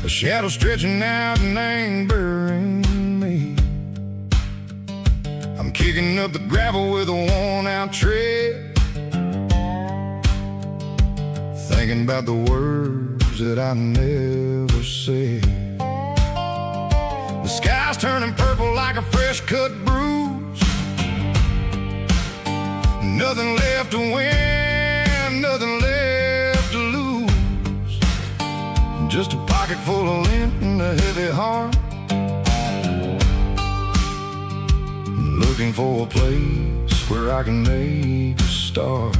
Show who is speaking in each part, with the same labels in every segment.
Speaker 1: A shadow stretching out and ain't burying me. I'm kicking up the gravel with a worn-out tread, thinking about the words that I never said. The sky's turning purple like a fresh-cut bruise. Nothing left to win, nothing left to lose. Just a pocket full of lint and a heavy heart, looking for a place where I can make a start.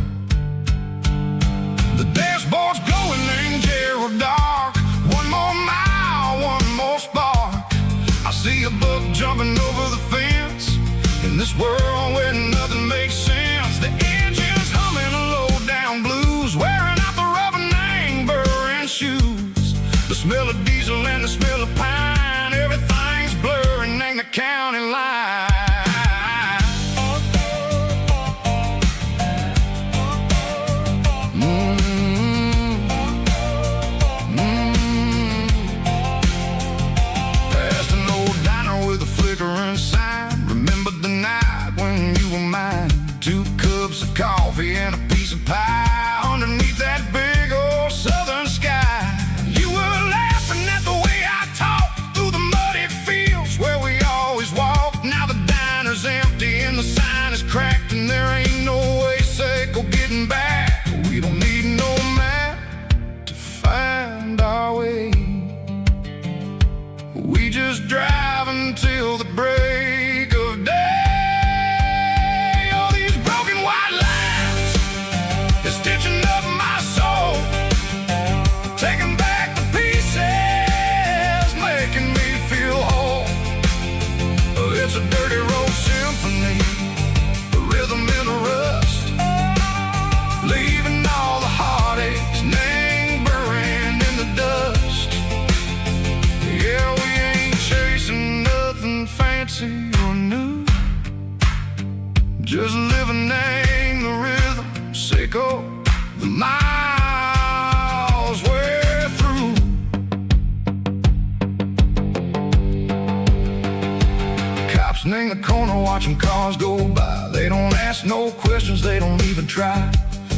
Speaker 1: The dashboard's glowing in Gerald dark. One more mile, one more spark. I see a buck jumping over the fence in this world where nothing makes sense. The engine's humming a low-down blues, wearing out the rubber name, burring shoes. The smell of diesel and the smell of pine, everything's blurring, ain't the county line. Coffee and a piece of pie underneath that big old southern sky. You were laughing at the way I talked through the muddy fields where we always walked. Now the diner's empty and the sign is cracked, and there ain't no way safe or getting back. We don't need no map to find our way. We just drive until the break of day. Stitching up my soul, taking back the pieces, making me feel whole. It's a dirty road symphony, a rhythm in a rust, leaving all the heartaches lingering in the dust. Yeah, we ain't chasing nothing fancy or new, just living in the rhythm. Sicko, the miles we're through. Cops in the corner watching cars go by. They don't ask no questions, they don't even try.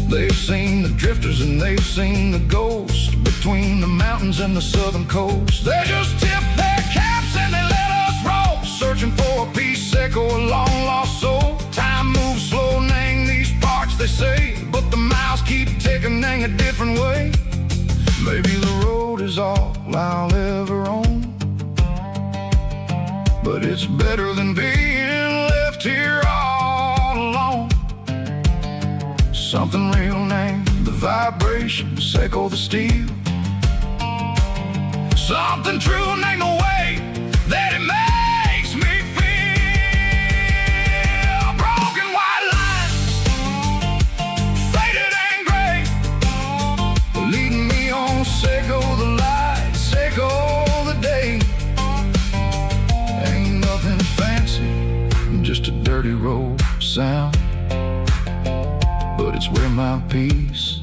Speaker 1: They've seen the drifters and they've seen the ghosts between the mountains and the southern coast. They just tip their caps and they let us roll, searching for a piece Sicko, a long lost soul. Time moves slow, nang these parts, they say, but the miles keep ticking a different way. Maybe the road is all I'll ever own, but it's better than being left here all alone. Something real named the vibration, Sicko the steel. Something true named the way that it makes me feel. Broken white lines, faded and gray, leading me on. Sicko the light, Sicko the day. Ain't nothing fancy, just a dirty road sound, but it's where my peace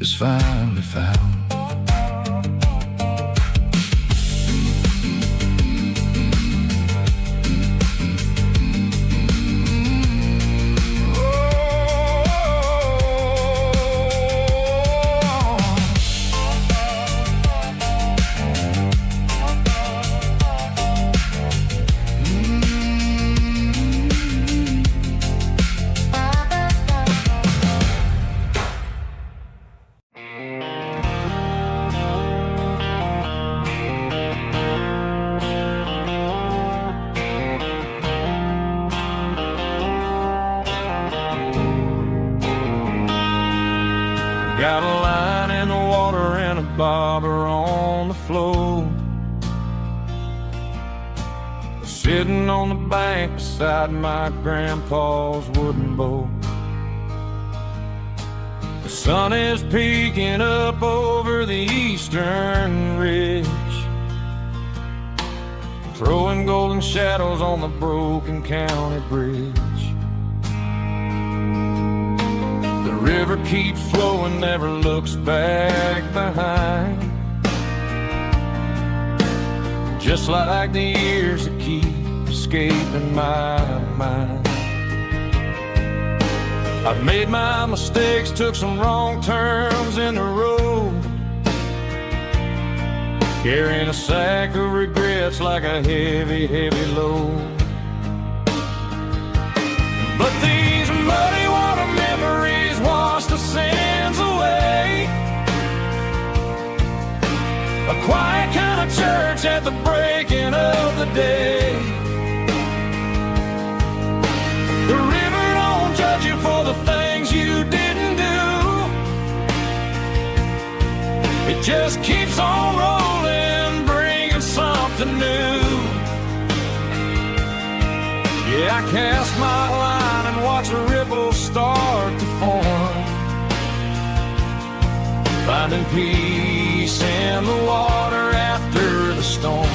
Speaker 1: is finally found.
Speaker 2: Got a line in the water and a bobber on the floor, sitting on the bank beside my grandpa's wooden boat. The sun is peeking up over the eastern ridge, throwing golden shadows on the broken county bridge. The river keeps flowing, never looks back behind. just like the years that keep escaping my mind. I've made my mistakes, took some wrong turns in the road, carrying a sack of regrets like a heavy, heavy load. But these muddy water memories wash the sins away. A quiet kind of church at the breaking of the day. The river don't judge you for the things you didn't do. It just keeps on rolling, bringing something new. Yeah, I cast my line and watch the ripples start to form, finding peace in the water after the storm.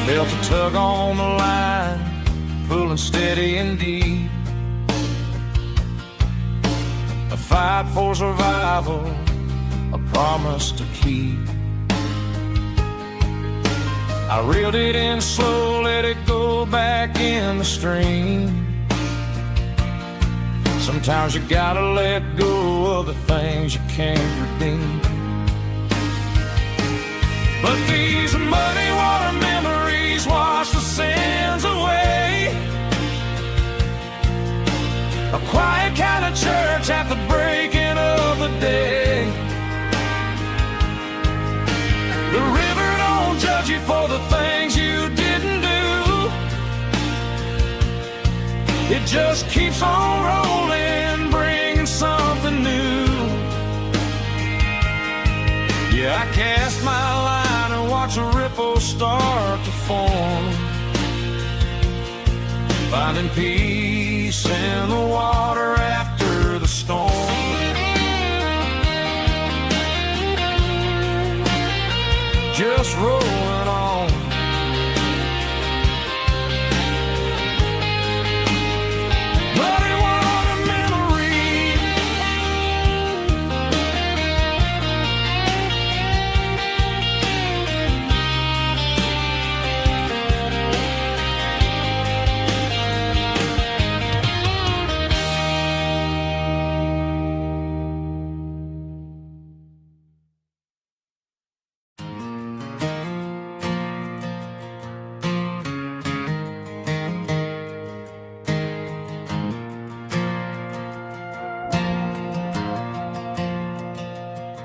Speaker 2: Felt a tug on the line, pulling steady and deep. A fight for survival, a promise to keep. I reeled it in slow, let it go back in the stream. Sometimes you gotta let go of the things you can't redeem. But these muddy water memories wash the sins away. A quiet kind of church at the breaking of the day. The river don't judge you for the things you didn't do. It just keeps on rolling, bringing something new. Yeah, I cast my line and watch the ripples start to form, finding peace in the water after the storm. Just rolling on. Muddy water memory.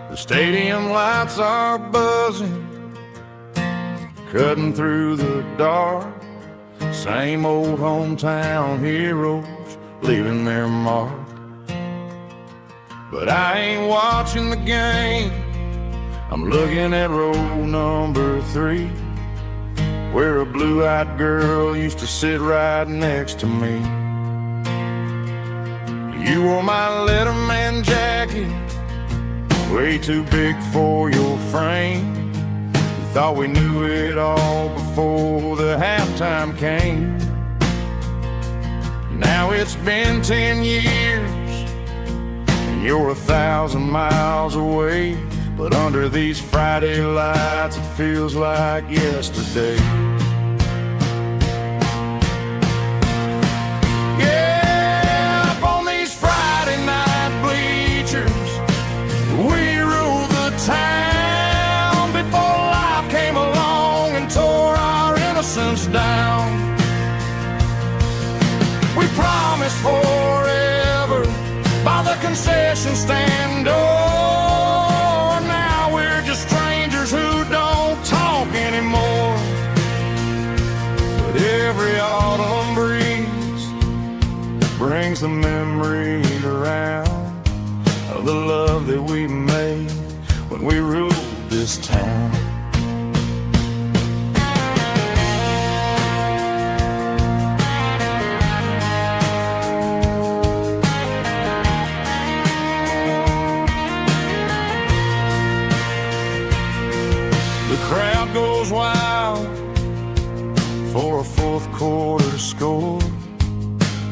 Speaker 2: The stadium lights are buzzing, cutting through the dark. Same old hometown heroes leaving their mark. But I ain't watching the game, I'm looking at row number 3, where a blue-eyed girl used to sit right next to me. You wore my Letterman jacket, way too big for your frame. We thought we knew it all before the halftime came. Now it's been 10 years, and you're 1,000 miles away. But under these Friday lights, it feels like yesterday. Yeah, up on these Friday night bleachers, we ruled the town before life came along and tore our innocence down. We promised forever by the concession stand door. Now we're just strangers who don't talk anymore. But every autumn breeze brings the memories around of the love that we made when we ruled this town. The crowd goes wild for a fourth quarter score,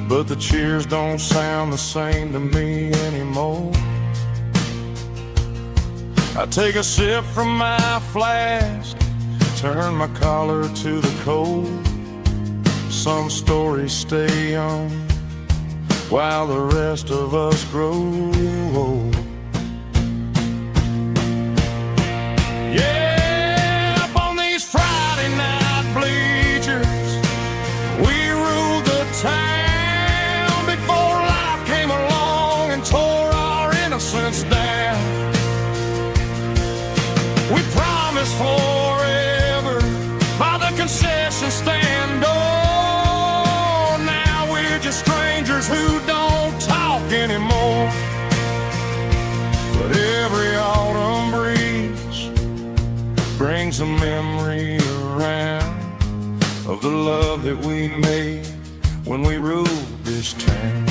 Speaker 2: but the cheers don't sound the same to me anymore. I take a sip from my flask, turn my collar to the cold. Some stories stay young while the rest of us grow old. Yeah, up on these Friday night bleachers, we ruled the town before life came along and tore our innocence down. We promised forever by the concession stand door. Now we're just strangers who don't talk anymore. But every autumn breeze brings a memory around of the love that we made when we ruled this town.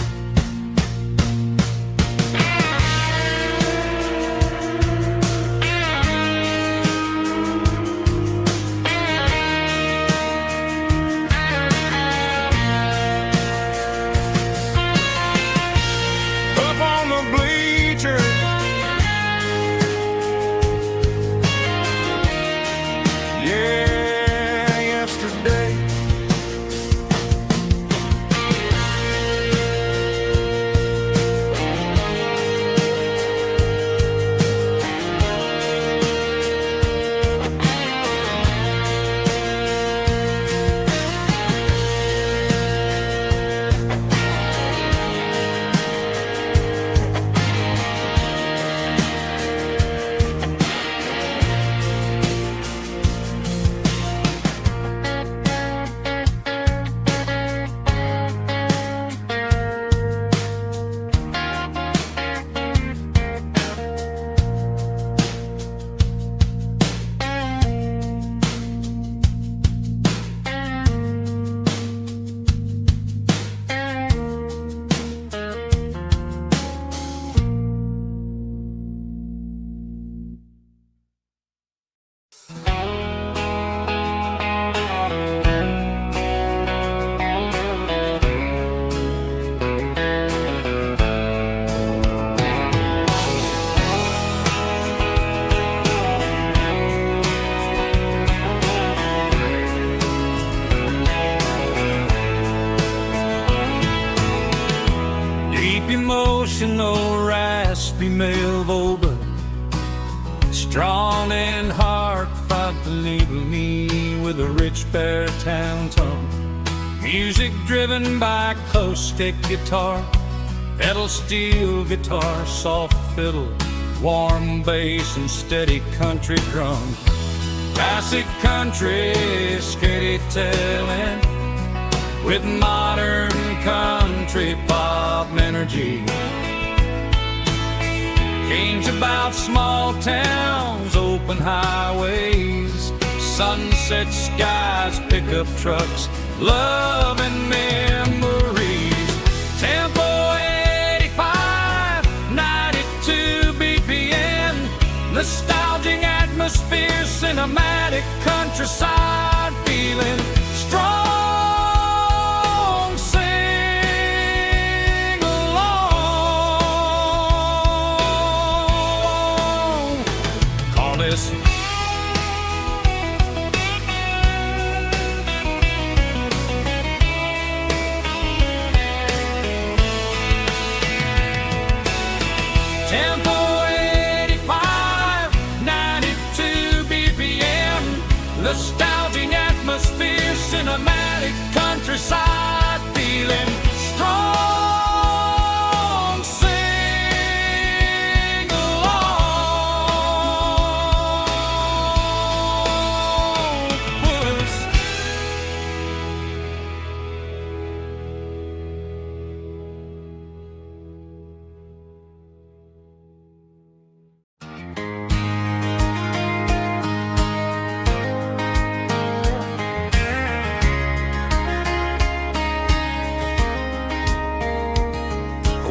Speaker 3: Emotional, raspy male vocal, strong and heartfelt, believe me, with a rich baritone tone. Music driven by acoustic guitar, pedal steel guitar, soft fiddle, warm bass and steady country drum. Classic country storytelling with modern country pop energy. Games about small towns, open highways, sunset skies, pickup trucks, love and memories. Tempo 85, 92 BPM, nostalgic atmosphere, cinematic countryside feeling strong.
Speaker 2: Tempo 85, 92 BPM, nostalgic atmosphere, cinematic countryside feeling strong. Sing along with us.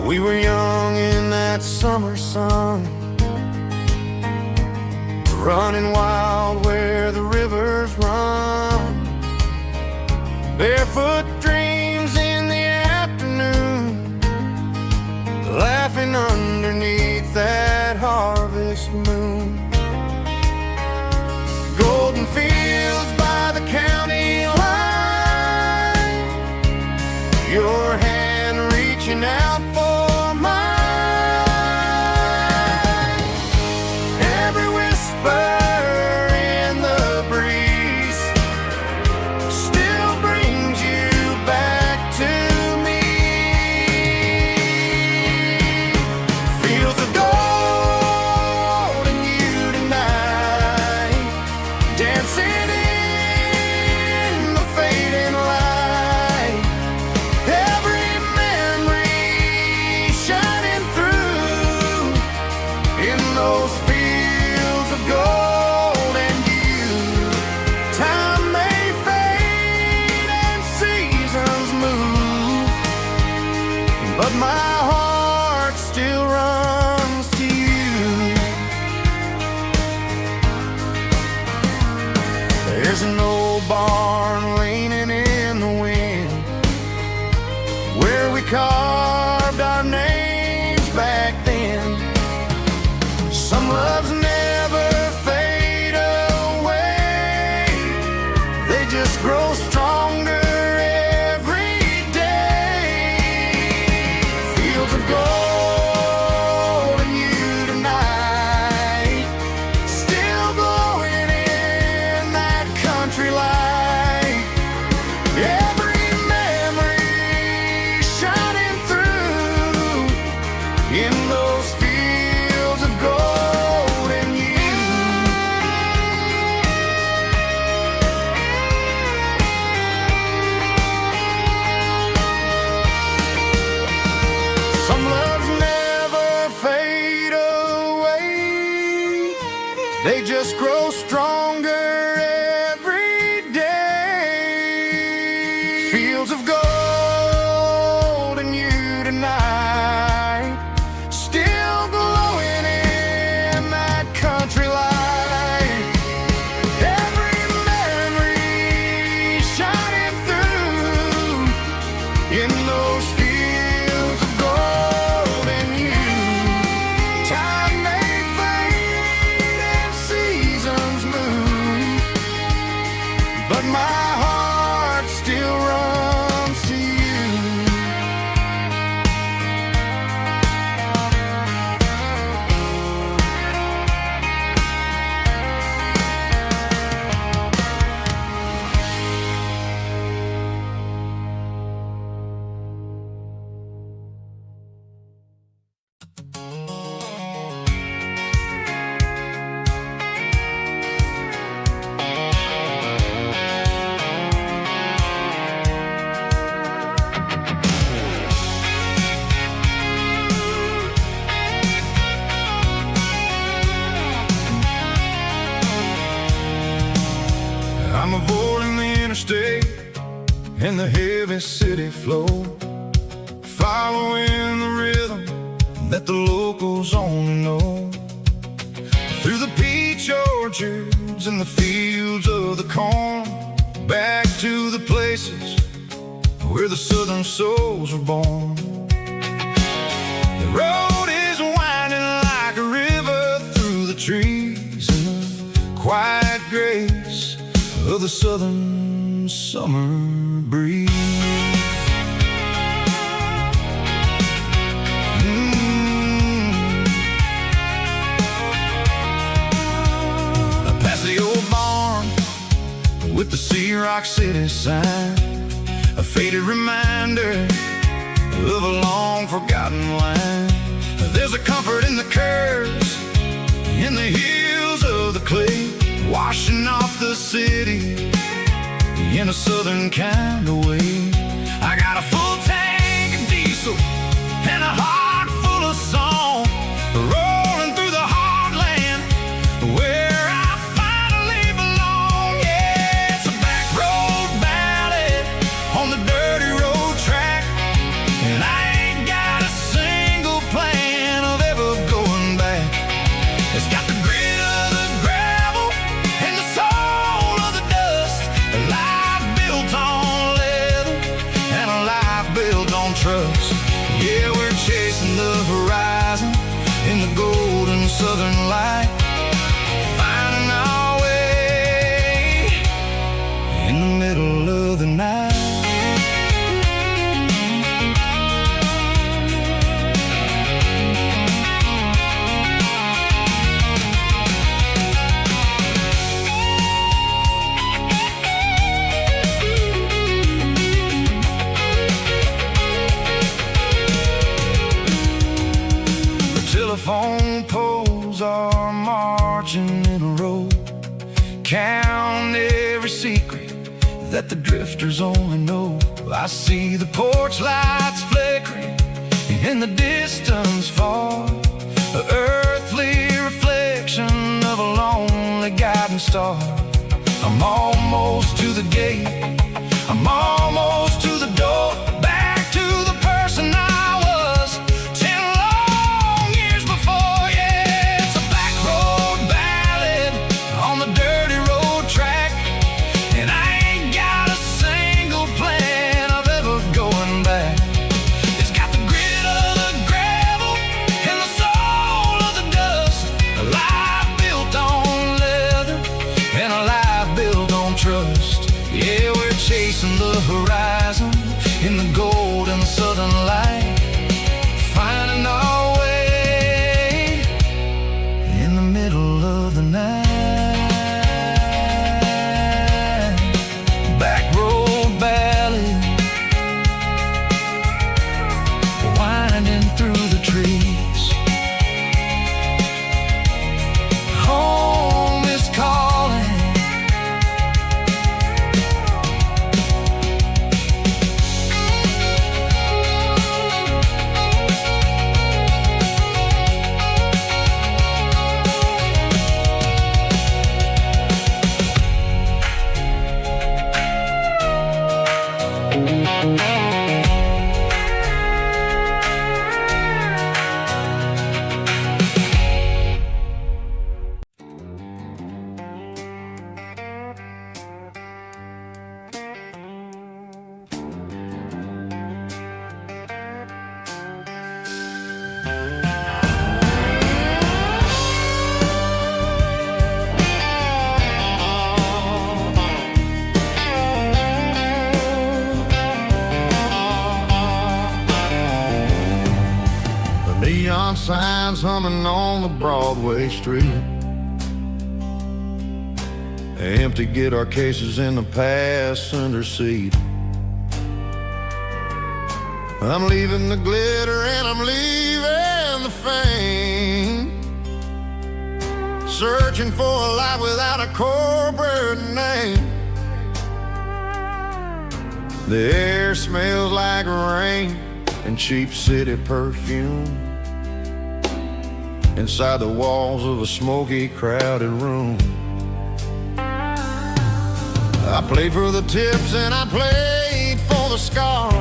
Speaker 2: We were young in that summer sun, running wild where the rivers run. Barefoot dreams in the afternoon, laughing underneath that harvest moon. Golden fields by the county line, your hand reaching out for mine. Every whisper in the breeze still brings you back to me. Fields of gold and you tonight, dancing in the fading light. Every memory shining through in those fields of gold and you. Time may fade and seasons move, but my heart still runs to you. There's an old barn leaning in the wind where we carved our names back then. Some loves never fade away, they just grow stronger every day. Fields of gold and you tonight, still glowing in that country light. Every memory shining through in those fields of gold and you. Some loves never fade away, they just grow stronger every day. Fields of gold and you tonight, still glowing in that country light. Every memory shining through in those fields of gold and you. Time may fade and seasons move, but my heart still runs to you. I'm avoiding the interstate and the heavy city flow, following the rhythm that the locals only know. Through the peach orchards and the fields of the corn, back to the places where the southern souls were born. The road is winding like a river through the trees in the quiet grace of the southern summer breeze. Past the old barn with the Sea Rock City sign, a faded reminder of a long forgotten line. There's a comfort in the curves, in the hills of the clay, washing off the city in a southern kind of way. I got a full tank of diesel and a heart full of song, rolling through the heartland where I finally belong. Yeah, it's a back road ballad on the dirty road track, and I ain't got a single plan of ever going back. It's got the grit of the gravel and the soul of the dust, a life built on lead
Speaker 1: every secret that the drifters only know. I see the porch lights flickering in the distance far, an earthly reflection of a lonely guiding star. I'm almost to the gate, I'm almost to the door, back to the person I was 10 long years before. Yeah, it's a backroad ballad on the dirty road track, and I ain't got a single plan of ever going back. It's got the grit of the gravel and the soul of the dust, a life built on leather and a life built on trust. Yeah, we're chasing the horizon in the golden southern light, finding our way in the middle of the night. Backroad ballad, winding through the trees. Home is calling.
Speaker 2: Neon signs humming on the Broadway street, empty guitar cases in the passenger seat. I'm leaving the glitter and I'm leaving the fame, searching for a life without a corporate name. The air smells like rain and cheap city perfume inside the walls of a smoky, crowded room. I played for the tips and I played for the scars,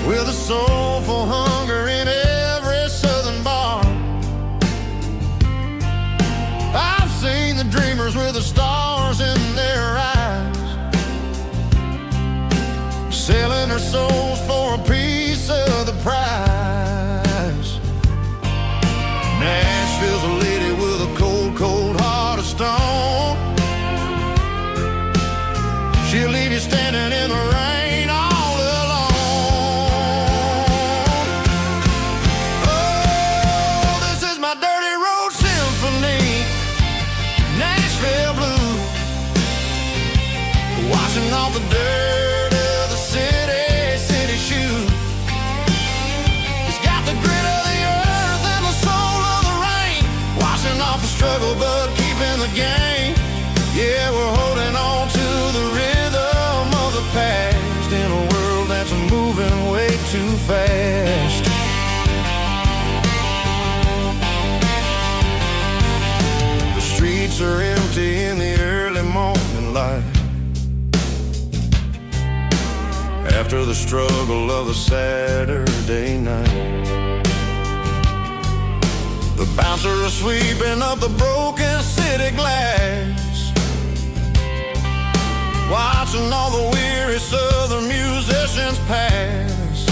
Speaker 2: with a soulful hunger in every southern bar. I've seen the dreamers with the stars in their eyes, selling their souls for a piece of the prize. Nashville's a lady with a cold, cold heart of stone. She'll leave you standing in the rain all alone. Oh, this is my dirty road symphony, Nashville blue, washing off the dirt of the city shoe. It's got the grit of the earth and the soul of the rain, washing off the struggle but keeping the game. Yeah, we're holding on to the rhythm of the past in a world that's moving way too fast. The streets are empty in the early morning light, after the struggle of the Saturday night. The bouncer is sweeping up the broken city glass, watching all the weary southern musicians pass.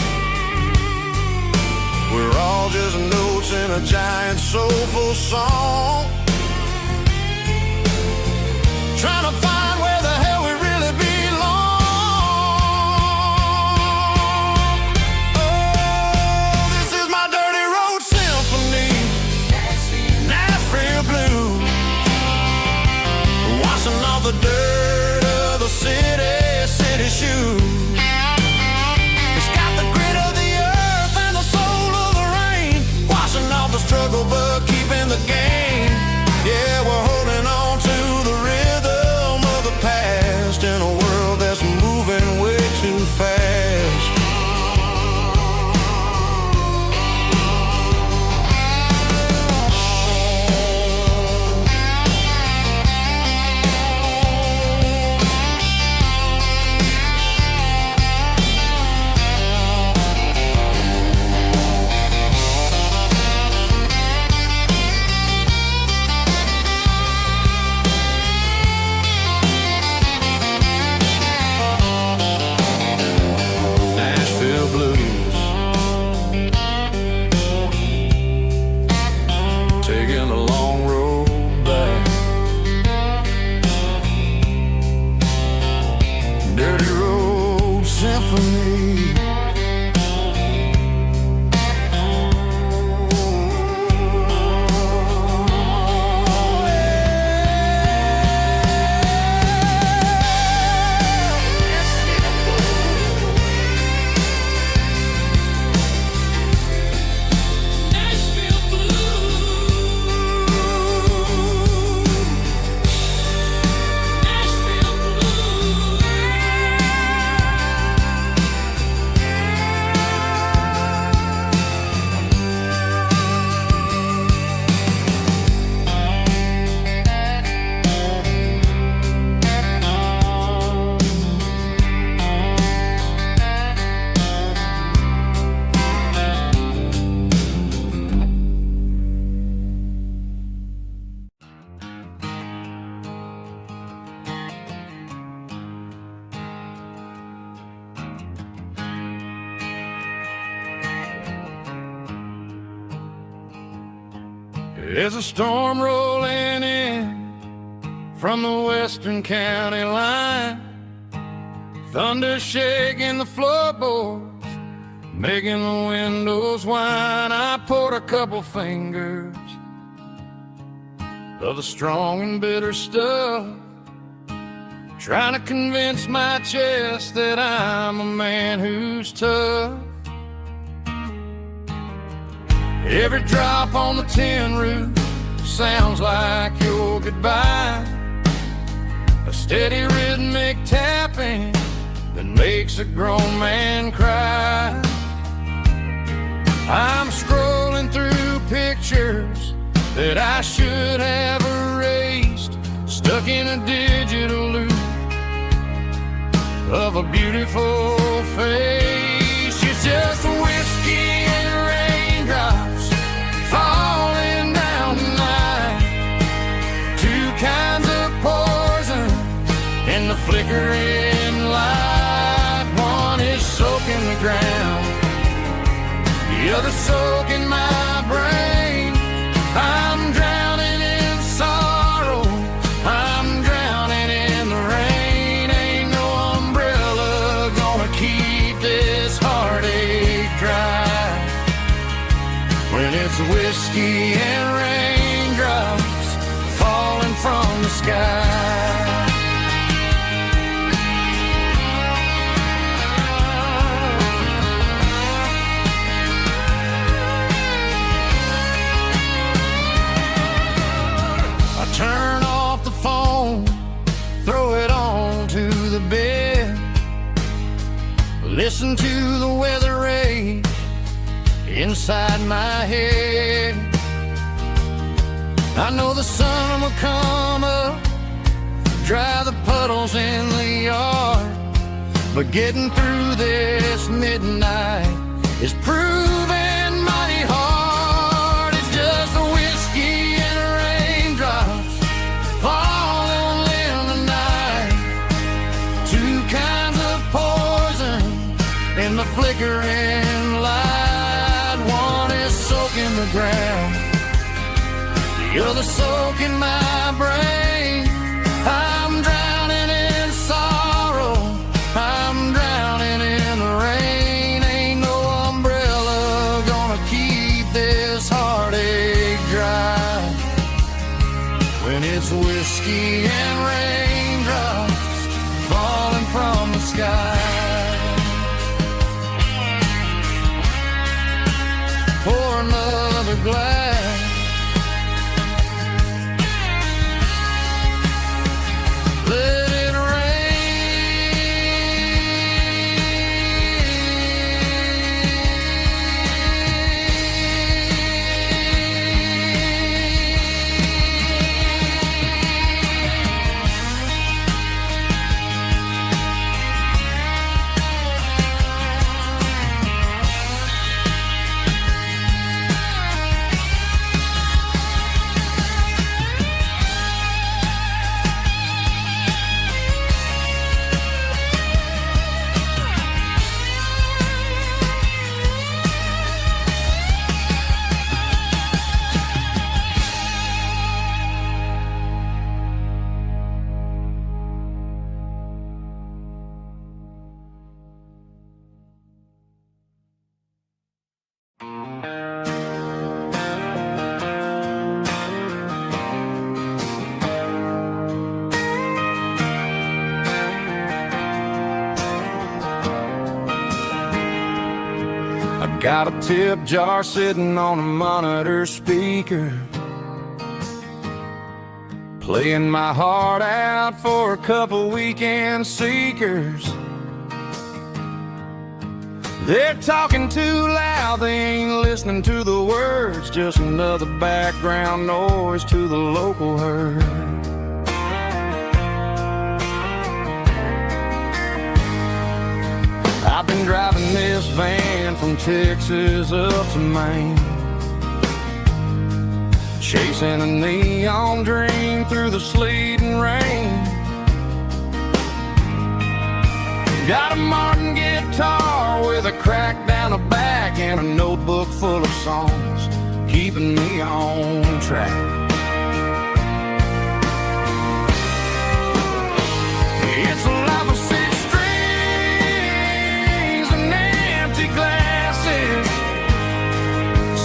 Speaker 2: We're all just notes in a giant soulful song, trying to find where the hell we really belong. Oh, this is my dirty road symphony, Nashville blue, washing off the dirt of the city shoe. It's got the grit of the earth and the soul of the rain, washing off the struggle but keeping the game. Yeah, we're holding on to the rhythm There's a storm rolling in from the western county line, thunder shaking the floorboards, making the windows whine. I poured a couple fingers of the strong and bitter stuff, trying to convince my chest that I'm a man who's tough. Every drop on the tin roof sounds like your goodbye, a steady rhythmic tapping that makes a grown man cry. I'm scrolling through pictures that I should have erased, stuck in a digital loop of a beautiful face. It's just whiskey and raindrops falling down tonight, two kinds of poison in the flickering light. One is soaking the ground, the other soaking my brain. I'm drowning in sorrow, I'm drowning in the rain. Ain't no umbrella gonna keep this heartache dry when it's whiskey and raindrops falling from the sky. Turn off the phone, throw it on to the bed, listen to the weather rage inside my head. I know the sun will come up, dry the puddles in the yard, but getting through this midnight is proving mighty hard. It's just a whiskey and raindrops falling in the night, two kinds of poison in the flickering light. One is soaking the ground, the other soaking my brain. I'm drowning in sorrow, I'm drowning in the rain. Ain't no umbrella gonna keep this heartache dry when it's whiskey and raindrops falling from the sky. Pour another glass, let it got a tip jar sitting on a monitor speaker, playing my heart out for a couple weekend seekers. They're talking too loud, they ain't listening to the words, just another background noise to the local herd. I've been driving this van from Texas up to Maine, chasing a neon dream through the sleet and rain. Got a Martin guitar with a crack down the back and a notebook full of songs. Keep keeping me on track. It's a life of six strings and empty glasses,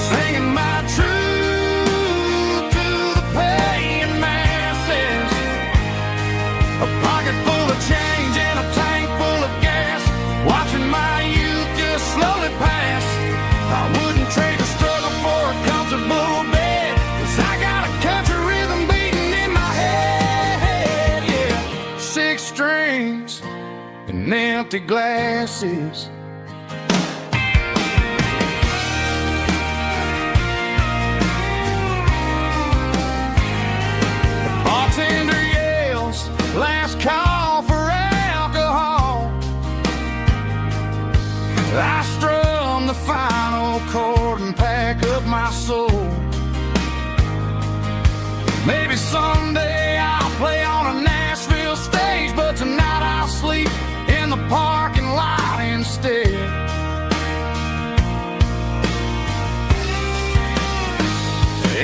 Speaker 2: singing my truth to the paying masses. A pocket full of change and a tank full of gas, watching my youth just slowly pass. I wouldn't trade the struggle for a comfortable bed, 'cause I got a country rhythm beating in my head. Yeah, six strings and empty glasses. The bartender yells, last call for alcohol. I strum the final chord and pack up my soul. Maybe someday I'll play on a Nashville stage, but tonight I'll sleep in the parking lot instead.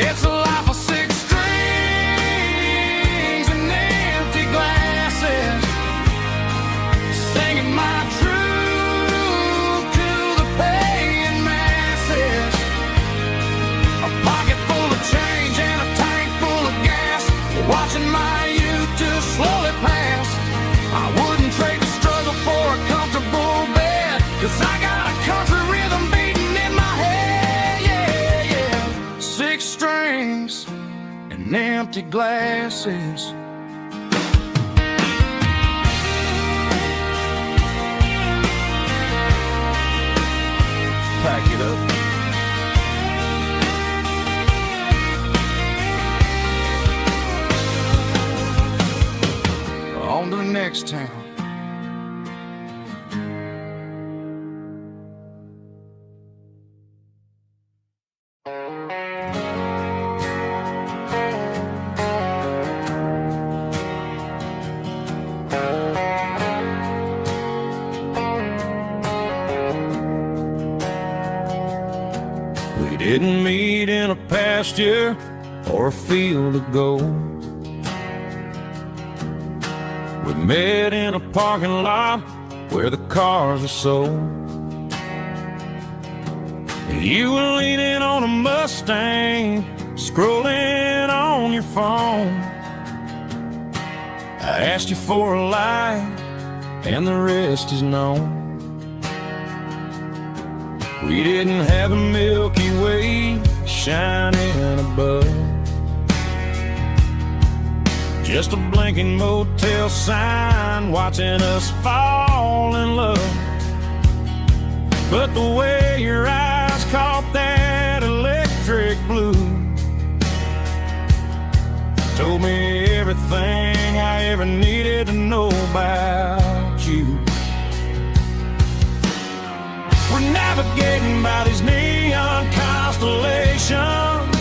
Speaker 2: It's a life of six strings and empty glasses, singing my truth to the paying masses. A pocket full of change and a tank full of gas, watching my youth just slowly pass. I wouldn't trade the struggle for a comfortable bed, 'cause I got a country rhythm beating in my head. Yeah, yeah. Six strings and empty glasses. Pack it up. On to the next town. We didn't meet in a pasture or a field of gold. We met in a parking lot where the cars are sold. You were leaning on a Mustang, scrolling on your phone. I asked you for a light, and the rest is known. We didn't have a Milky Way shining above, just a blinking motel sign watching us fall in love. But the way your eyes caught that electric blue told me everything I ever needed to know about you. We're navigating by these neon constellations,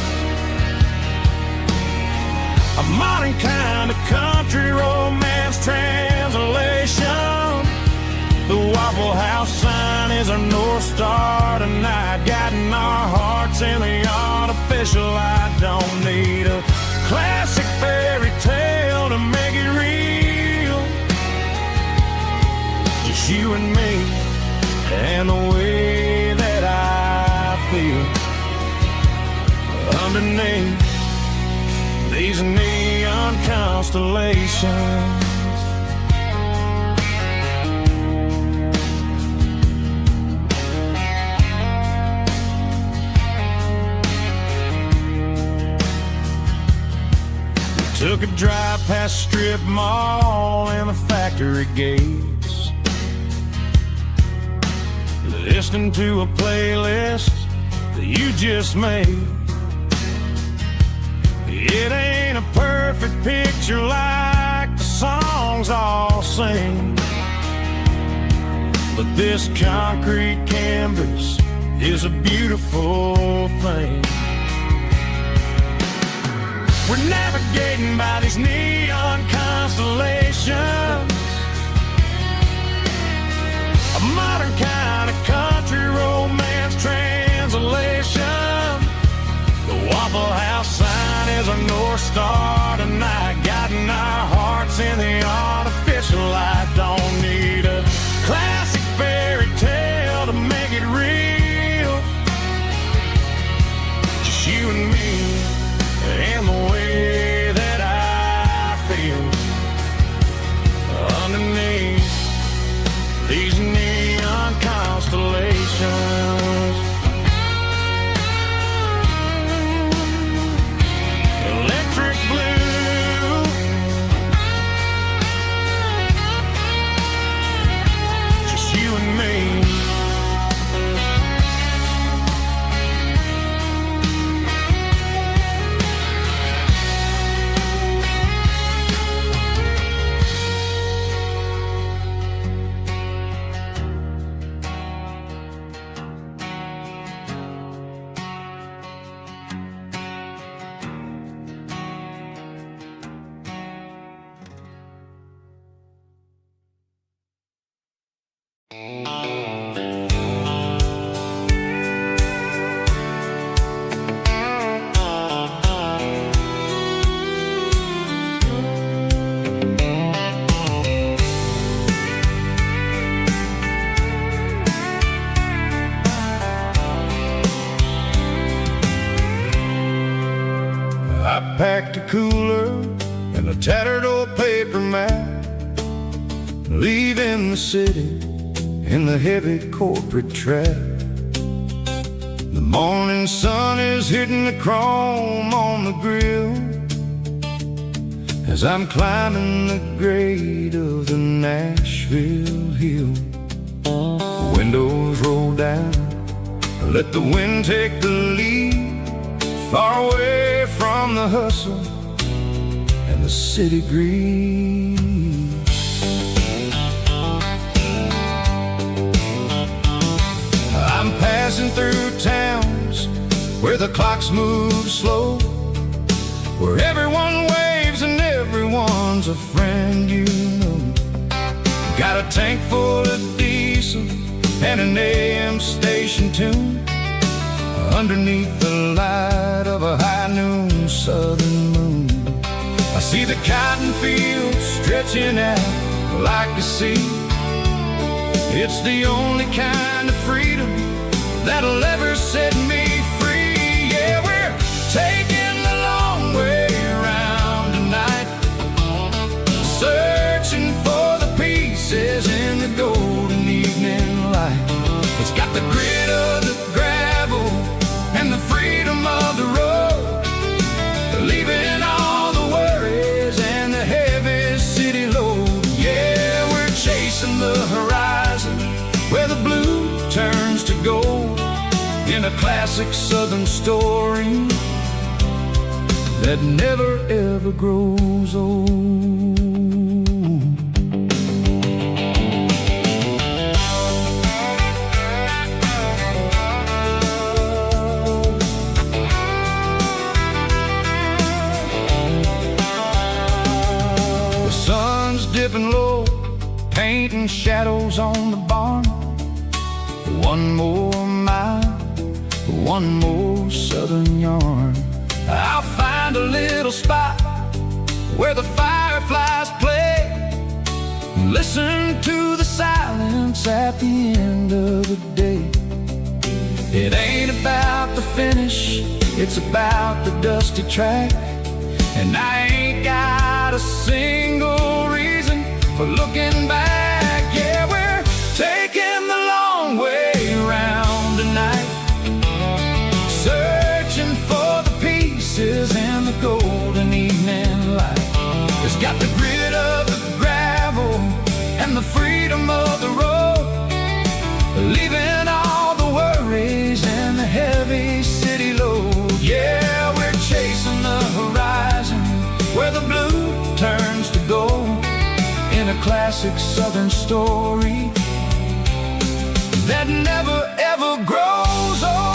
Speaker 2: a modern kind of country romance translation. The Waffle House sign is our North Star tonight, guiding our hearts in the artificial. I don't need a classic fairy tale to make it real, just you and me and the way that I feel underneath these neon constellations. We took a drive past strip mall and the factory gates, listening to a playlist that you just made. It ain't a perfect picture like the songs all sing, but this concrete canvas is a beautiful thing. We're navigating by these neon constellations, a modern kind of country romance translation. The the artificial life. Don't need a classic fairy tale to make it real. Just you and me and the way that I feel underneath these neon constellations. Electric blue, just you and me.
Speaker 1: I packed a cooler and a tattered old paper map, leaving the city in the heavy corporate trap. The morning sun is hitting the chrome on the grill as I'm climbing the grade of the Nashville hill. Windows roll down, let the wind take the lead, far away from the hustle and the city breeze. I'm passing through towns where the clocks move slow, where everyone waves and everyone's a friend you know. Got a tank full of diesel and an AM station tune underneath the light of a high noon southern moon. I see the cotton fields stretching out like a sea. It's the only kind of freedom that'll ever set me free. Yeah, we're taking the long way around tonight, searching for the pieces in the golden evening light. It's got the grit of the gravel and the freedom of the road, leaving all the worries and the heavy city load. Yeah, we're chasing the horizon where the blue turns to gold, in a classic southern story that never ever grows old. Dipping low, painting shadows on the barn. One more mile, one more southern yarn. I'll find a little spot where the fireflies play, listen to the silence at the end of the day. It ain't about the finish, it's about the dusty track. And I ain't got a single reason for looking back. Yeah, we're taking the long way around tonight, searching for the pieces in the golden evening light. It's got the grit of the gravel and the freedom of the road, leaving all the worries and the heavy city load. Yeah, we're chasing the horizon where the blue turns to gold, in a classic southern story that never ever grows old.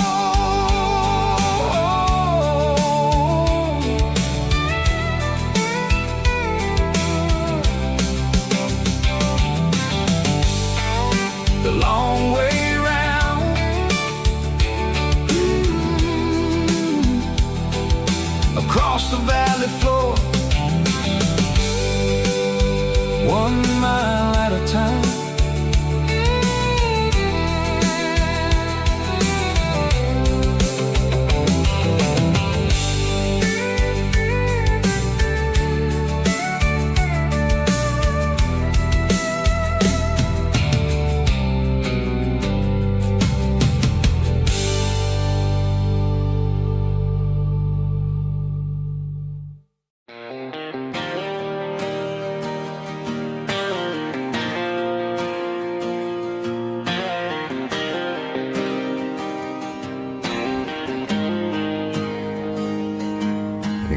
Speaker 1: The long way round, across the valley floor,
Speaker 2: 1 mile at a time.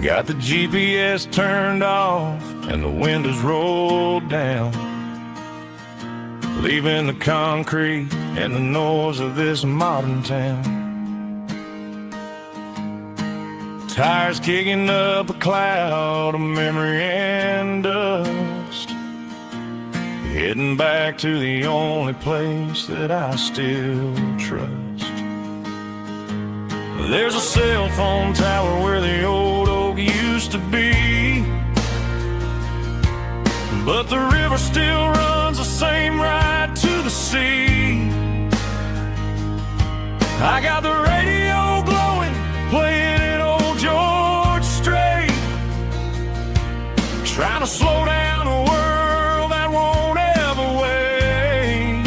Speaker 2: Got the GPS turned off and the windows rolled down, leaving the concrete and the noise of this modern town. Tires kicking up a cloud of memory and dust, heading back to the only place that I still trust. There's a cell phone tower where the old oak used to be, but the river still runs the same right to the sea. I got the radio glowing, playing it old George Strait, trying to slow down a world that won't ever wait.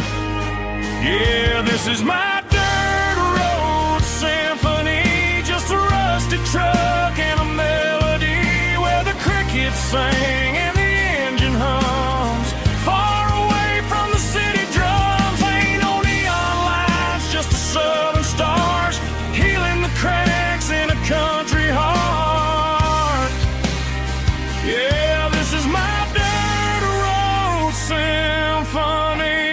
Speaker 2: Yeah, this is my truck and a melody where the crickets sing and the engine hums, far away from the city drums. Ain't no neon lights, just the southern stars healing the cracks in a country heart. Yeah, this is my dirt road symphony.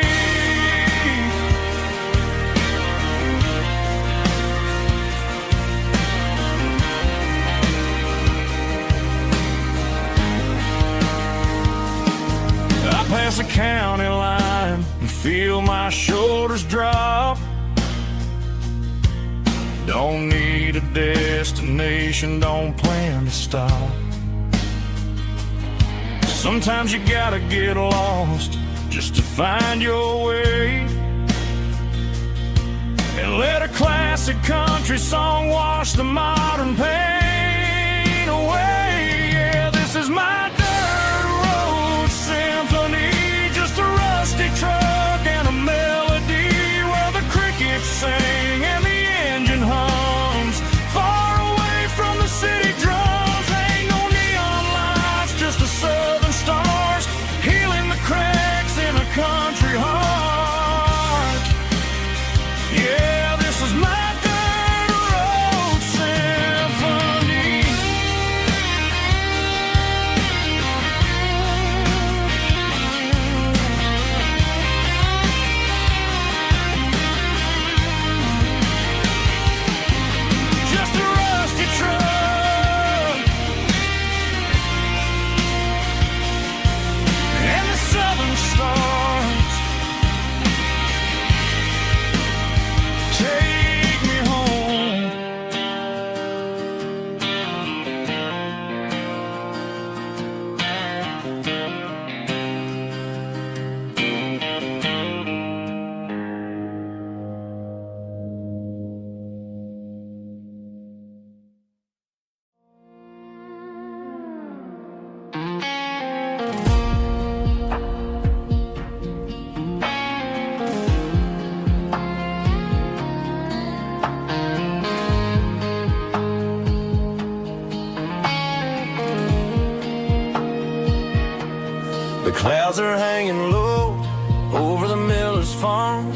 Speaker 2: Past the county line and feel my shoulders drop. Don't need a destination, don't plan to stop. Sometimes you gotta get lost just to find your way, and let a classic country song wash the modern pain away. Yeah, this is my truck and a melody where the crickets sing and the engine hums, far away from the city drums. Ain't no neon lights, just the southern stars healing the cracks in a country heart. Yeah, this is my dirt road symphony. The clouds are hanging low over the miller's farm,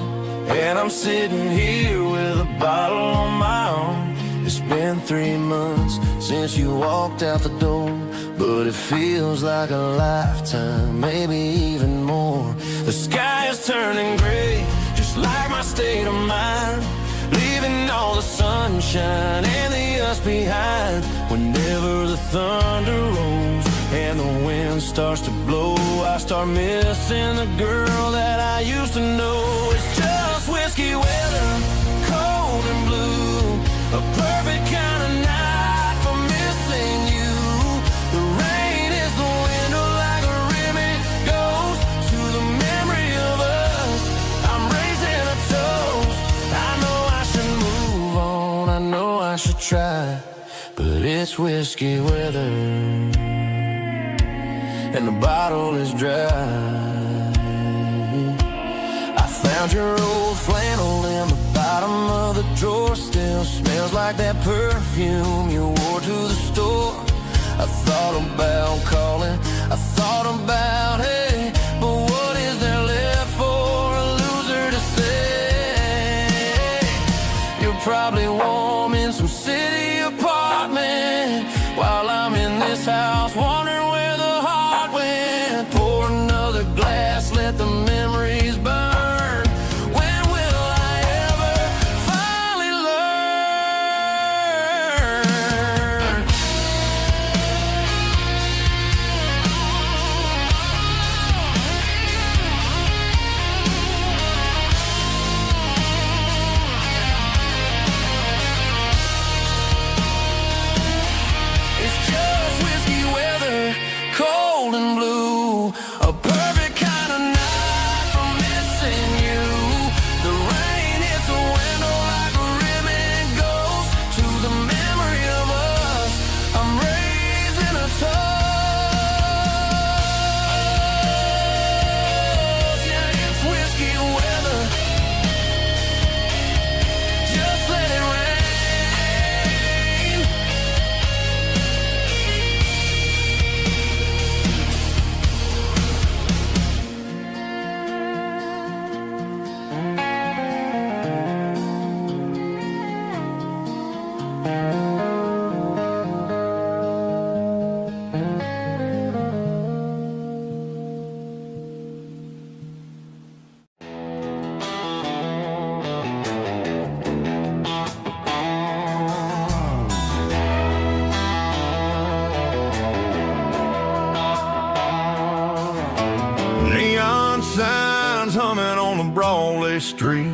Speaker 2: and I'm sitting here with a bottle on my arm. It's been 3 months since you walked out the door, but it feels like a lifetime, maybe even more. The sky is turning gray, just like my state of mind, leaving all the sunshine and the us behind. Whenever the thunder rolls and the wind starts to blow, I start missing the girl that I used to know. It's just whiskey weather, cold and blue, a perfect kind of night for missing you. The rain is the window like a ribbon goes try, but it's whiskey weather, and the bottle is dry. I found your old flannel in the bottom of the drawer. Still smells like that perfume you wore to the store. I thought about calling, I thought about, hey, but what is there left for a loser to say? You're probably warm in some city apartment, while I'm in this house wondering where the heart went. Pour another glass, let the memories burn. When will I ever finally learn? It's just whiskey weather, cold and blue, a perfect kind of night for missing you. The rain hits a window like a ribbon goes to the memory of us. I'm raising a toast. Yeah, it's whiskey weather. Just let it rain.
Speaker 1: Neon signs humming on the Broadway street,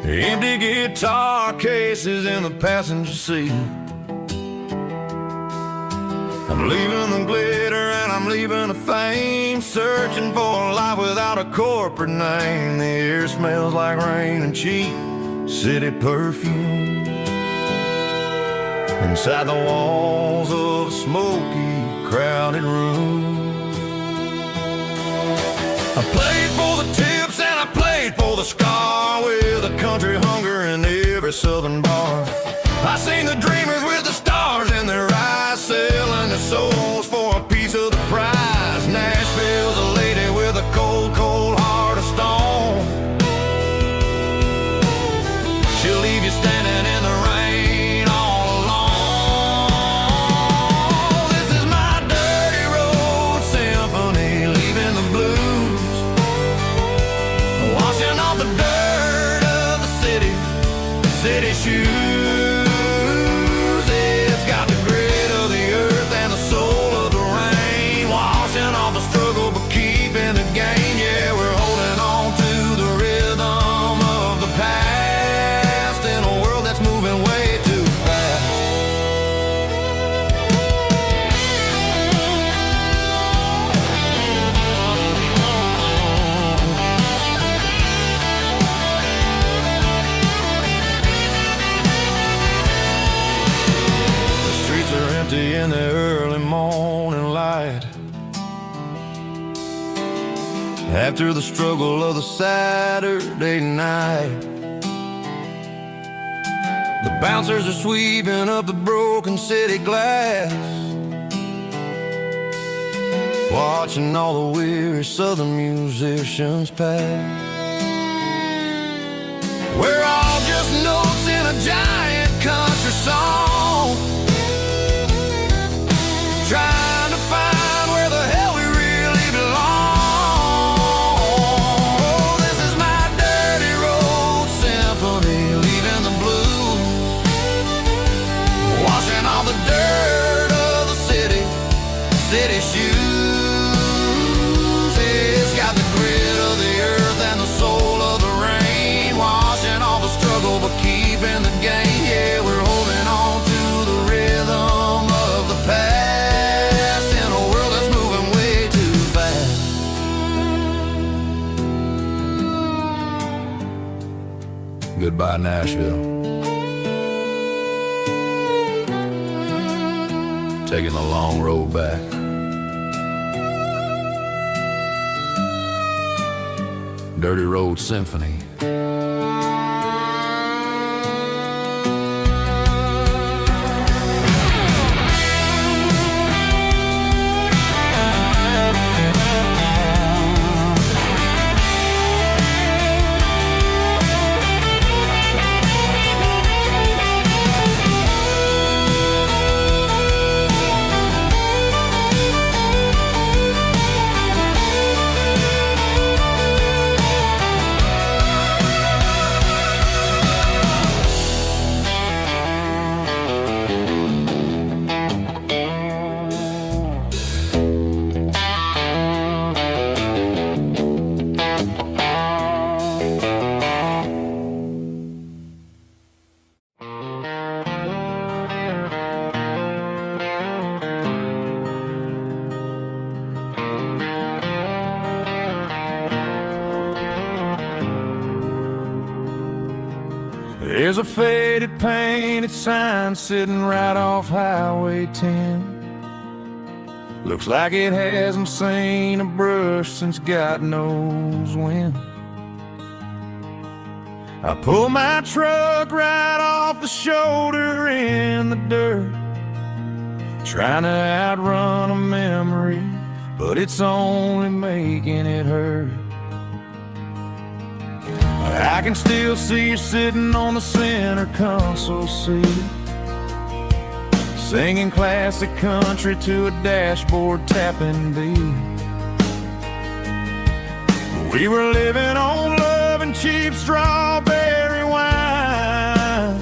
Speaker 1: empty guitar cases in the passenger seat. I'm leaving the glitter and I'm leaving the fame, searching for a life without a corporate name. The air smells like rain and cheap city perfume inside the walls of a smoky, crowded room. I played for the tips and I played for the scar, with a country hunger in every southern bar. I seen the dreamers with the stars in their eyes, selling their souls for a piece of the prize. Nashville's a lady with a cold, cold heart of stone. She'll leave you standing in the rain all alone. This is my dirty road symphony, leaving the blues, washing off the dirt of the city shoes. It's got the grit of the earth and the soul of the rain, washing off the struggle but keeping the gain. Yeah, we're holding on to the rhythm of the past in a world that's moving way too fast. In the early morning light, after the struggle of the Saturday night, the bouncers are sweeping up the broken city glass, watching all the weary southern musicians pass. We're all just notes in a giant country song, trying to find where the hell we really belong. Oh, this is my dirty road symphony, leaving the blues, washing all the dirt of the city shoes. It's got the grit of the earth and the soul of the rain, washing all the struggle but keeping the gain. Yeah, we're holding on to the rhythm of the past in a world that's moving way too fast. Goodbye, Nashville. taking the long road back. Dirty Road Symphony.
Speaker 2: There's a faded painted sign sitting right off Highway 10. Looks like it hasn't seen a brush since God knows when. I pull my truck right off the shoulder in the dirt, trying to outrun a memory, but it's only making it hurt. I can still see you sitting on the center console seat, singing classic country to a dashboard tapping beat. We were living on love and cheap strawberry wine,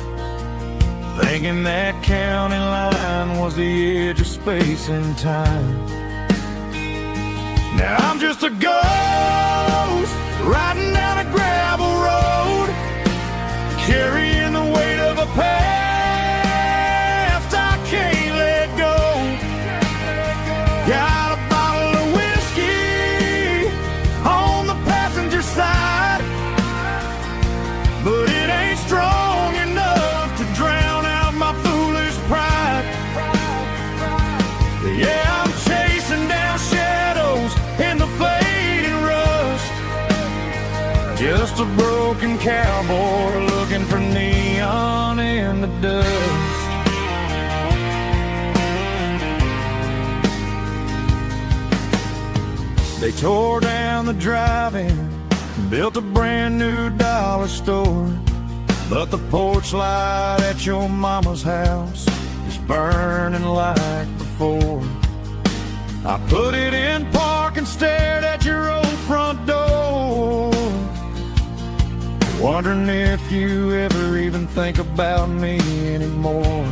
Speaker 2: thinking that county line was the edge of space and time. Now I'm just a ghost riding down a gravel road, carrying the weight of a past I can't let go. Got a bottle of whiskey on the passenger side, but it ain't strong enough to drown out my foolish pride. Yeah, I'm chasing down shadows in the fading rust, just a broken cowboy looking for neon in the dust. They tore down the drive-in, built a brand new dollar store, but the porch light at your mama's house is burning like before. I put it in park and stared at your old front door, wondering if you ever even think about me anymore.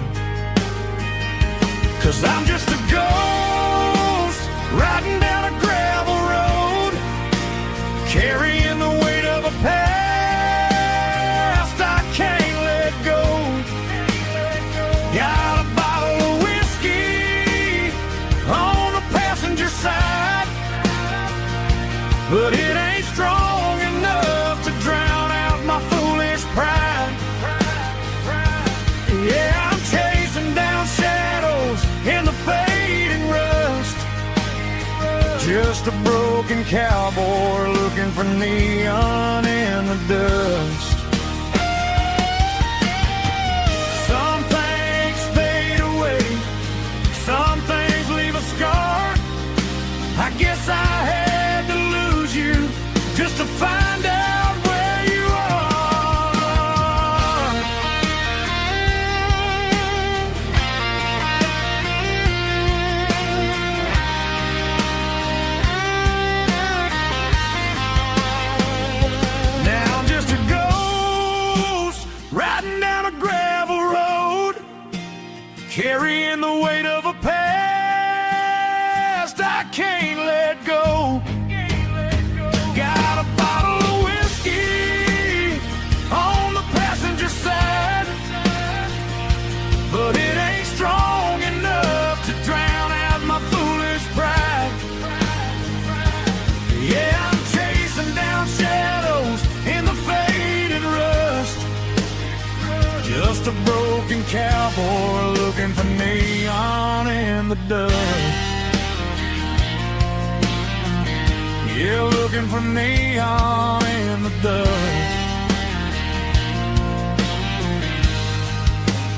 Speaker 2: 'Cause I'm just a ghost riding down a gravel road, carrying the weight of a past I can't let go. Got a bottle of whiskey on the passenger side, but it ain't strong enough to drown out my foolish pride. Yeah, I'm chasing down shadows in the fading rust, just a broken cowboy looking for neon in the dust. Some things fade away, some things leave a scar. I guess I had to lose you just to find out where you are. Now I'm just a ghost riding down a gravel road, carrying the weight of a past I can't let go. Got a bottle of whiskey cowboy looking for neon in the dust. Yeah, looking for neon in the dust.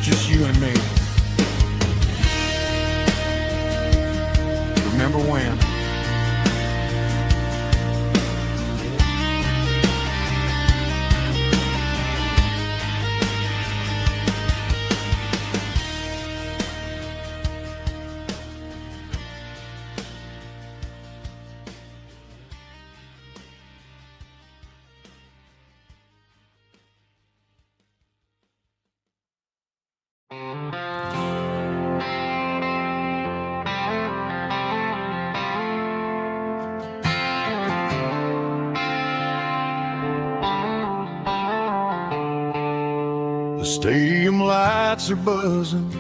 Speaker 2: Just you and me. Remember when? The stadium lights are buzzing,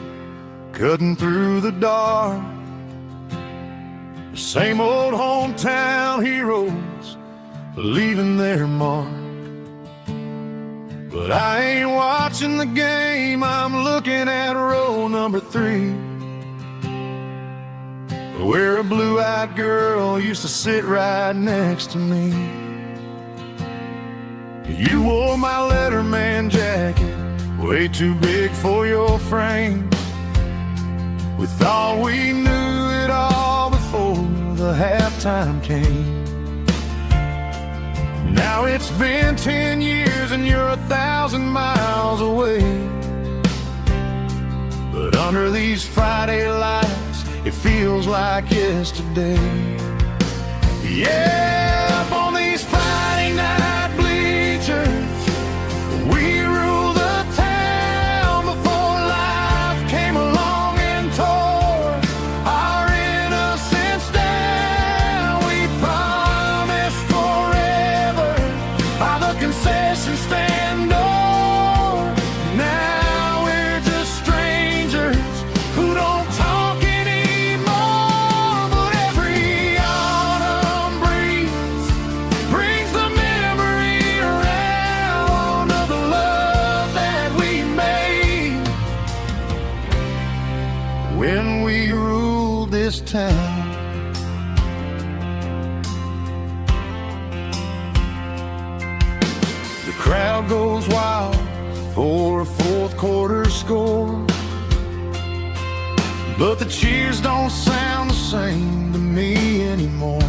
Speaker 2: cutting through the dark. The same old hometown heroes leaving their mark. But I ain't watching the game, I'm looking at row number 3, where a blue-eyed girl used to sit right next to me. You wore my Letterman jacket, way too big for your frame. We thought we knew it all before the halftime came. Now it's been 10 years and you're 1,000 miles away. But under these Friday lights, it feels like yesterday. Yeah, up on these Friday night bleachers, we rule the town before life came along and tore our innocence down. We promised forever by the concession stand door. Now we're just strangers who don't talk anymore. But every autumn breeze brings the memory around of the love that we made when we ruled this town. The crowd goes wild for a fourth quarter score, but the cheers don't sound the same to me anymore.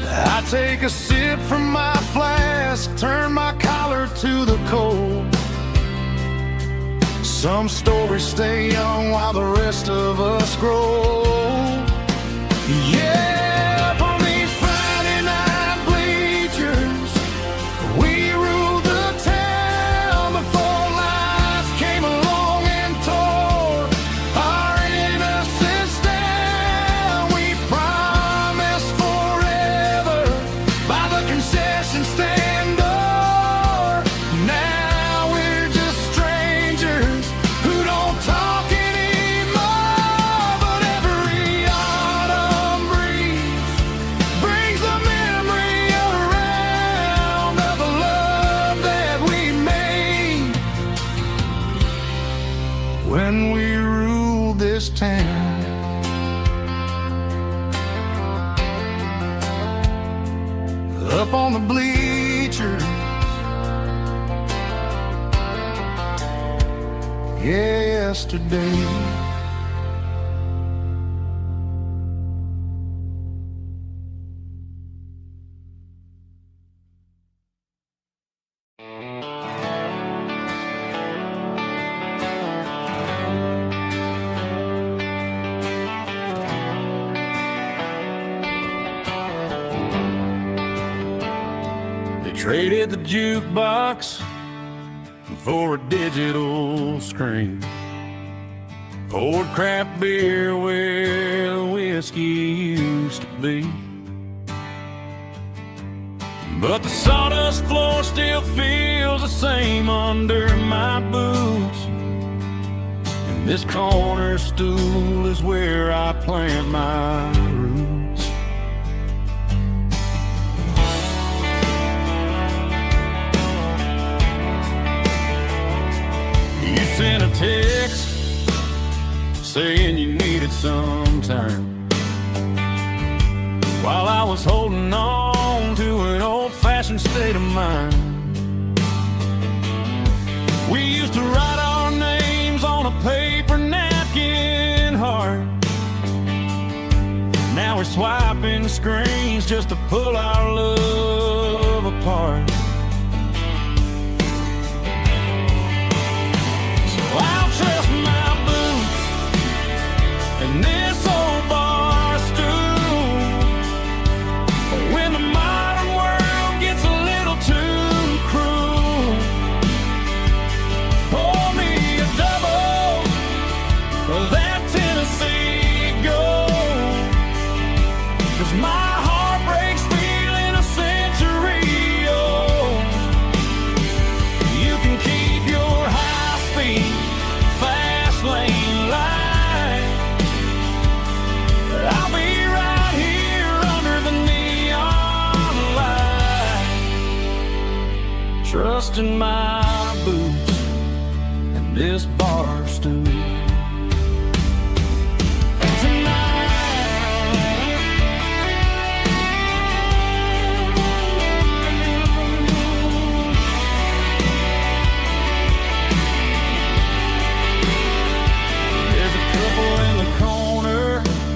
Speaker 2: I take a sip from my flask, turn my collar to the cold. Some stories stay young while the rest of us grow. Yeah, up on these Friday night bleachers, we ruled the town before life came along and tore our innocence down. We promised forever by the concession stand door. Now we're just strangers who don't talk anymore. But every autumn breeze brings the memory around of the love that we made when we ruled this town. Up on the bleachers, yesterday. They traded the jukebox for a digital screen, poured craft beer where the whiskey used to be. But the sawdust floor still feels the same under my boots, and this corner stool is where I plant my roots. saying you needed some time, while I was holding on to an old-fashioned state of mind. We used to write our names on a paper napkin heart. Now we're swiping screens just to pull our love apart. So I'll trust my boots and this old bar stool. When the modern world gets a little too cruel, pour me a double of that Tennessee Gold, 'cause my heart breaks feeling a century old. You can keep your high-speed, fast lane light. I'll be right here under the neon light, trusting my boots and this bar stool.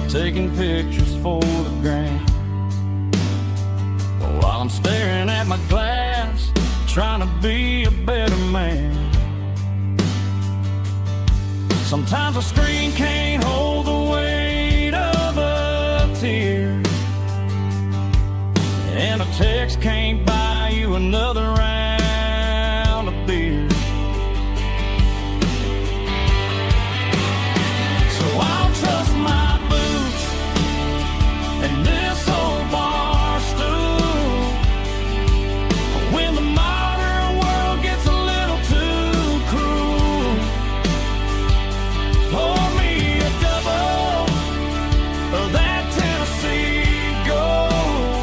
Speaker 2: Taking pictures for the gram, while I'm staring at my glass, trying to be a better man. Sometimes a screen can't hold the weight of a tear, and a text can't buy you another round of beer. So I'll trust my and this old bar stool. When the modern world gets a little too cruel, pour me a double of that Tennessee Gold,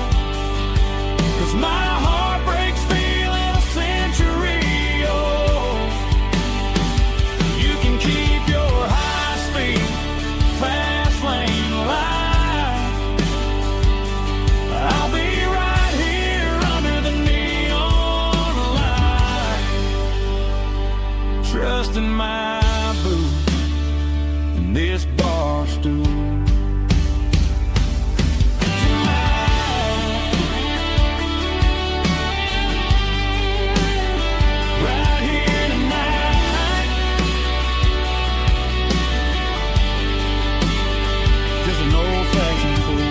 Speaker 2: 'cause my heart breaks feeling a century old. You can keep your high-speed, fast lane light. I'll be right here under the neon light, trusting my boots and this bar stool. Right here tonight, just an old-fashioned fool.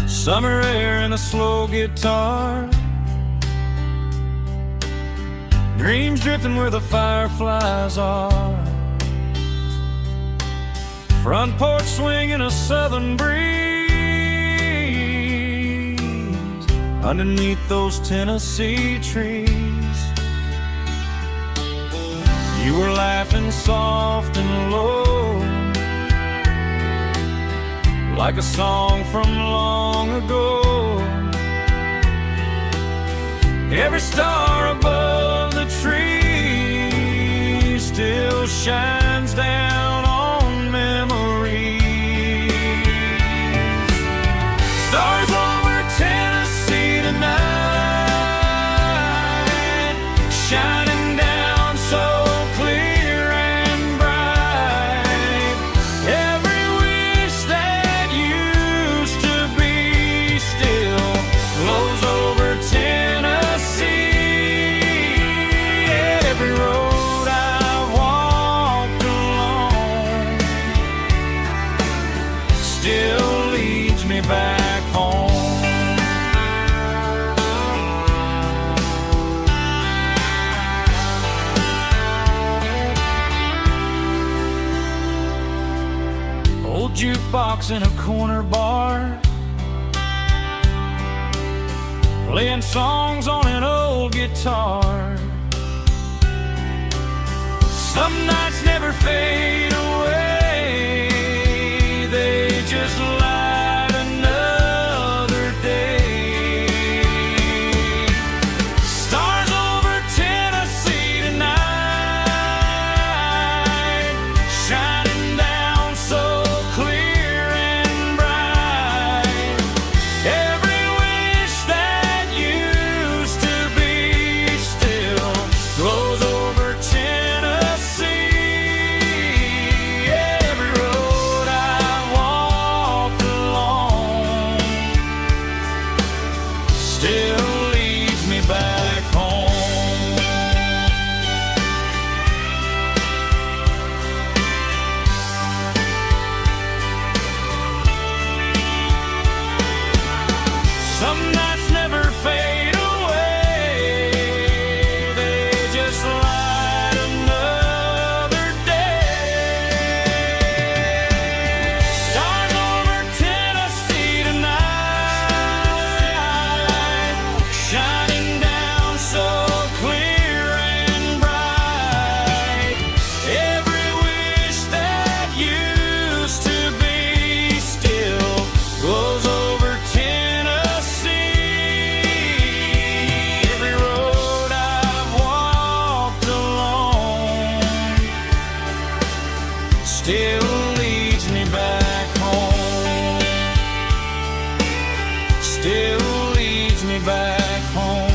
Speaker 2: Summer air and a slow guitar, dreams drifting where the fireflies are, front porch swinging a southern breeze underneath those Tennessee trees. You were laughing soft and low, like a song from long ago. Every star above the tree still shines down on memories. Stars over Tennessee tonight, shining down so clear and bright. Every wish that used to be still flows over Tennessee. Every road I've walked along
Speaker 3: jukebox in a corner bar, playing songs on an old guitar. Some nights never fade away, they just light another day. Stars over Tennessee tonight, shining down so clear and bright. Every wish that used to be still glows over Tennessee. Every road I walked along still leads me back home. Some nights never fade away, they just light another day. Stars over Tennessee tonight, shining down so clear and bright. Every wish that used to be still glows over Tennessee. Every road I've walked along still leads me back home. Still leads me back home.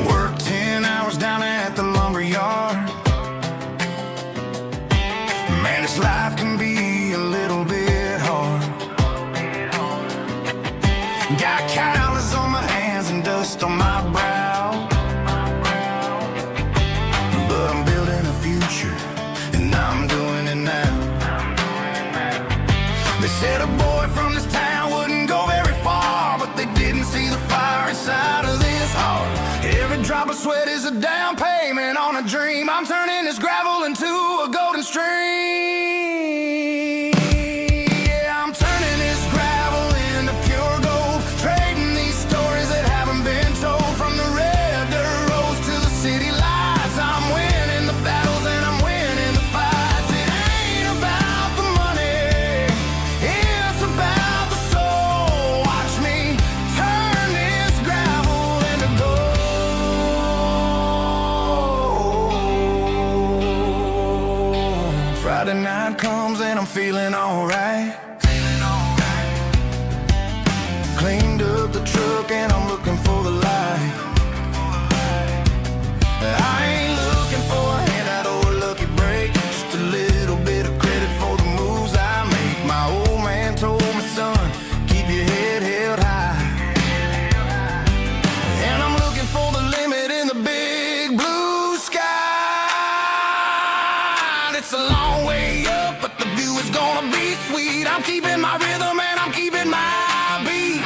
Speaker 1: Worked 10 hours down at the lumber yard. Man, this life can be a little bit hard. Got calluses on my hands and dust on my brow, but I'm building a future, and I'm doing it now. They said a boy from this town wouldn't go very far, but they didn't see the fire inside of this heart. Every drop of sweat is a down payment on a dream. I'm turning this gravel into a golden stream. Yeah, I'm turning this gravel into pure gold, trading these stories that haven't been told. From the red dirt roads to the city lights, I'm winning the battles and I'm winning the fights. It ain't about the money, it's about the soul. Watch me turn this gravel into gold. Friday night comes and I'm feeling alright. Cleaned up the truck and I'm looking for the light. I ain't looking for a handout or a lucky break, just a little bit of credit for the moves I make. My old man told me, son, keep your head held high. And I'm looking for the limit in the big blue sky. It's a long way up, but the view is gonna be sweet. I'm keeping my rhythm and I'm keeping my beat.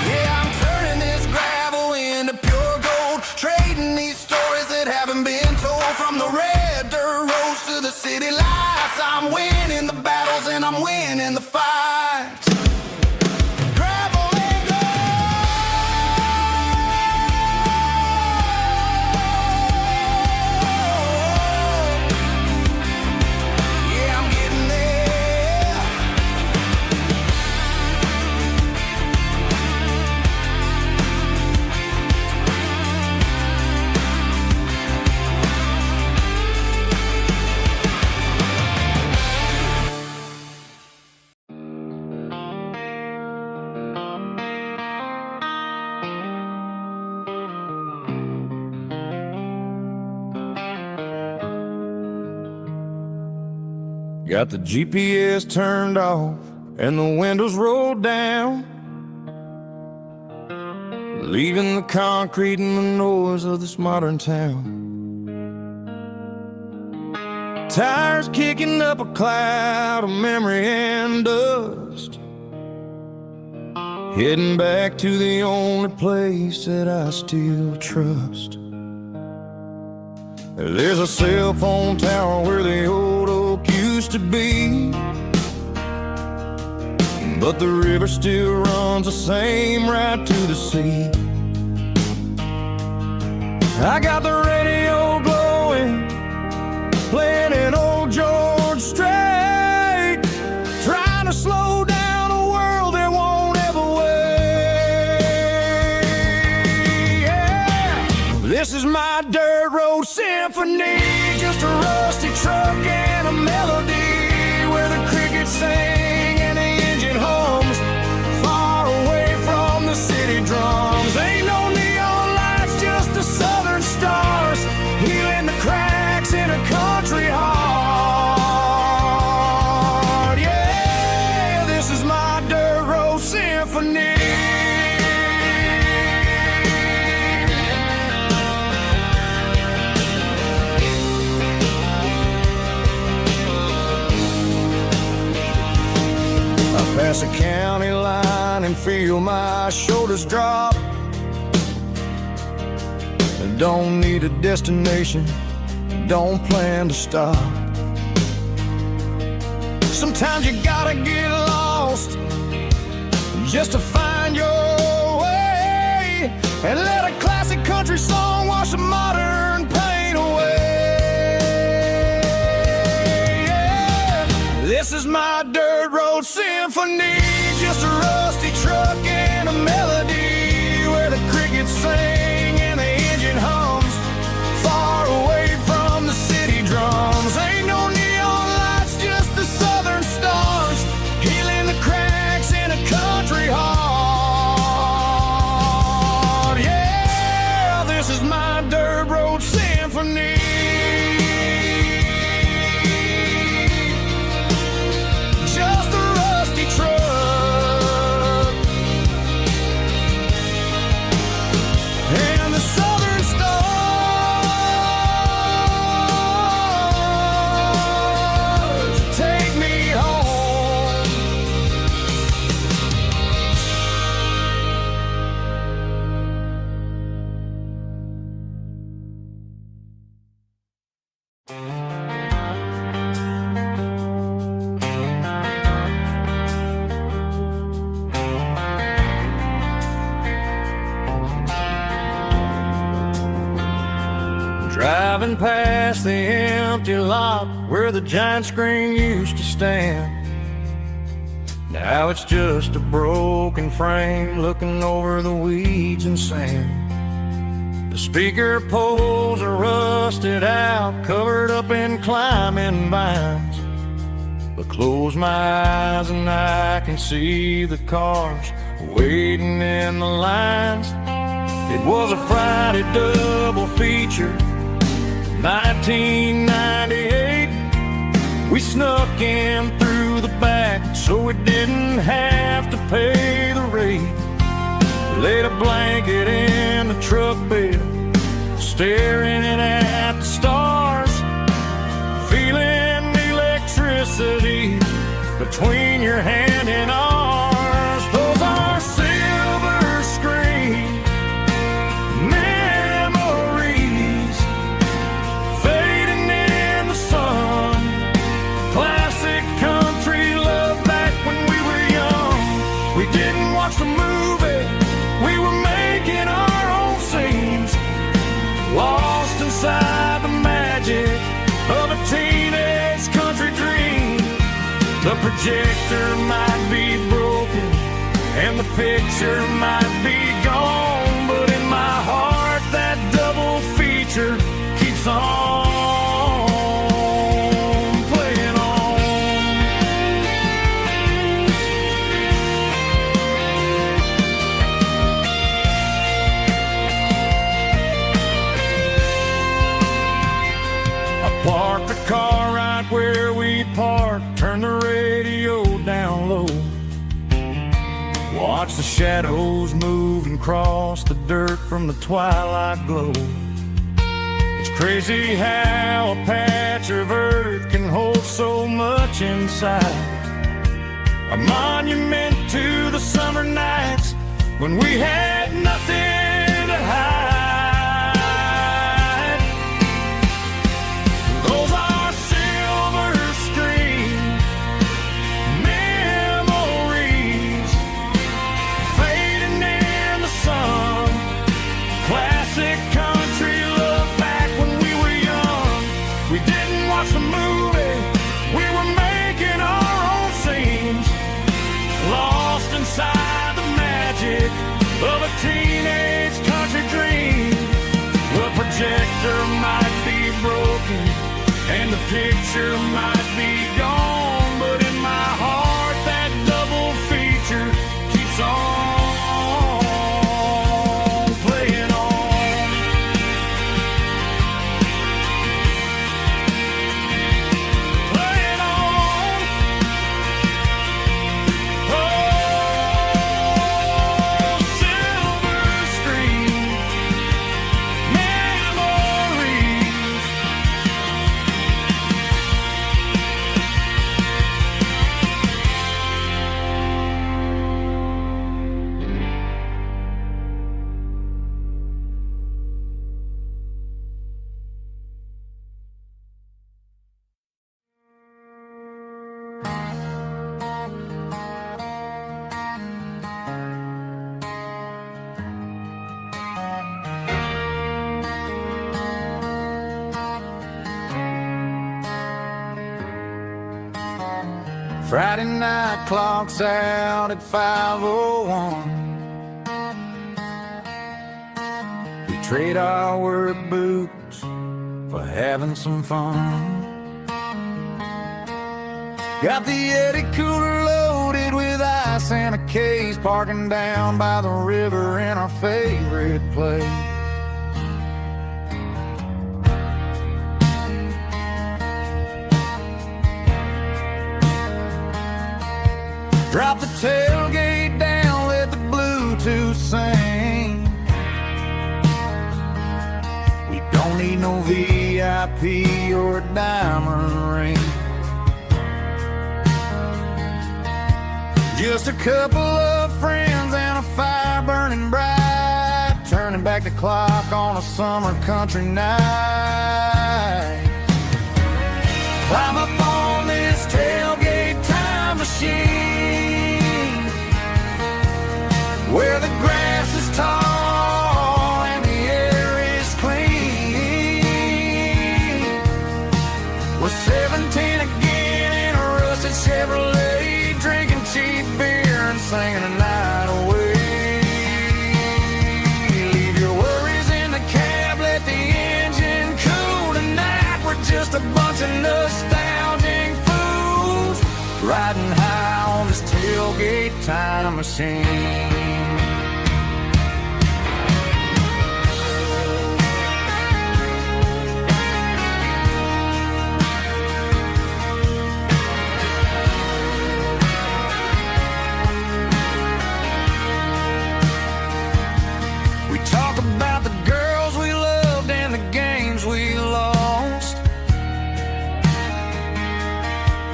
Speaker 1: Yeah, I'm turning this gravel into pure gold, trading these stories that haven't been told. From the red dirt roads to the city lights, I'm winning the battles and I'm winning the fights. Gravel and gold. Yeah, I'm getting there.
Speaker 2: Got the GPS turned off and the windows rolled down, leaving the concrete and the noise of this modern town. Tires kicking up a cloud of memory and dust, heading back to the only place that I still trust. There's a cell phone tower where the old oak used to be, but the river still runs the same right to the sea. I got the radio glowing, playing an old George Strait, trying to slow down a world that won't ever wait. Yeah. This is my dirt road symphony, just a rusty truck and a melody where the crickets sing and the engine hums, far away from the city drums. Ain't no neon lights, just the southern stars, healing the cracks in a country heart. Yeah, this is my dirt road symphony. Pass a county line and feel my shoulders drop. Don't need a destination, don't plan to stop. Sometimes you gotta get lost just to find your way, and let a classic country song wash the modern pain away. Yeah. This is my dirt road symphony, just a rusty truck and a melody where the crickets sing and the engine hums, far away from the city drums. Ain't no neon lights, just the southern stars, healing the cracks in a country heart. Yeah, this is my dirt road symphony. Just a rusty truck and the southern stars take me home. Driving past the empty lot where the giant screen used to stand, now it's just a broken frame looking over the weeds and sand. The speaker poles are rusted out, covered up in climbing vines, but close my eyes and I can see the cars waiting in the lines. It was a Friday double feature, 1998. We snuck in through the back so we didn't have to pay the rate. Laid a blanket in the truck bed, staring at the stars, feeling the electricity between your hand and ours. Those are silver screen memories fading in the sun. Classic country love back when we were young. We didn't watch the movie, we were making our own scenes, lost inside the magic of a teenage country dream. The projector might be broken and the picture might be gone, but in my heart that double feature keeps on playing on. I parked the car right where we parked watch the shadows move and cross the dirt from the twilight glow. It's crazy how a patch of earth can hold so much inside. A monument to the summer nights when we had nothing to hide. Those are silver screen memories fading in the sun. Classic country look back when we were young. We didn't watch the movie, we were making our own scenes, lost inside the magic of a teenage country dream. The projector might be broken and the picture might be gone, but in my heart that double feature keeps on playing on. Playing on. Oh, silver screen memories. Friday night clocks out at 5:01. We trade our work boots for having some fun. Got the Eddie cooler loaded with ice and a case, parking down by the river in our favorite place. Drop the tailgate down, let the Bluetooth sing. We don't need no VIP or a diamond ring. Just a couple of friends and a fire burning bright, turning back the clock on a summer country night. Climb up on this tailgate time machine, where the grass is tall and the air is clean. We're 17 again in a rusted Chevrolet, drinking cheap beer and singing the night away. Leave your worries in the cab, let the engine cool tonight. We're just a bunch of nostalgic fools riding high on this tailgate time machine. We talk about the girls we loved and the games we lost,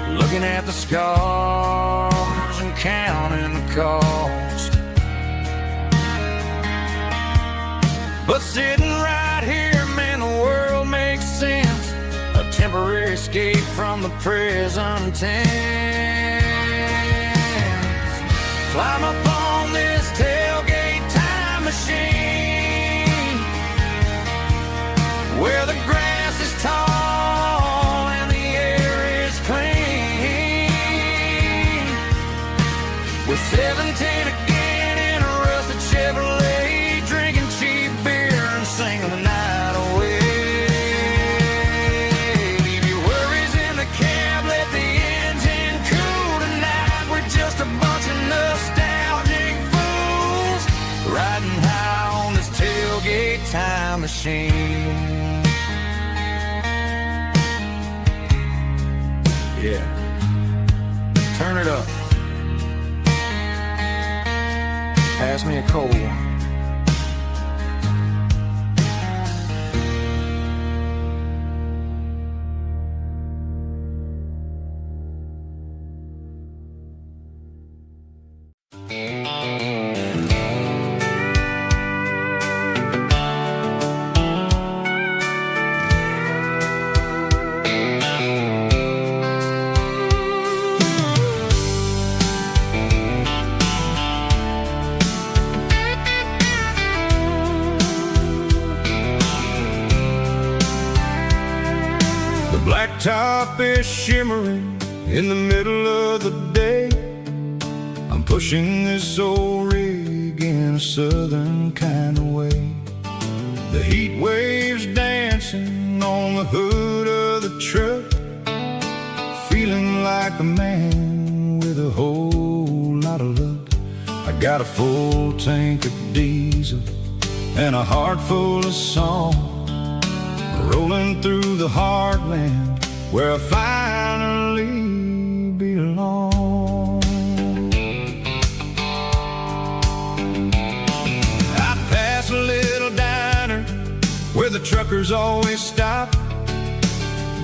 Speaker 2: looking at the scars and counting the cost. But sitting right here, man, the world makes sense. A temporary escape from the present tense. Climb up on this tailgate time machine, where the grass is tall and the air is clean. We're 17 again in a rusted Chevrolet, drinking cheap beer and singing the night away. Leave your worries in the cab, let the engine cool tonight. We're just a bunch of nostalgic fools riding high on this tailgate time machine. Yeah, turn it up. Pass me a cold one.
Speaker 1: Blacktop is shimmering in the middle of the day. I'm pushing this old rig in a southern kind of way. The heat waves dancing on the hood of the truck, feeling like a man with a whole lot of luck. I got a full tank of diesel and a heart full of song, rolling through the heartland where I finally belong. I pass a little diner where the truckers always stop,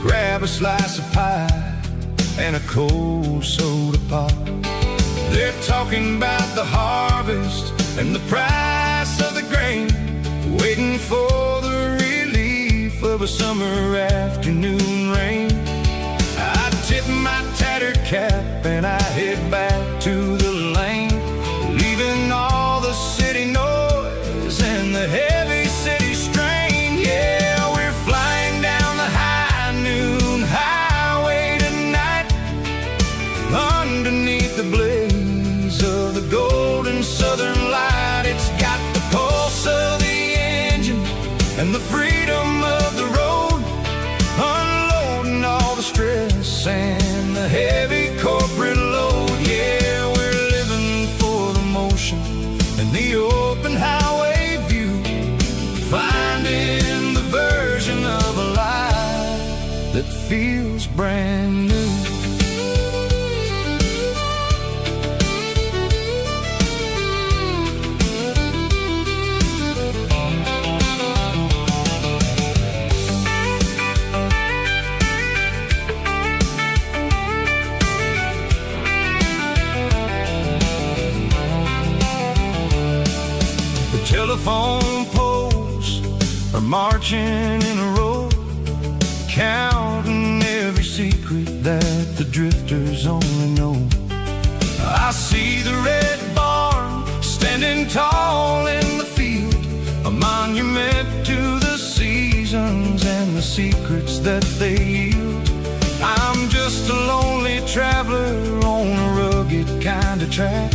Speaker 1: grab a slice of pie and a cold soda pop. They're talking about the harvest and the price of the grain, waiting for the relief of a summer afternoon rain. I tip my tattered cap and I head back to the lane, leaving all the city noise and the heavy city strain. Yeah, we're flying down the high noon highway tonight, underneath the blaze of the golden southern light. It's got the pulse of the engine and the freedom of the road, unloading all the stress and the heavy corporate load. Yeah, we're living for the motion and the open highway view, finding the version of a life that feels brand new. Telephone poles are marching in a row, counting every secret that the drifters only know. I see the red barn standing tall in the field, a monument to the seasons and the secrets that they yield. I'm just a lonely traveler on a rugged kind of track,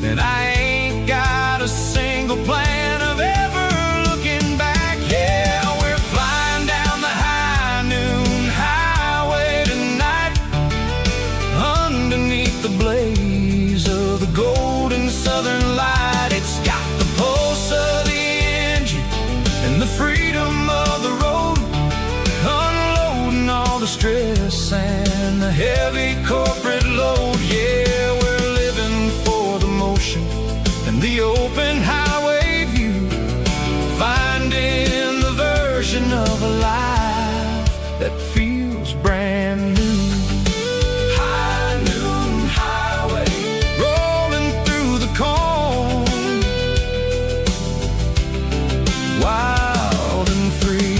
Speaker 1: and I ain't got a single plan of ever looking back. Yeah, we're flying down the high noon highway tonight, underneath the blaze of the golden southern light. It's got the pulse of the engine and the freedom of the road, unloading all the stress and the heavy corporate load. Yeah, we're living for the motion and the open highway view, finding the version of a life that feels brand new. High noon highway, rolling through the corn, wild and free.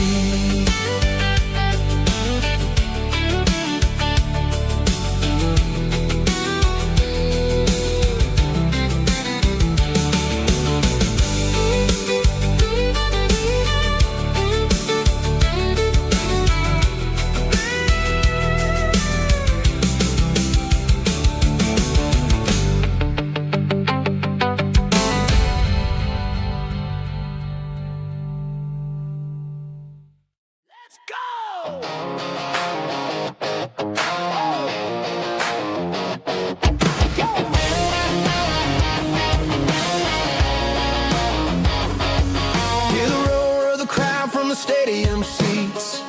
Speaker 1: Stadium seats,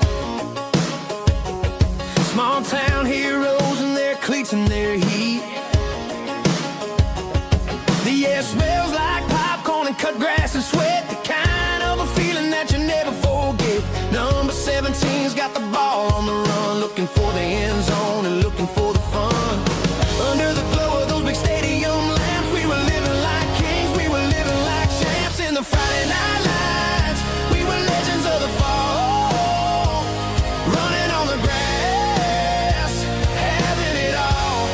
Speaker 1: small town heroes in their cleats and their heat. The air smells like
Speaker 2: grass and sweat, the kind of a feeling that you never forget. Number 17's got the ball on the run, looking for the end zone and looking for the fun. Under the glow of those big stadium lamps, we were living like kings, we were living like champs. In the Friday night lights, we were legends of the fall, running on the grass, having it all.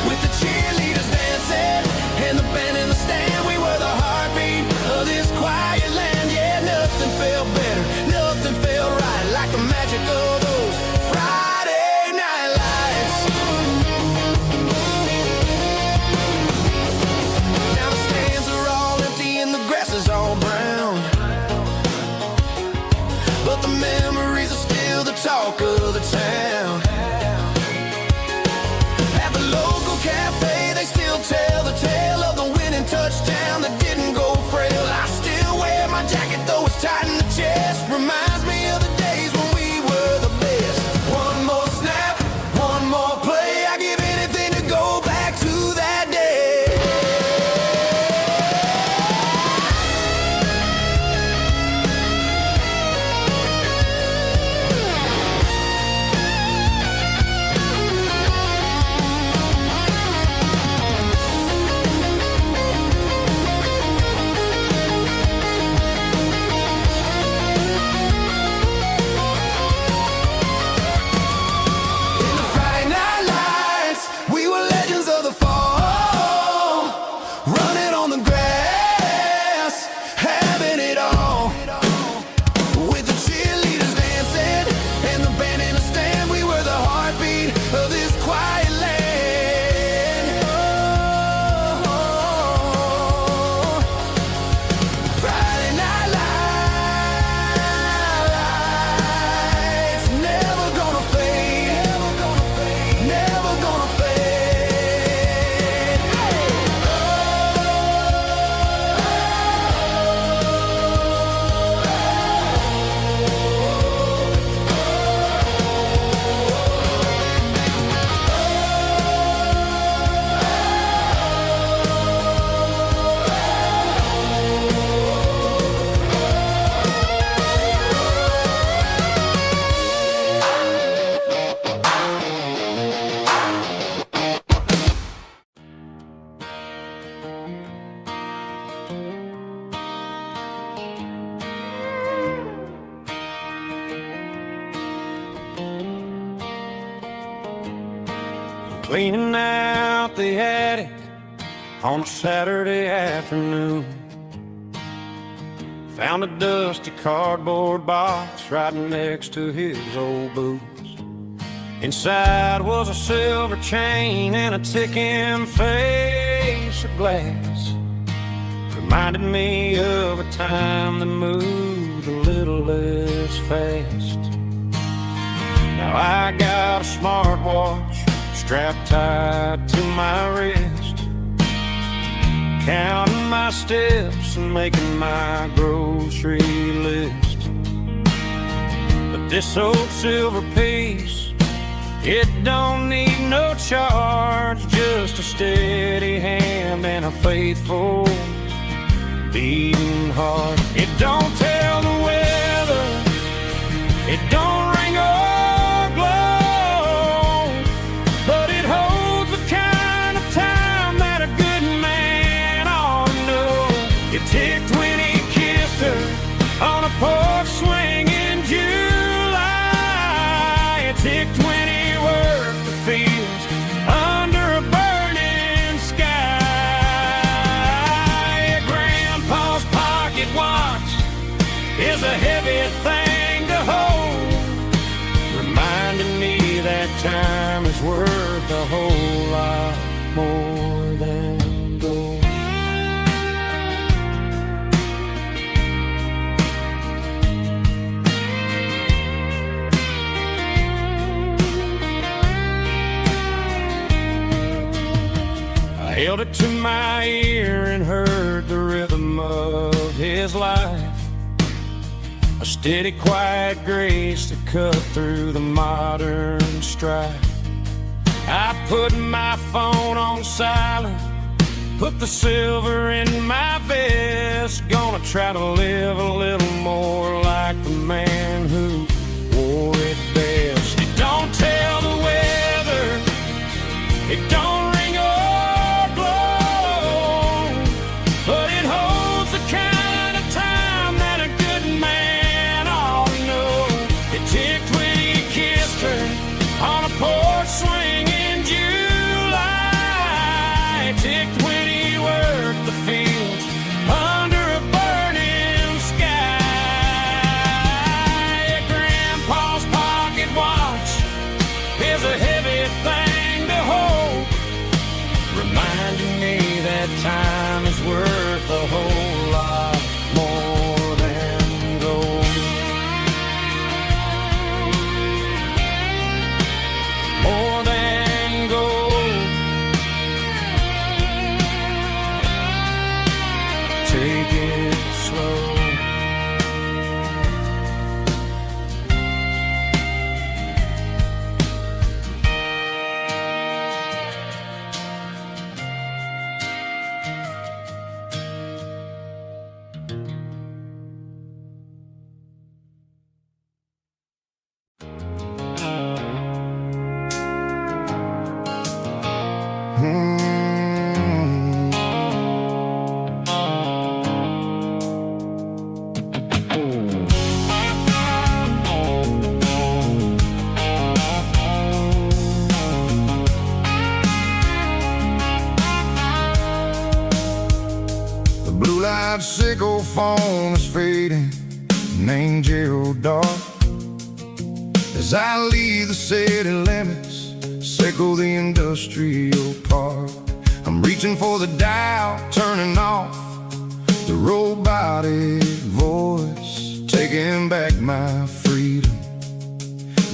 Speaker 2: With the cheerleaders dancing and the band in the stand, we were the heartbeat of this quiet land. Yeah, nothing felt better, nothing felt right like the magic of those Friday night lights. Now the stands are all empty and the grass is all brown, but the memories are still the talk of the town. At the local cafe, they still tell the tale of the winning touchdown that didn't go frail. I still wear my jacket though it's tight in the chest. Reminds me of the days when we were the best. One more snap, one more play, I give anything to go back to that day. In the Friday night lights, we were legends of the fall, running on the grass, having it all. With the cheerleaders dancing and the band in the stand, we were the heartbeat of this quiet land. Oh, Friday night lights, never gonna fade, never gonna fade.
Speaker 3: Cleaning out the attic on a Saturday afternoon, found a dusty cardboard box right next to his old boots. Inside was a silver chain and a ticking face of glass. Reminded me of a time that moved a little less fast. Now I got a smartwatch strapped tight to my wrist, counting my steps and making my grocery list. But this old silver piece, it don't need no charge, just a steady hand and a faithful beating heart. It don't tell the weather, it don't ring or glow, but it holds the kind of time that a good man ought to know. It ticked when he kissed her on a porch swing in July. It ticked when he worked the fields under a burning sky. Grandpa's pocket watch is a heavy thing to hold, reminding me that time is worth a whole lot more than gold. I held it to my ear and heard the rhythm of his life, a steady, quiet grace that cut through the modern strife. I put my phone on silent,
Speaker 2: Put the silver in my vest, gonna try to live a little more like the man who wore it best. It don't tell the weather, it don't ring or blow, but it holds the kind of time that a good man ought to know. It ticked when he kissed her on a porch swing in July. It ticked when he worked the fields under a burning sky. Grandpa's pocket watch is a heavy thing to hold, reminding me that time is worth a whole lot more than gold. More than gold. Take it slow.
Speaker 1: The blue-light sickle phone is fading, named Gerald dark. As I leave the city limits, sickle the industrial park. I'm reaching for the dial, turning off the robotic voice, taking back my freedom,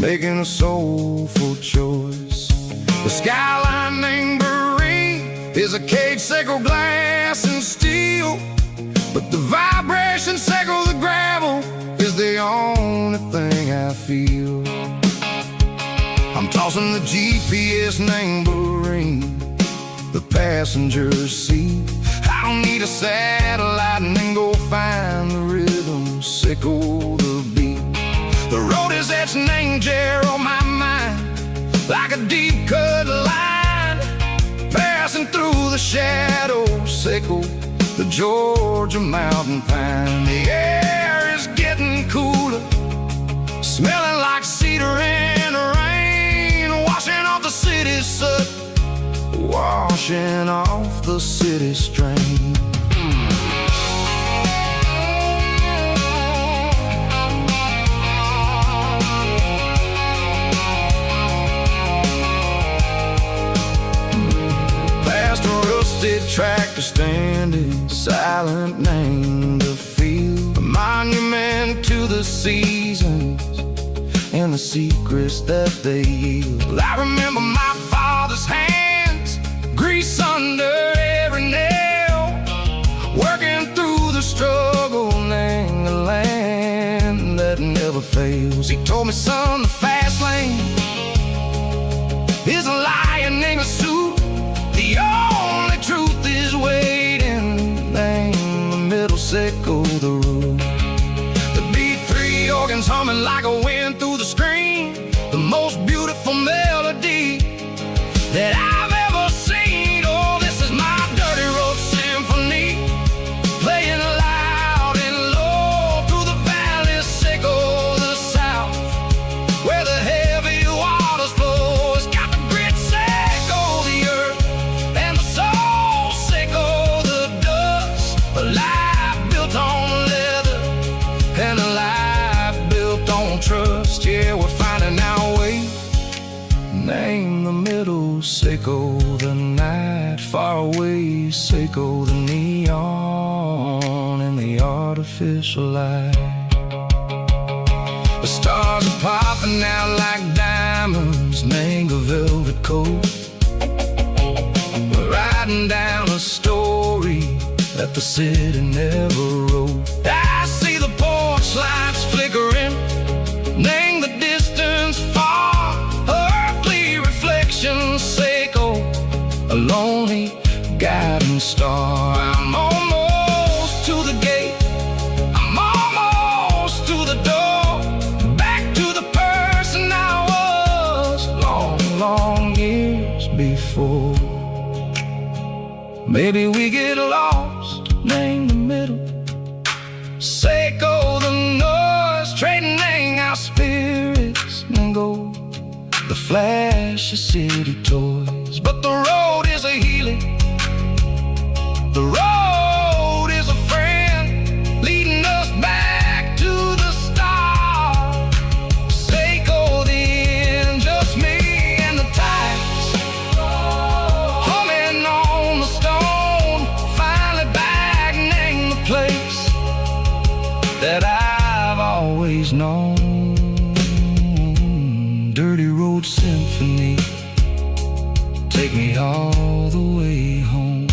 Speaker 1: making a soulful choice. The skyline named Marine is a cage sickle, glass and steel, but the vibration sickle, the gravel, is the only thing I feel. I'm tossing the GPS named Marine, the passenger seat. I don't need a satellite and then go find the rhythm, sickle the beat. The road is etched named Gerald, my mind, like a deep cut line, passing through the shadows, sickle the Georgia mountain pine. The air is getting cooler, smelling like cedar in the rain, washing off the city soot, washing off the city strain. Past a rusted tractor standing silent, named the field, a monument to the seasons and the secrets that they yield. I remember my father's hands, grease under every nail, working through the struggle, named the land that never fails. He told me, son, the fast lane is a lion in a suit. The only truth is waiting, name the middle sickle the root. The B3 organs humming like a wind through the screen, the most beautiful melody that I've ever seen. Oh, this is my dirty road symphony, playing loud and low through the valley, sickle the south, where the heavy waters flow. It's got the grit, sickle the earth, and the soul, sickle the dust. A life built on leather and a life built on trust. Yeah, we're finding our way, name the middle, sickle the night, far away, sickle the neon and the artificial light. The stars are popping out like diamonds, name the velvet coat. We're riding down a story that the city never wrote. I see the porch lights flickering, name the distance far, earthly reflections, sickle a lonely guiding star. I'm almost to the gate, I'm almost to the door, back to the person I was long, long years before. Maybe we get lost, name the middle, Seiko the noise, trading our spirits and gold, the flash of city toys. But the road is a healing, the road is a friend, leading us back to the start. Seiko the end, just me and the tides, humming on the stone, finally back, name the place that I've always known. Dirty Road Symphony, take me all the way home.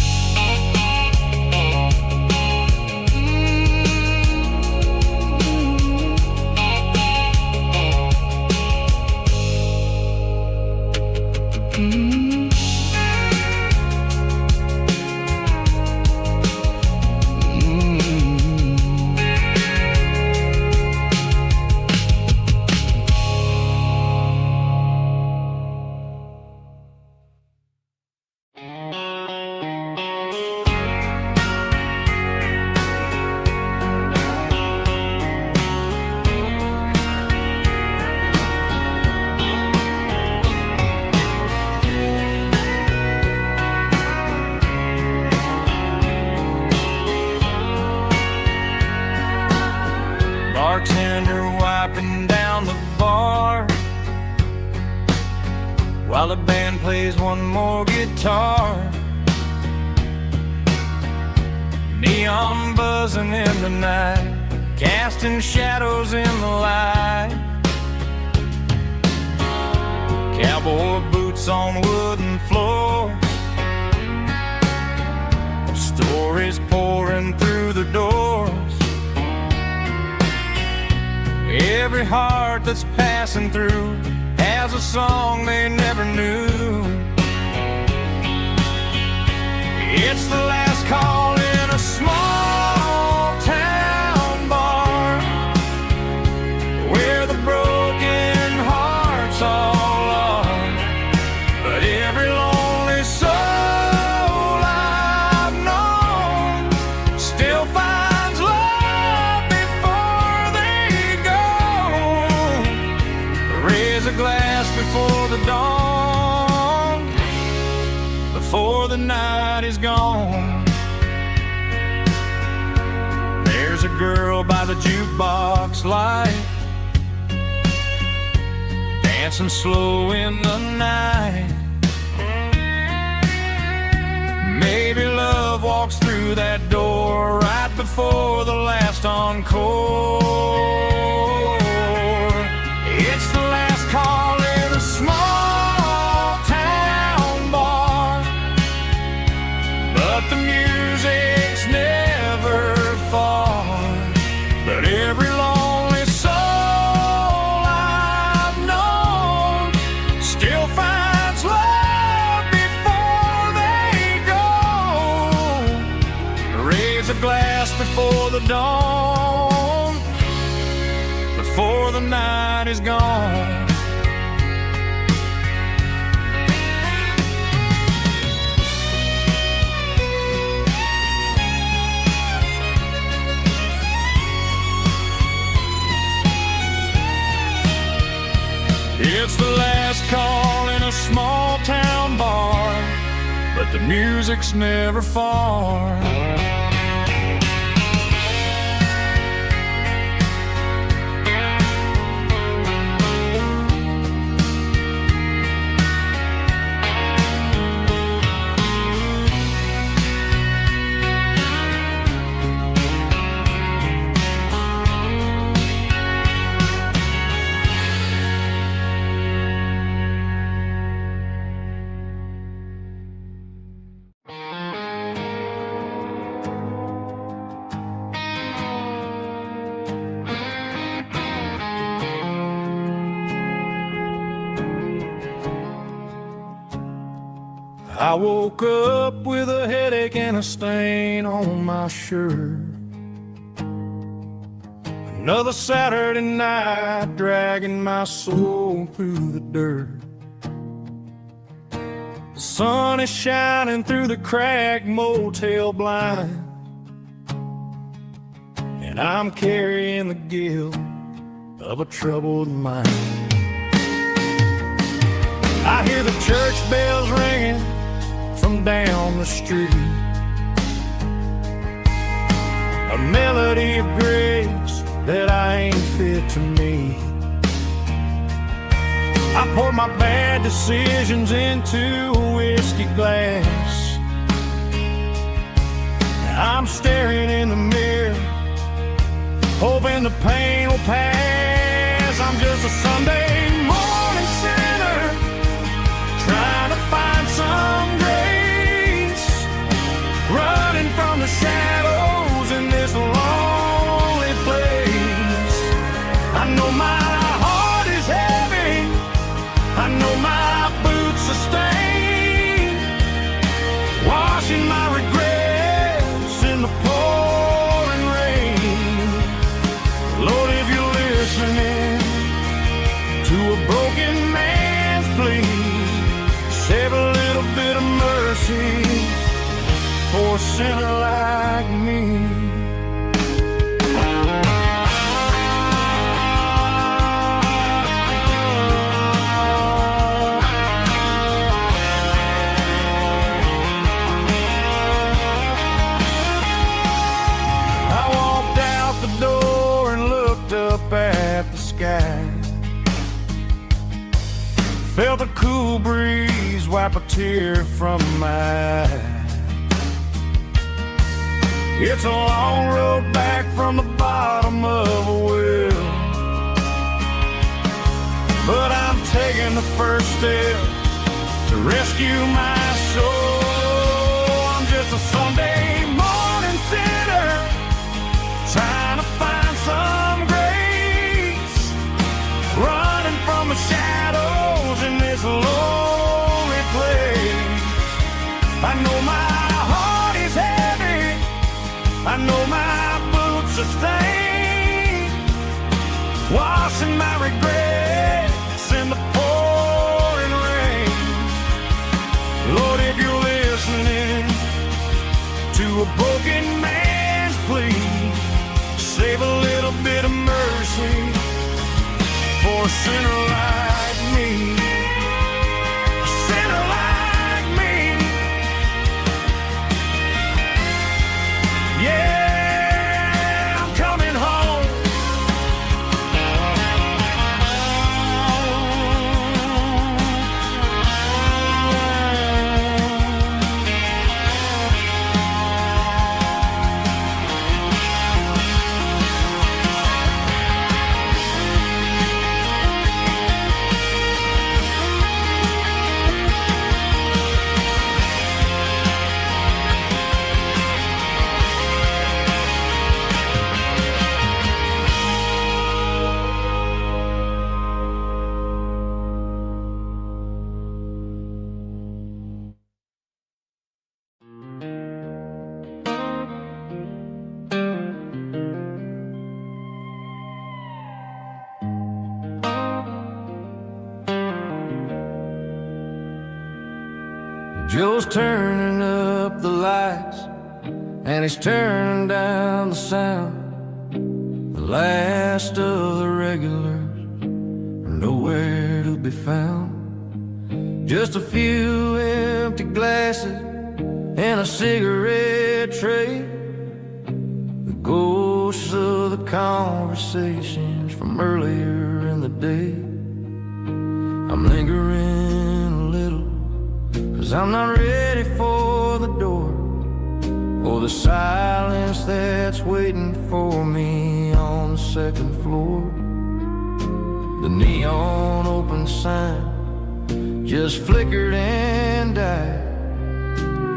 Speaker 3: Bartender wiping down the bar while the band plays one more guitar. Neon buzzing in the night, casting shadows in the light. Cowboy boots on wooden floors, stories pouring through the doors. Every heart that's passing through has a song they never knew. It's the last call in a small town bar where the broken hearts all are. But every lonely soul I've known still finds love before they go. Raise a glass before the dawn, before the night is gone. There's a girl by the jukebox light, dancing slow in the night. Maybe love walks through that door right before the last encore. It's the last call in a small town bar, but the music's never far. But every lonely soul I've known still finds love before they go. Raise a glass before the dawn, before the night is gone. It's the last call in a small town bar, but the music's never far.
Speaker 2: I woke up with a headache and a stain on my shirt. Another Saturday night dragging my soul through the dirt. The sun is shining through the cracked motel blind, and I'm carrying the guilt of a troubled mind. I hear the church bells ringing from down the street, a melody of grace that I ain't fit to meet. I pour my bad decisions into a whiskey glass. I'm staring in the mirror, hoping the pain will pass. I'm just a Sunday morning sinner, trying to find some grace, running from the shadows in this lonely place. I know my heart is heavy, I know my boots are stained, washing my regrets in the pouring rain. Lord, if you're listening to a broken man's plea, save a little bit of mercy for a sinner like me. I walked out the door and looked up at the sky, felt a cool breeze wipe a tear from my eye. It's a long road back from the bottom of a well, but I'm taking the first step to rescue my soul. I'm just a Sunday morning sinner, trying to find some grace, running from the shadows in this lonely place. I know my heart is heavy, I know my boots are stained, washing my regrets in the pouring rain. Lord, if you're listening to a broken man's plea, save a little bit of mercy for a sinner like me. A sinner like me. Yeah, I'm coming home. Joe's turning up the lights and he's turning down the sound. The last of the regulars are nowhere to be found. Just a few empty glasses and a cigarette tray, the ghosts of the conversations from earlier in the day. I'm lingering a little, 'cause I'm not ready for the door or the silence that's waiting for me on the second floor. The neon open sign just flickered and died,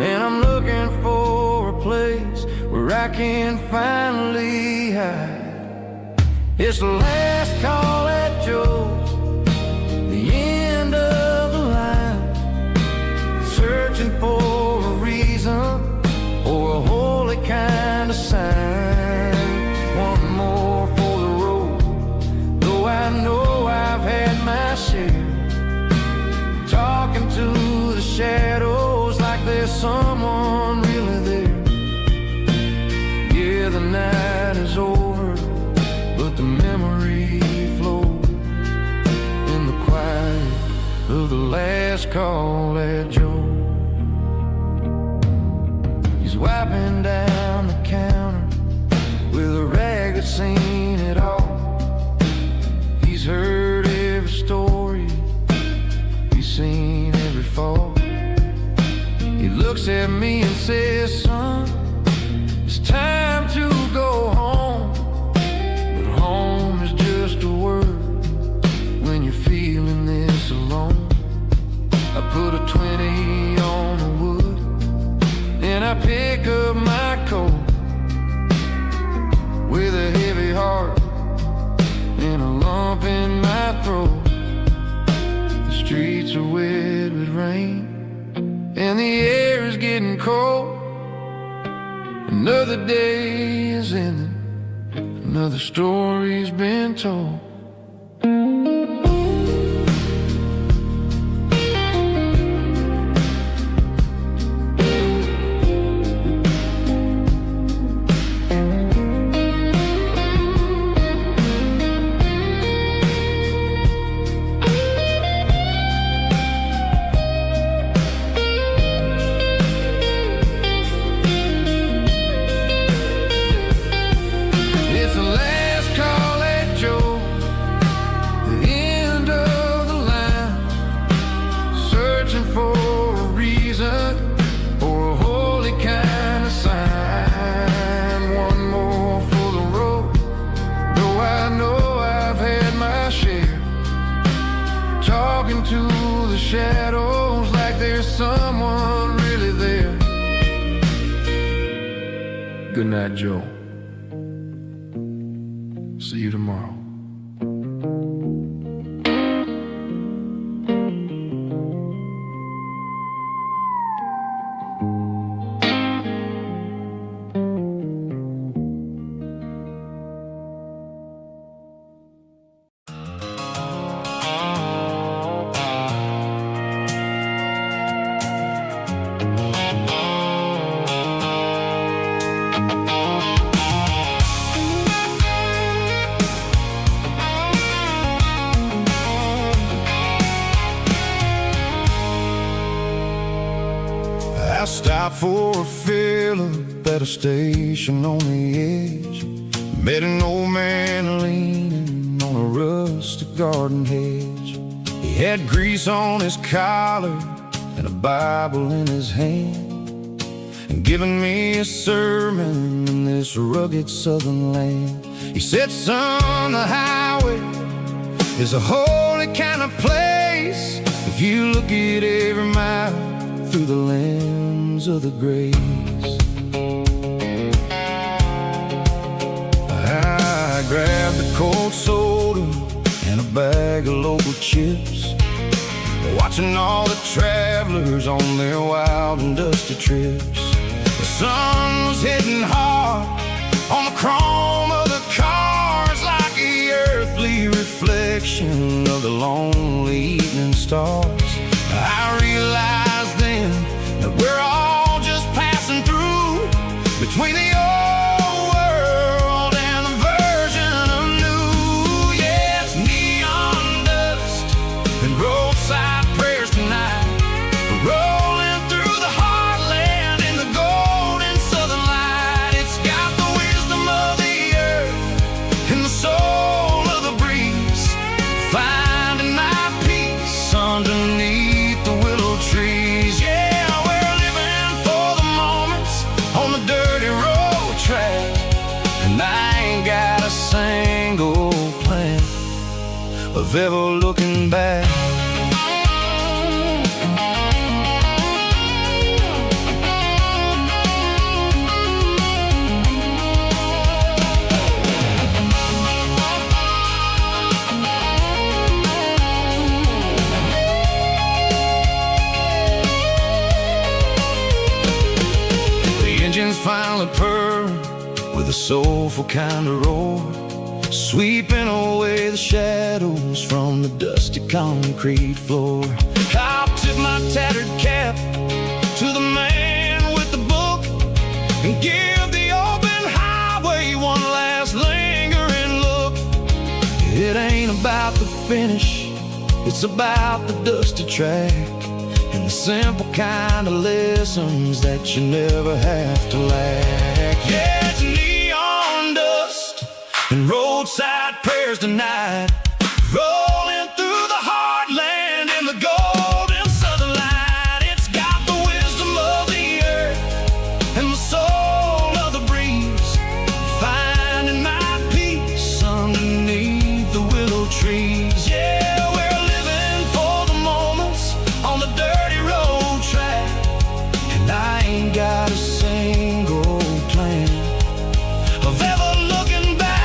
Speaker 2: and I'm looking for a place where I can finally hide. It's the last call at Joe's, the end of the line, searching
Speaker 1: of the last call at Joe. He's wiping down the counter with a rag that's seen it all. He's heard every story, he's seen every fall. He looks at me and says, son, it's time to go home. But home is just a word when you're feeling this alone. I put a 20 on the wood, and I pick up my coat with a heavy heart and a lump in my throat. The streets are wet with rain, and the air is getting cold. Another day is ending, another story's been told. To the shadows like there's someone really there. Good night, Joe. See you tomorrow. I stopped for a fill-up at a station on the edge. Met an old man leaning on a rustic garden hedge. He had grease on his collar and a Bible in his hand, and giving me a sermon in this rugged southern land. He said, son, the highway is a holy kind of place if you look at every mile through the lens of the grace. I grabbed a cold soda and a bag of local chips, watching all the travelers on their wild and dusty trips. The sun was hitting hard on the chrome of the cars, like the earthly reflection of the lonely evening stars. I realized then that we're all just passing through between the old world and the version of new. Yes, neon dust and roadside prayers tonight, rolling through the heartland in the golden southern light. It's got the wisdom of the earth and the soul of the breeze, finding my peace underneath the willow trees. Yeah, we're living for the moments on the dirty road track, and I ain't got a single plan of ever looking back. Engines finally purr with a soulful kind of roar, sweeping away the shadows from the dusty concrete floor. I'll tip my tattered cap to the man with the book and give the open highway one last lingering look. It ain't about the finish, it's It's about the dusty track and the simple kind of lessons that you never have to lack. Yeah, it's neon dust and roadside prayers tonight, rolling through the heartland in the golden southern light. It's got the wisdom of the earth and the soul of the breeze, finding my peace underneath the willow trees. Yeah, we're living for the moments on the dirty road track, and I ain't got a single plan of ever looking back.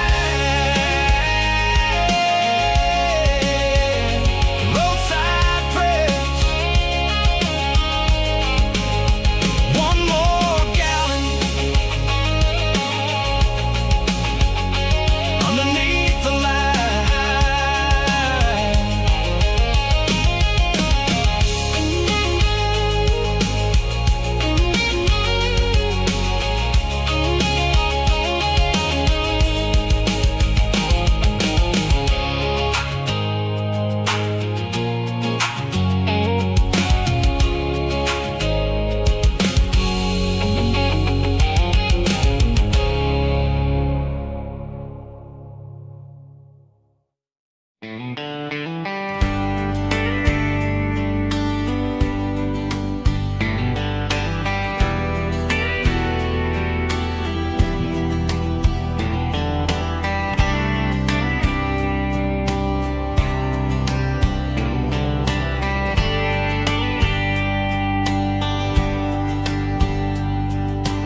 Speaker 1: Roadside prayers, one more gallon underneath the light.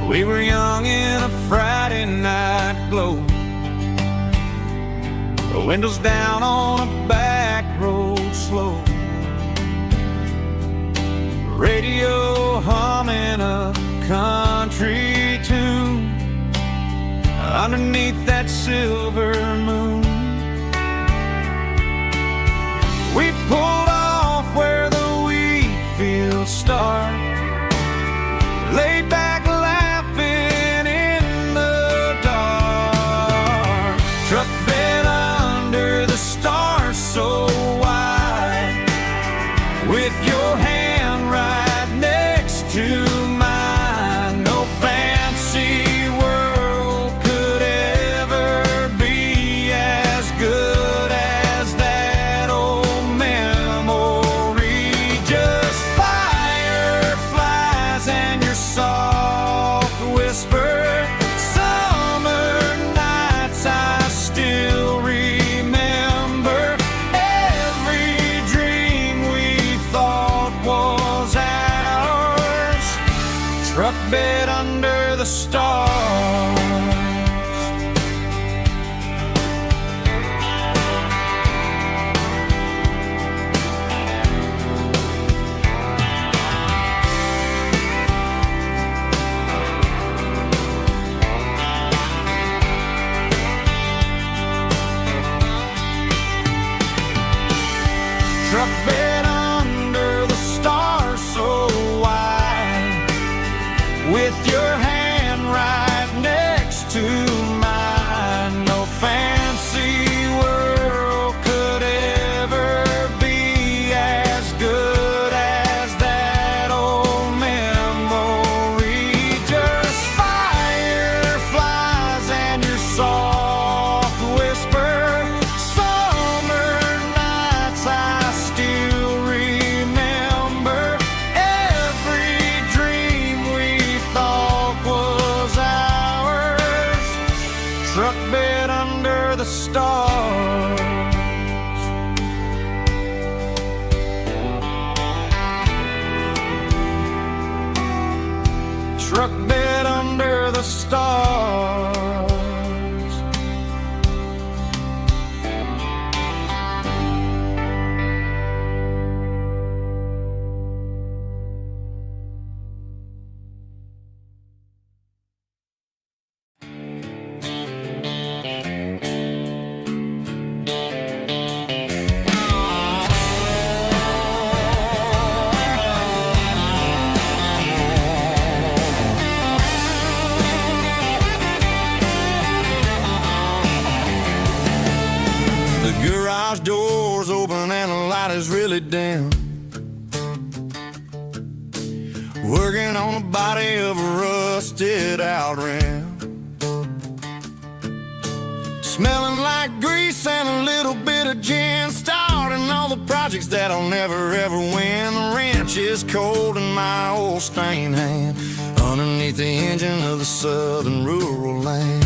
Speaker 3: We were young in a Friday night glow, the windows down on a back road slow, radio humming a country tune underneath that silver moon. We pulled off where the wheat fields start, laid back laughing in the dark, truck bed under the stars so wide, with your hand right next to mine. No fancy world could ever be as good as that old memory. Just fireflies and your soft whisper. Summer nights I still remember. Every dream we thought was ours, truck bed under the stars. Truck bed under the stars so wide, with your hand right next to mine. No fancy world could ever be as good as that old memory. Just fireflies and your soft whisper. Summer nights I still remember. Every dream we thought was ours, truck bed under the stars. Truck bed under the stars.
Speaker 2: headed down, working on the body of a rusted out ram, smelling like grease and a little bit of gin, starting all the projects that I'll never ever win. The wrench is cold in my old stained hand, underneath the engine of the southern rural land.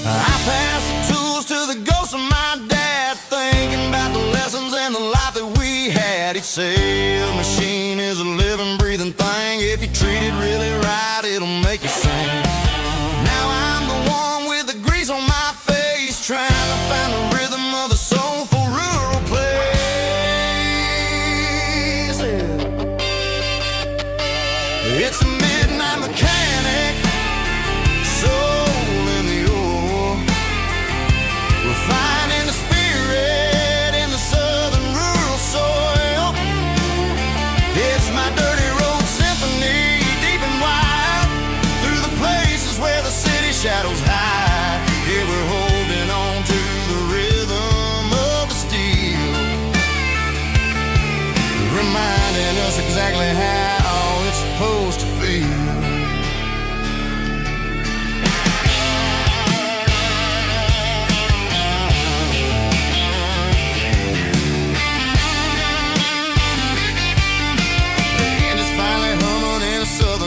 Speaker 2: I pass the tools to the ghost of my dad, thinking about the lessons and the life that we had. He'd say a machine is a living, breathing thing. If you treat it really right, it'll make you sing. Now I'm the one with the grease on my face, trying to find the rhythm of the soulful rural place. It's a midnight mechanic, soul in the ore, refining the spirit in the southern rural soil. It's my dirty road symphony, deep and wide, through the places where the city shadows hide. Yeah, we're holding on to the rhythm of the steel, reminding us exactly how it's supposed to feel.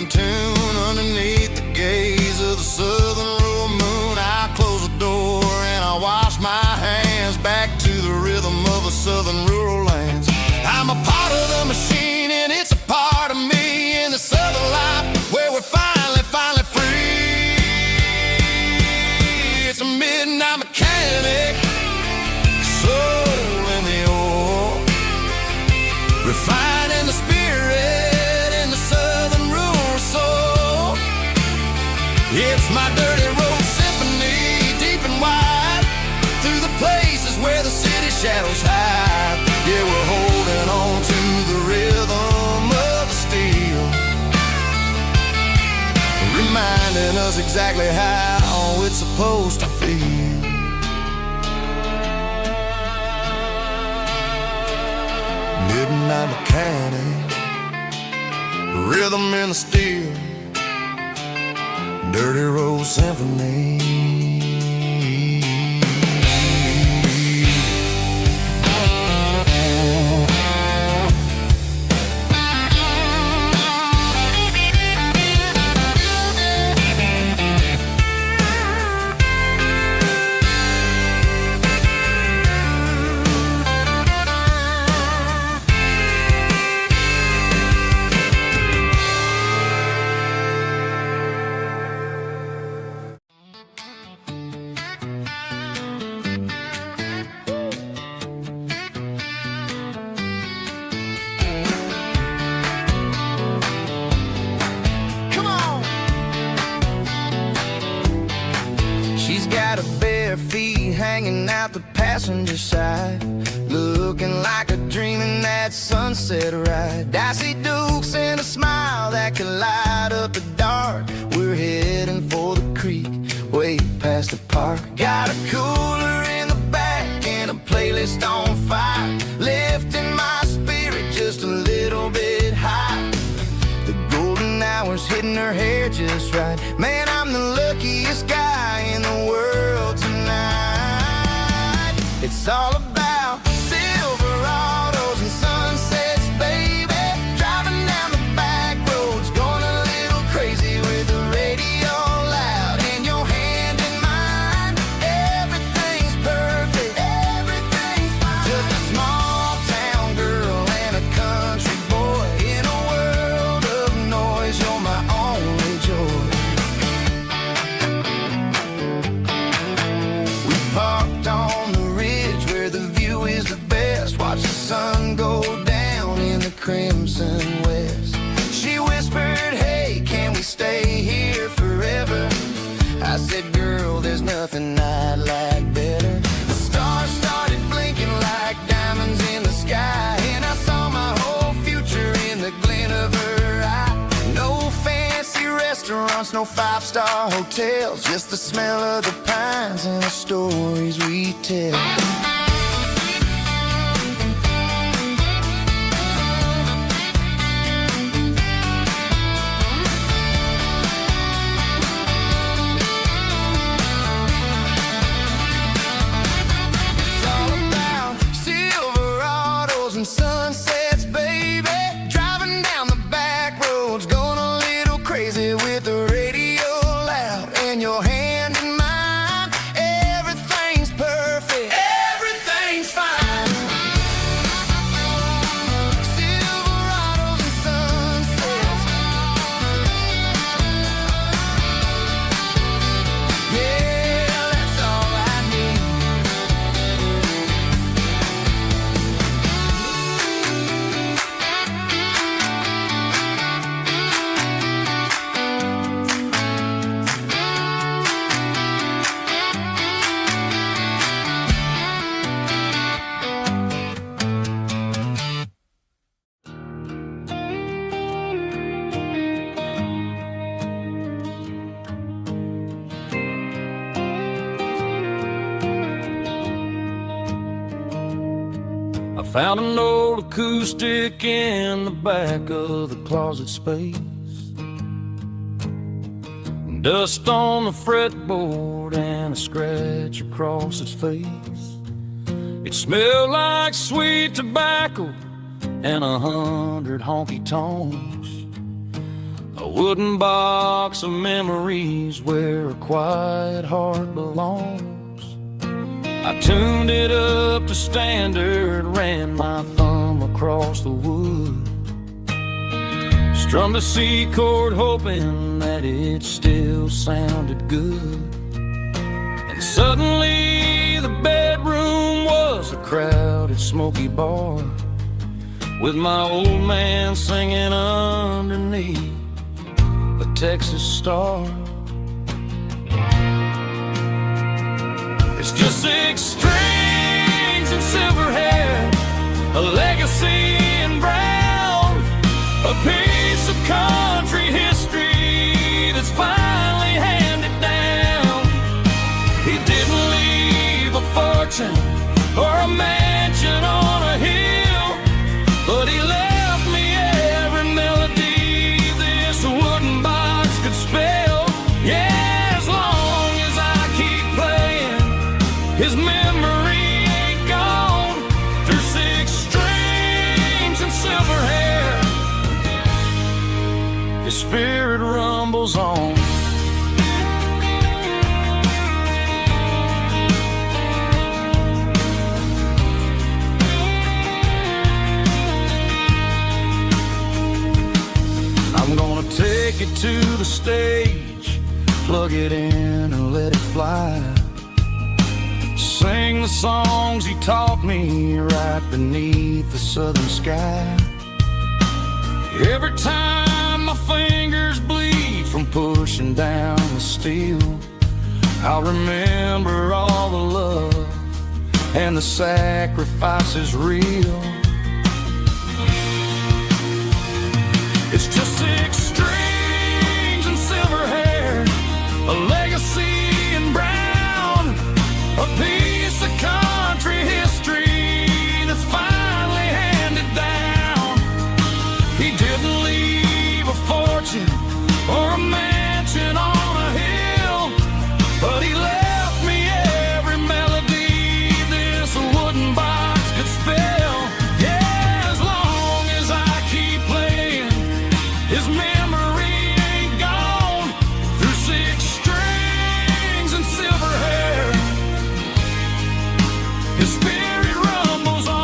Speaker 2: Tune underneath the gaze of the southern rural moon. I close the door and I wash my hands, back to the rhythm of the southern rural lands. I'm a part of the machine and it's a part of me in the southern life where we're finally free. It's a midnight mechanic, soul in the ore, refining the spirit in the southern rural soul. It's my dirty road symphony, deep and wide, through the places where the city shadows hide. Yeah, we're holding on to the rhythm of the steel, reminding us exactly how it's supposed to feel. Midnight mechanic, rhythm in the steel, dirty road symphony. Feet hanging out the passenger side, looking like a dream in that sunset ride. I see Dukes and a smile that can light up the dark. We're heading for the creek, way past the park. Got a cooler in the back and a playlist on fire, lifting my spirit just a little bit high. The golden hour's hitting her hair just right. Man, I'm the luckiest guy in the world tonight. It's all about Silverados and sunsets, baby. Driving down the back roads, going a little crazy with the radio loud and your hand in mine. Everything's perfect, everything's fine. Just a small town girl and a country boy in a world of noise. You're my only joy. We parked on the ridge where the view is the best. Watch the sun go down in the crimson west. She whispered, hey, can we stay here forever? I said, girl, there's nothing I'd like better. The stars started blinking like diamonds in the sky, and I saw my whole future in the glint of her eye. No fancy restaurants, no five-star hotels, just the smell of the pines and the stories we tell.
Speaker 1: sunsets, baby. Driving down the back roads, going a little crazy with the radio loud and your hand in mine. Everything's perfect, everything's fine. Silverados and sunsets, yeah, that's all I need.
Speaker 3: I found an old acoustic in the back of the closet space. Dust on the fretboard and a scratch across its face. It smelled like sweet tobacco and 100 honky-tonks. A wooden box of memories where a quiet heart belongs. I tuned it up to standard, ran my thumb across the wood, strummed a C chord hoping that it still sounded good. And suddenly the bedroom was a crowded, smoky bar, with my old man singing underneath a Texas star. It's just 6 strings and silver hair, a legacy in brown, a piece of country history that's finally handed down. He didn't leave a fortune or a mansion on a hill, but he left me every melody this wooden box could spell. Yeah, as long as I keep playing, his memory ain't gone. Through 6 strings and silver hair, his spirit rumbles on. I'm gonna take it to the stage, plug it in and let it fly. Sing the songs he taught me right beneath the southern sky. Every time my fingers bleed from pushing down the steel, I'll remember all the love and the sacrifices real. It's just 6 strings and silver hair, a legacy in brown, a piece of country history that's finally handed down. He didn't leave a fortune or a mansion on a hill, but he left me every melody this wooden box could spell. Yeah, as long as I keep playing, his memory ain't gone. Through 6 strings and silver hair, his spirit rumbles on.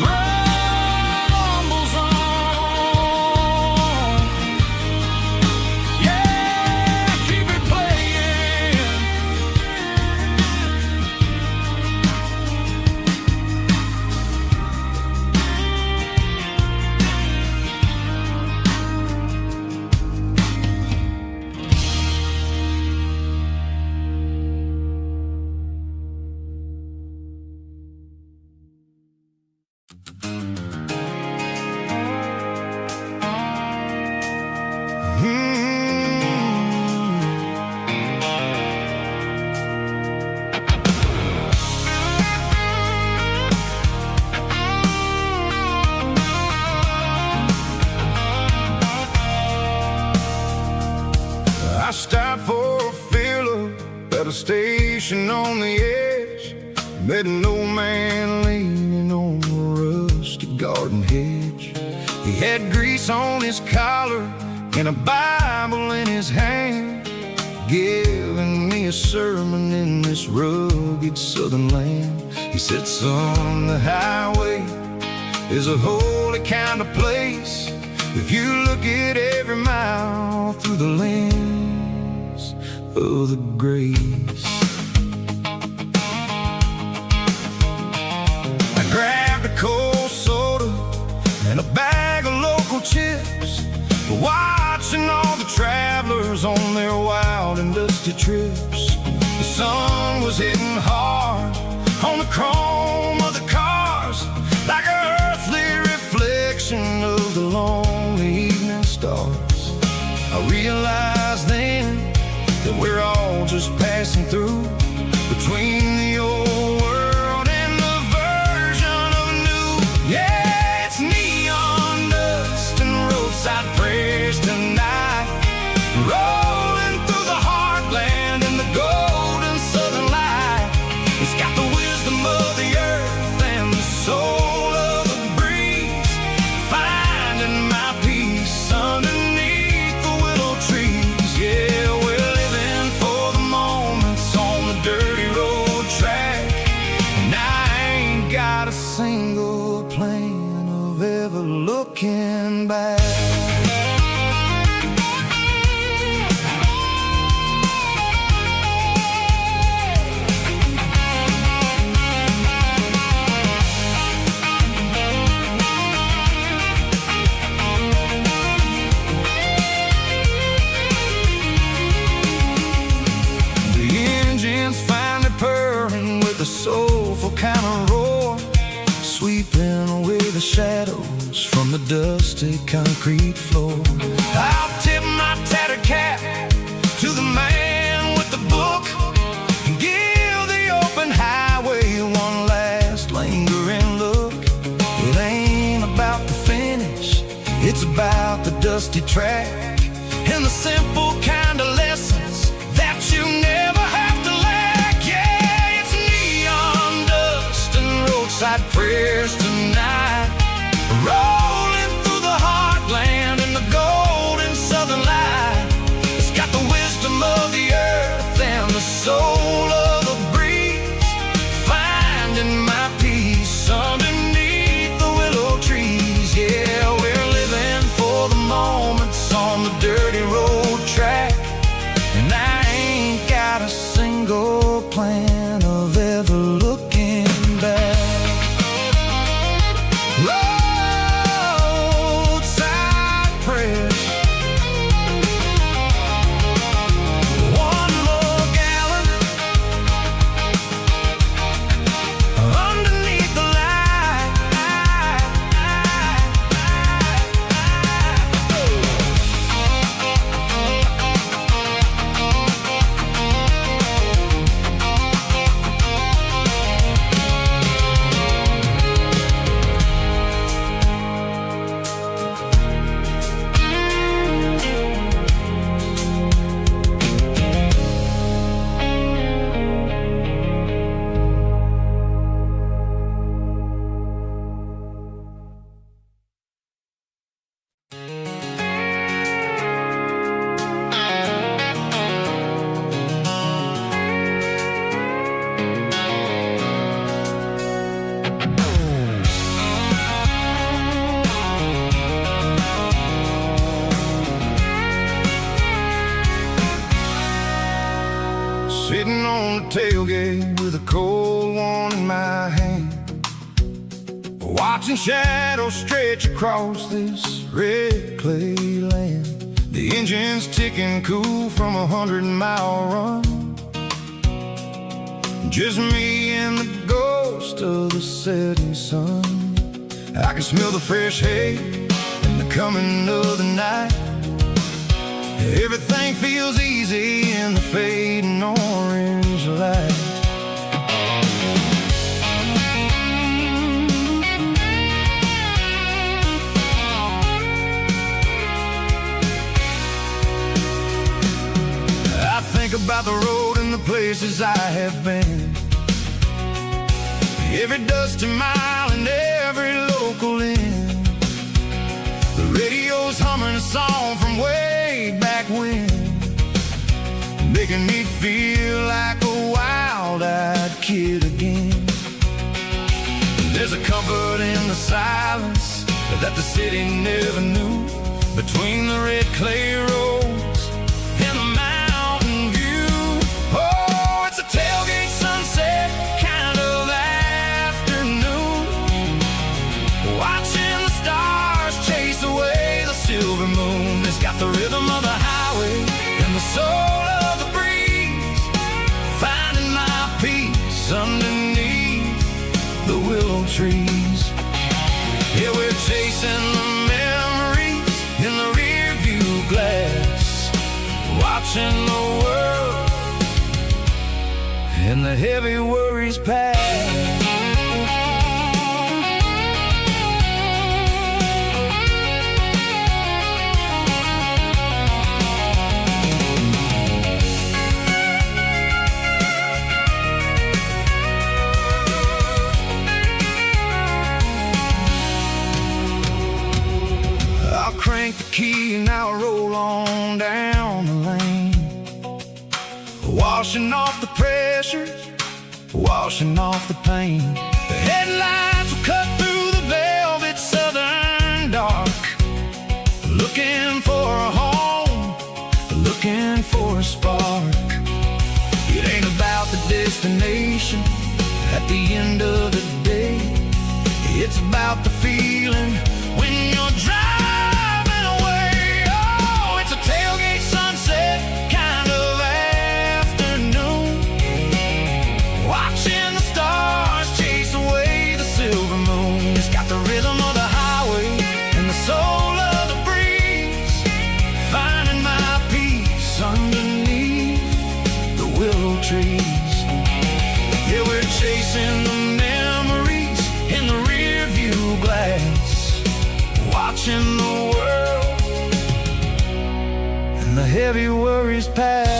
Speaker 3: Rumbles on. Yeah, keep it playing.
Speaker 1: I stopped for a fill-up at a station on the edge. Met an old man leaning on a rusty garden hedge. He had grease on his collar and a Bible in his hand, giving me a sermon in this rugged southern land. He said, son, the highway is a holy kind of place if you look at every mile through the lens of the grace. I grabbed a cold soda and a bag of local chips, watching all the travelers on their wild and dusty trips. The sun was hitting hard on the chrome of the cars, like an earthly reflection of the lonely evening stars. I realized then that we're all just passing through between the old world and the version of new. Yeah, it's neon dust and roadside prayers tonight, rolling through the heartland in the golden southern light. It's got the wisdom of the earth and the soul of the breeze, finding my peace underneath the willow trees. Yeah, we're living for the moments on the dirty road track, and I ain't got a single plan of ever looking back. A soulful kind of roar, sweeping away the shadows from the dusty concrete floor. I'll tip my tattered cap to the man with the book and give the open highway one last lingering look. It ain't about the finish, it's about the dusty track and the simple kind of lessons that you never have to lack. Yeah, it's neon dust and roadside prayers tonight, rolling through the heartland in the golden southern light. It's got the wisdom of the earth and the soul of the breeze, finding my peace underneath the willow trees. Yeah, we're living for the moments on the dirty road track, and I ain't got a single plan of ever looking back. Roadside prayers, one more gallon underneath the light. Sitting on the tailgate with a cold one in my hand, watching shadows stretch across this red clay land. The engine's ticking cool from a 100-mile run, just me and the ghost of the setting sun. I can smell the fresh hay and the coming of the night. Everything feels easy in the fading orange light. I think about the road and the places I have been, Every dusty mile and every local inn, the radio's humming a song from way back when, making me feel like a wild-eyed kid again. There's a comfort in the silence that the city never knew, between the red clay roads and the mountain view. Oh, it's a tailgate sunset kind of afternoon, watching the stars chase away the silver moon. It's got the rhythm of the highway and the soul of the breeze, finding my peace underneath the willow trees. Yeah, we're chasing the memories in the rear view glass, watching the world and the heavy worries pass. Crank the key and I'll roll on down the lane, washing off the pressure, washing off the pain. The headlights will cut through the velvet southern dark, looking for a home, looking for a spark. It ain't about the destination at the end of the day, it's about the feeling when you're driving. Tailgate sunset kind of afternoon, watching the stars chase away the silver moon. It's got the rhythm of the highway and the soul of the breeze, finding my peace underneath the willow trees. Yeah, we're chasing the memories in the rear view glass, watching the world and the heavy worries pass.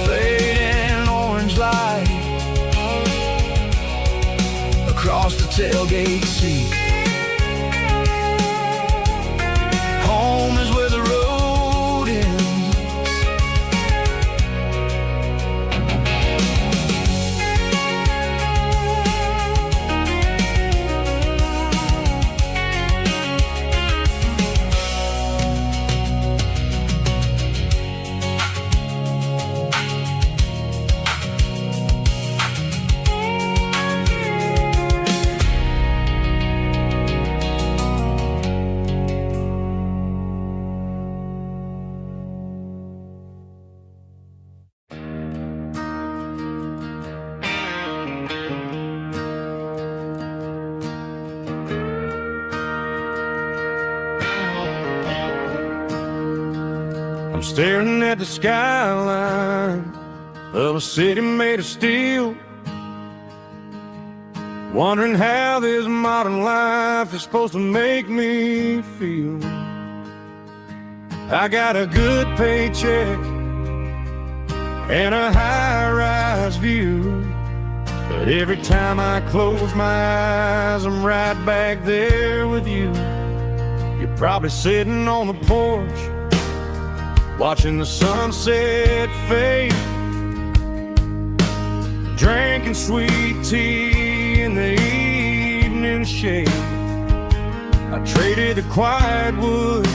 Speaker 1: Fading orange light across the tailgate seat. Home is where the road ends.
Speaker 2: I'm staring at the skyline of a city made of steel, wondering how this modern life is supposed to make me feel. I got a good paycheck and a high-rise view, but every time I close my eyes, I'm right back there with you. You're probably sitting on the porch, watching the sunset fade, drinking sweet tea in the evening shade. I traded the quiet woods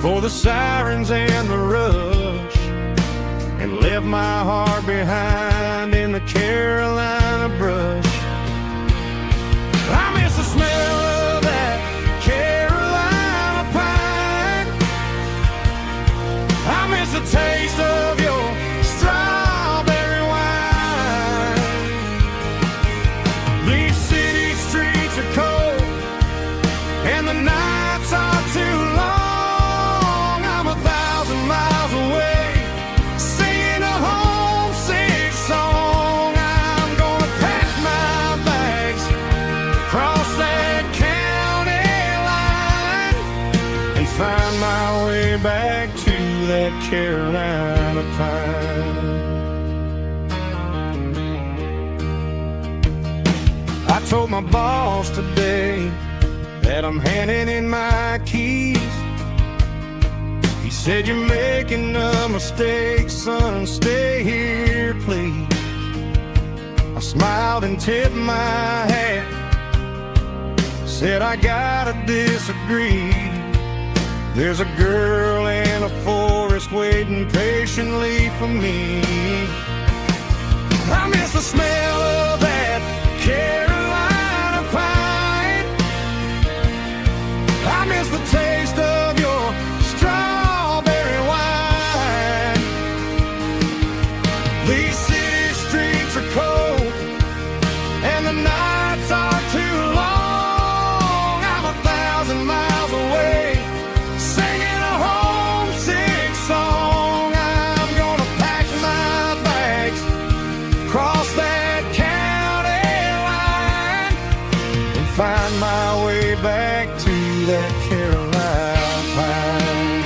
Speaker 2: for the sirens and the rush, and left my heart behind in the Carolina brush. I miss the smell of that Carolina pine, I miss the taste of your strawberry wine. These city streets are cold and the nights are too long. I'm 1,000 miles away, singing a homesick my boss today that I'm handing in my keys. He said, "You're making a mistake, son, stay here, please." I smiled and tipped my hat, said, "I gotta disagree. There's a girl in a forest waiting patiently for me. I miss the smell of that Carolina pine. I miss the taste of your strawberry wine. These city streets are cold and the nights are too long. I'm 1,000 miles away singing a homesick song. I'm gonna pack my bags, cross that county line, and find my way back to that Carolina pine.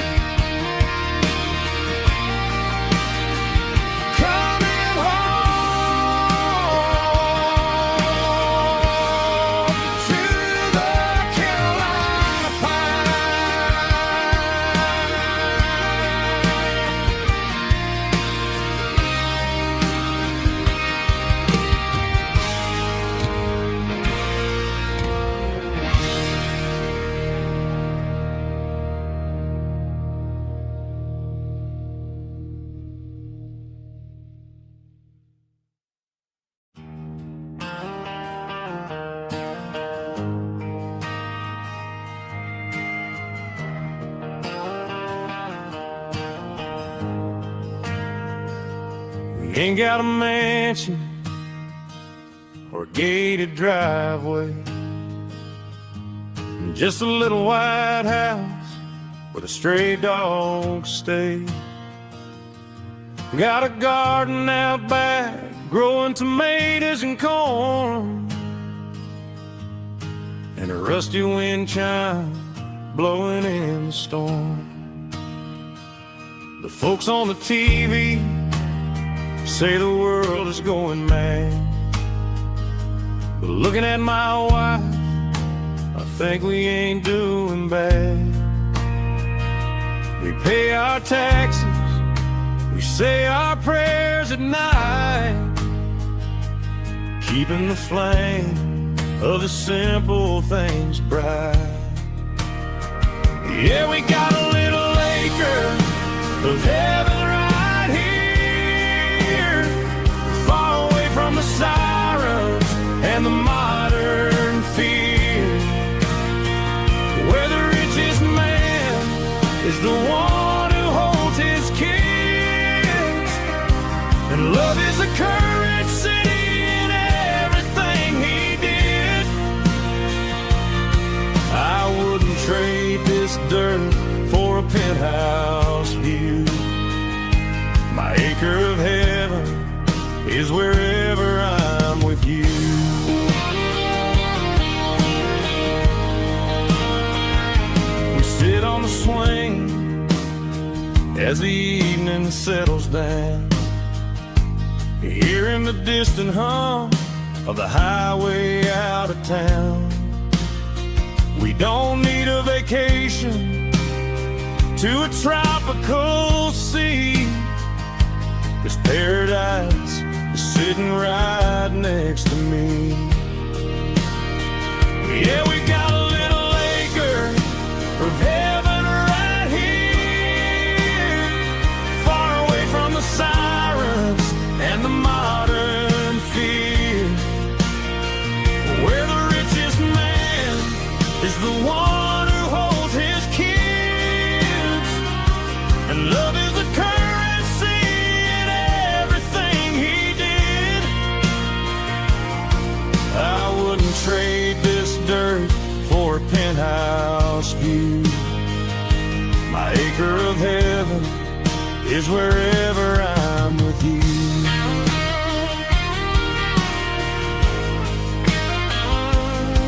Speaker 2: Coming home to the Carolina Ain't got a mansion or a gated driveway, just a little white house where the stray dogs stay. Got a garden out back growing tomatoes and corn, and a rusty wind chime blowing in the storm. The folks on the TV say the world is going mad, but looking at my wife, I think we ain't doing bad. We pay our taxes, we say our prayers at night, keeping the flame of the simple things bright. Yeah, we got a little acre of heaven right here, far away from the sirens and the modern fear, where the richest man is the one who holds his kids, and love is the currency in everything he did. I wouldn't trade this dirt for a penthouse view. My acre of heaven is wherever I'm with you. We sit on the swing as the evening settles down, hearing the distant hum of the highway out of town. We don't need a vacation to a tropical sea, 'cause paradise is sitting right next to me. Yeah, we got a little acre of heaven right here, far away from the sirens and the modern fear, where the richest man is the one who holds his kids, and love is the currency in everything he did. I wouldn't trade this dirt for a penthouse view. My acre of heaven is wherever I'm with you.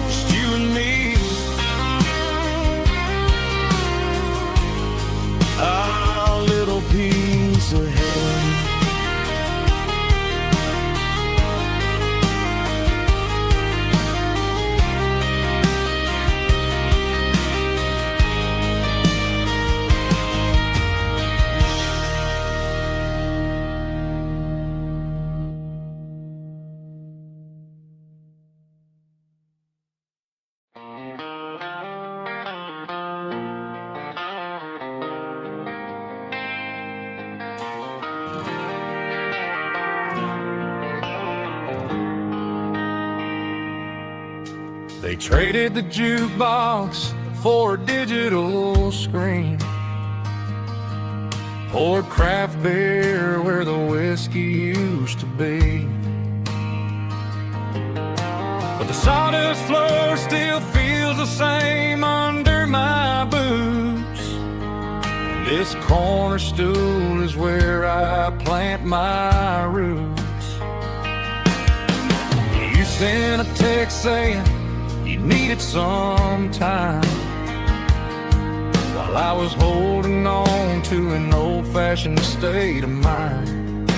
Speaker 2: Just you and me, our little piece of heaven. They traded the jukebox for a digital screen, poured craft beer where the whiskey used to be. But the sawdust floor still feels the same under my boots. This corner stool is where I plant my roots. You sent a text saying you needed some time, while I was holding on to an old-fashioned state of mind.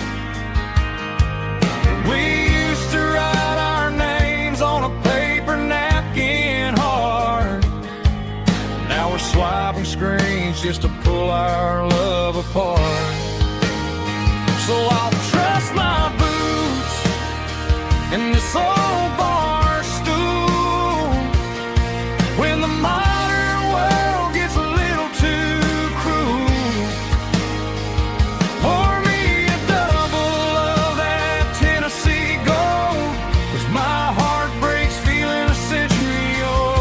Speaker 2: We used to write our names on a paper napkin hard. Now we're swiping screens just to pull our love apart. So I'll trust my boots in this old bar stool when the modern world gets a little too cruel. Pour me a double of that Tennessee Gold, 'cause my heart breaks feeling a century old.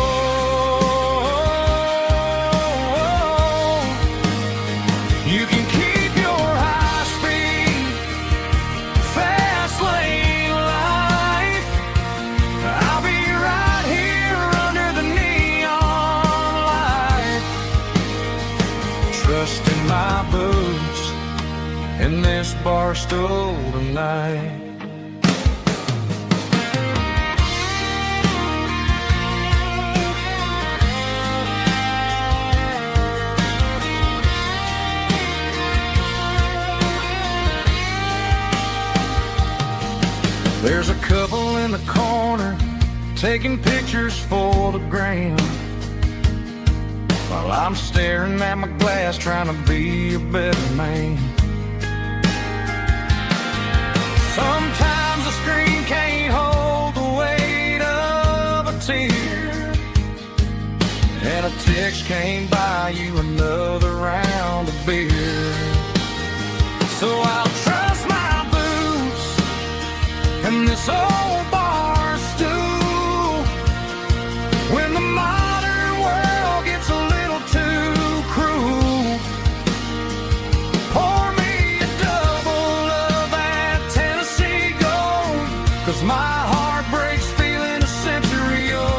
Speaker 2: You can keep your high-speed, fast lane life. I'll be right here under the neon light, trusting my boots in this bar stool tonight. There's a couple in the corner taking pictures for the gram, while I'm staring at my glass trying to be a better man. Sometimes the screen can't hold the weight of a tear, and a text can't buy you another round of beer. So I'll trust my boots in this old bar stool when the modern world gets a little too cruel. Pour me a double of that Tennessee Gold, 'cause my heart breaks feeling a century old.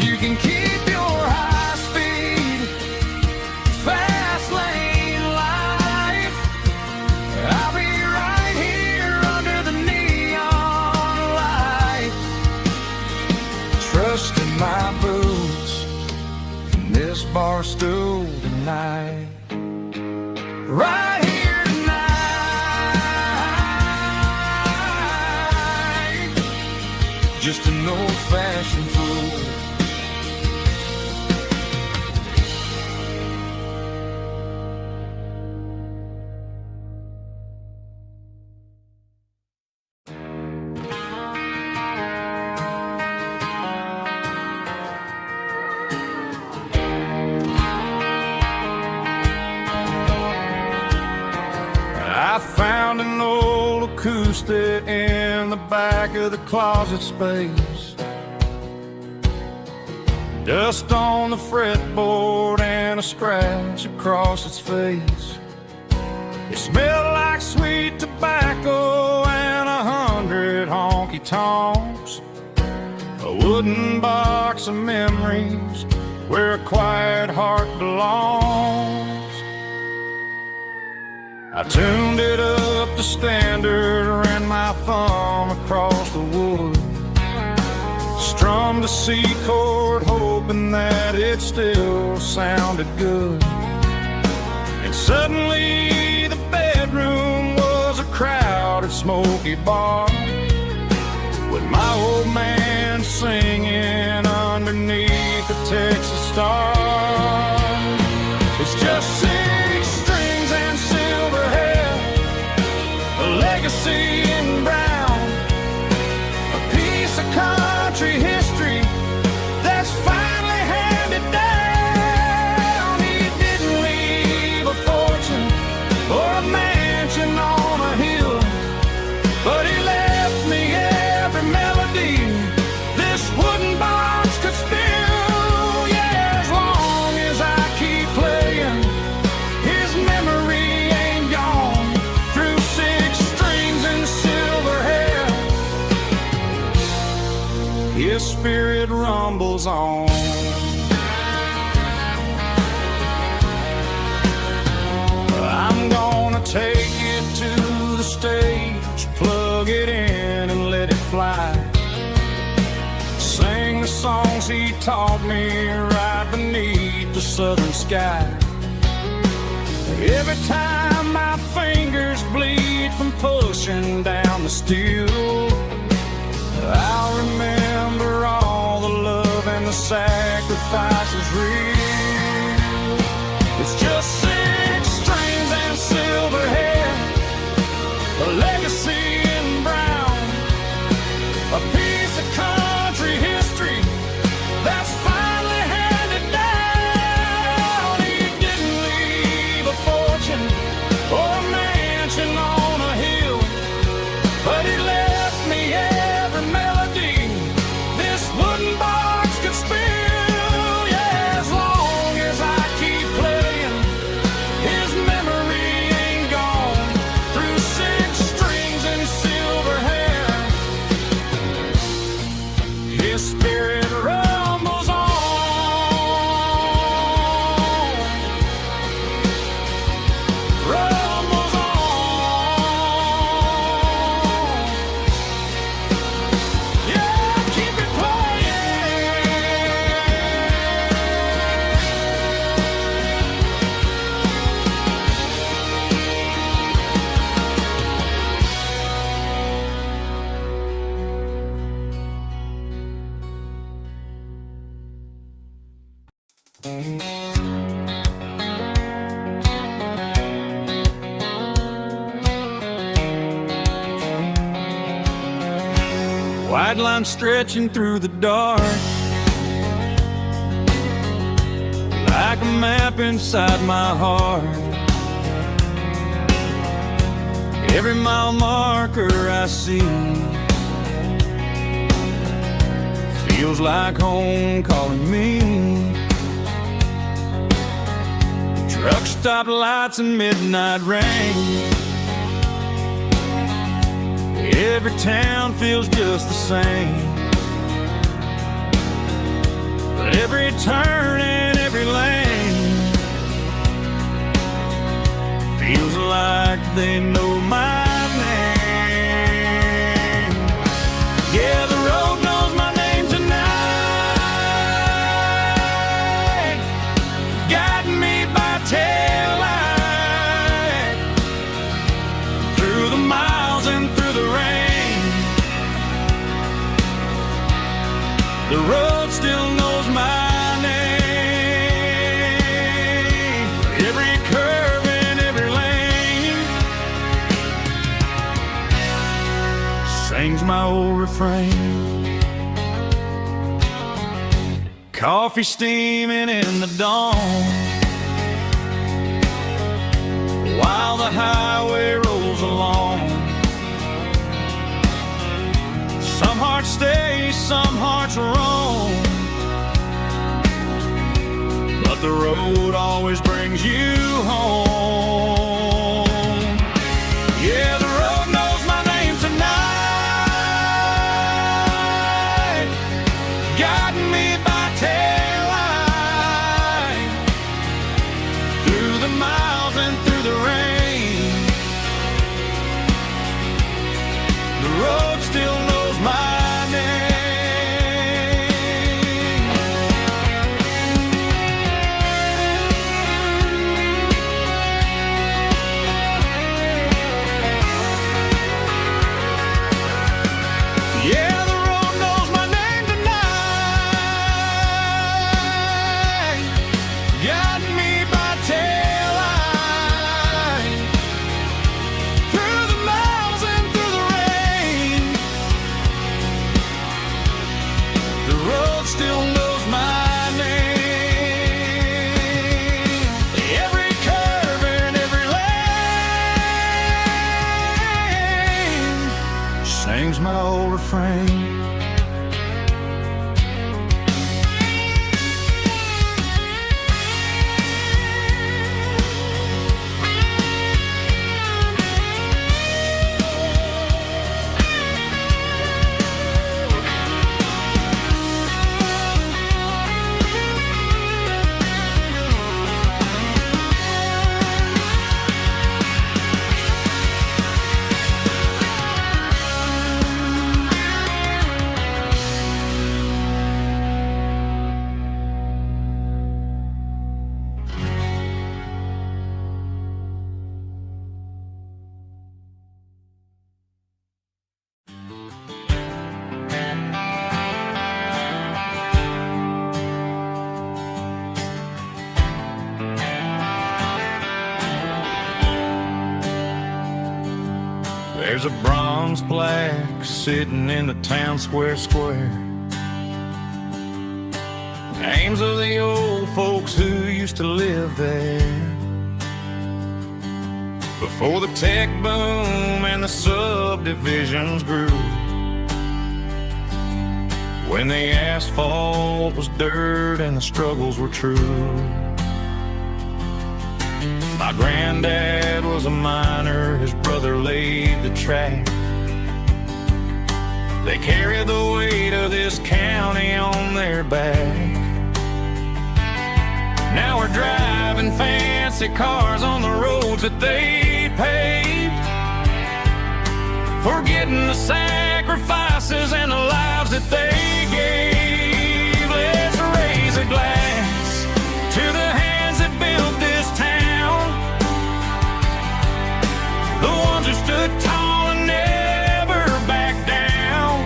Speaker 2: You can keep your high-speed, fast lane life. I'll be right here under the neon light, trusting my boots in this bar stool tonight. Right here tonight, just an old-fashioned fool. I found an old acoustic in the back of the closet space. Dust on the fretboard and a scratch across its face. It smelled like sweet tobacco and 100 honky-tonks. A wooden box of memories where a quiet heart belongs. I tuned it up to standard, ran my thumb across the wood, strummed a C chord hoping that it still sounded good. And suddenly the bedroom was a crowded smoky bar, with my old man singing underneath the Texas star. It's just 6 strings and silver hair, a legacy in brown, a piece of country history that's finally handed down. He didn't leave a fortune or a mansion on a hill, but he spirit rumbles on. I'm gonna take it to the stage, plug it in and let it fly. Sing the songs he taught me right beneath the southern sky. Every time my fingers bleed from pushing down the steel, I'll remember all the love and the sacrifices real. It's just 6 strings and silver hair, a legacy in brown, a piece of country history that's finally handed down. He didn't leave a fortune or a mansion on a hill, but he left me every melody this wooden box could spill. Yeah, as long as I keep playing, his memory ain't gone. Through 6 strings and silver hair, his spirit rumbles on. Rumbles on. Yeah, keep it playing. White line stretching through the dark, like a map inside my heart. Every mile marker I see feels like home calling me. Truck stop lights and midnight rain, every town feels just the same. But every turn and every lane feels like they know my name. Yeah, the road knows my name tonight, guiding me by taillight through the miles and through the rain. The road still knows my name. Every curve and every lane sings my old refrain. Coffee steaming in the dawn, while the highway rolls along. Some hearts stay, some hearts roam, but the road always brings you home. Yeah, the road knows my name tonight, guiding me by taillight through the miles and through the rain. The road still knows my name. Yeah, the road knows my name tonight, guiding me by taillight through the miles and through the rain. The road still knows my name. Every curve and every lane sings my old refrain. There's a bronze plaque sitting in the town square. Names of the old folks who used to live there before the tech boom and the subdivisions grew. When the asphalt was dirt and the struggles were true. My granddad was a miner, his brother laid the track. They carried the weight of this county on their back. Now we're driving fancy cars on the roads that they paved, forgetting the sacrifices and the lives that they gave. Let's raise a glass to the hands that built this town, the ones who stood tall and never backed down.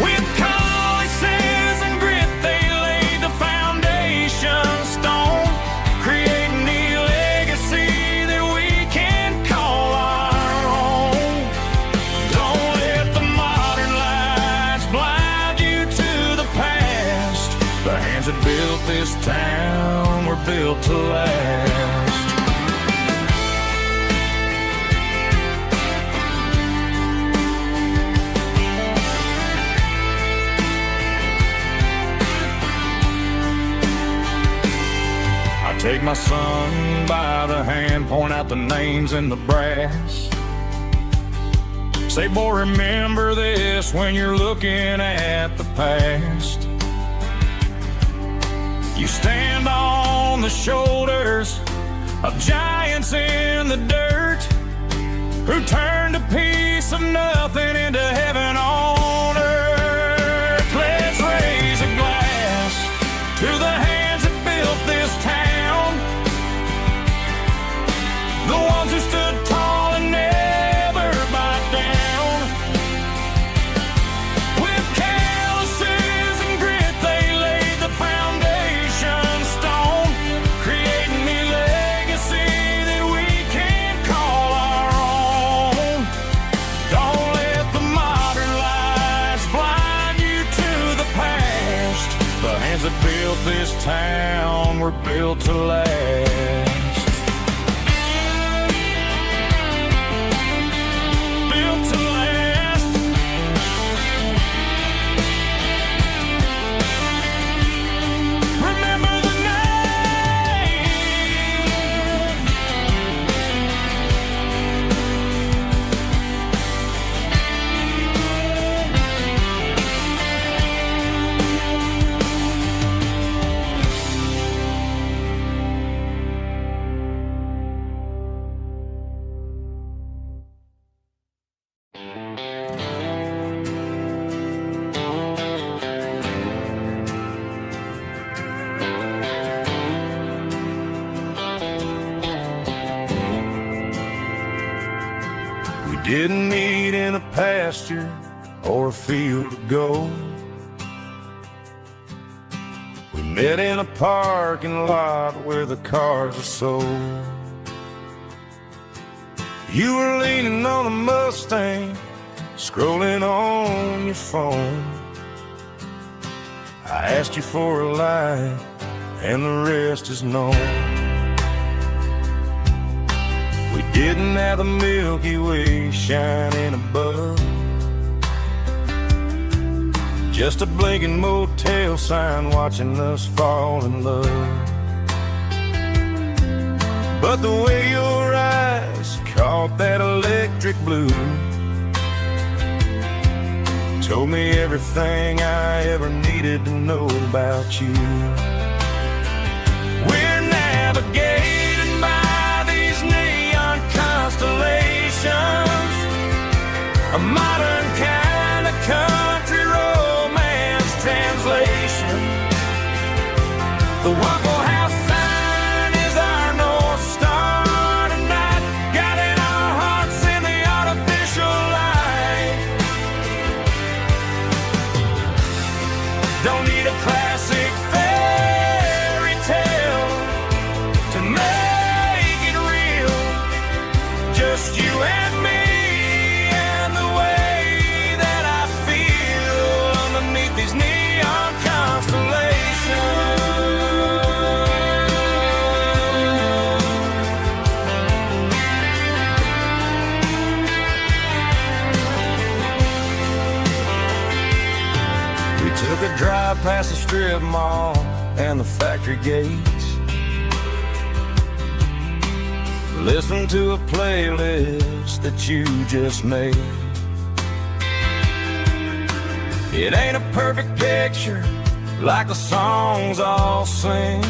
Speaker 2: With calluses and grit they laid the foundation stone, creating the legacy that we can call our own. Don't let the modern lights blind you to the past. The hands that built this town were built to last. Take my son by the hand, point out the names in the brass. Say, boy, remember this when you're looking at the past. You stand on the shoulders of giants in the dirt, who turned a piece of nothing into heaven on earth. Let's raise a glass to the hands that built this town, the ones who stood tall and never backed down. With calluses and grit they laid the foundation stone, creating the legacy that we can call our own. Don't let the modern lights blind you to the past. The hands that built this town were built to last. Didn't meet in a pasture or a field of gold. We met in a parking lot where the cars are sold. You were leaning on a Mustang, scrolling on your phone. I asked you for a light, and the rest is known. We didn't have the Milky Way shining above, just a blinking motel sign watching us fall in love. But the way your eyes caught that electric blue told me everything I ever needed to know about you. We're navigating by these neon constellations, a modern kind of country romance translation. The Waffle House sign is our North Star tonight, guiding our hearts in the artificial light. Don't need a classic fairy tale to make it real, just you and strip mall and the factory gates. Listen to a playlist that you just made. It ain't a perfect picture like the songs all sing,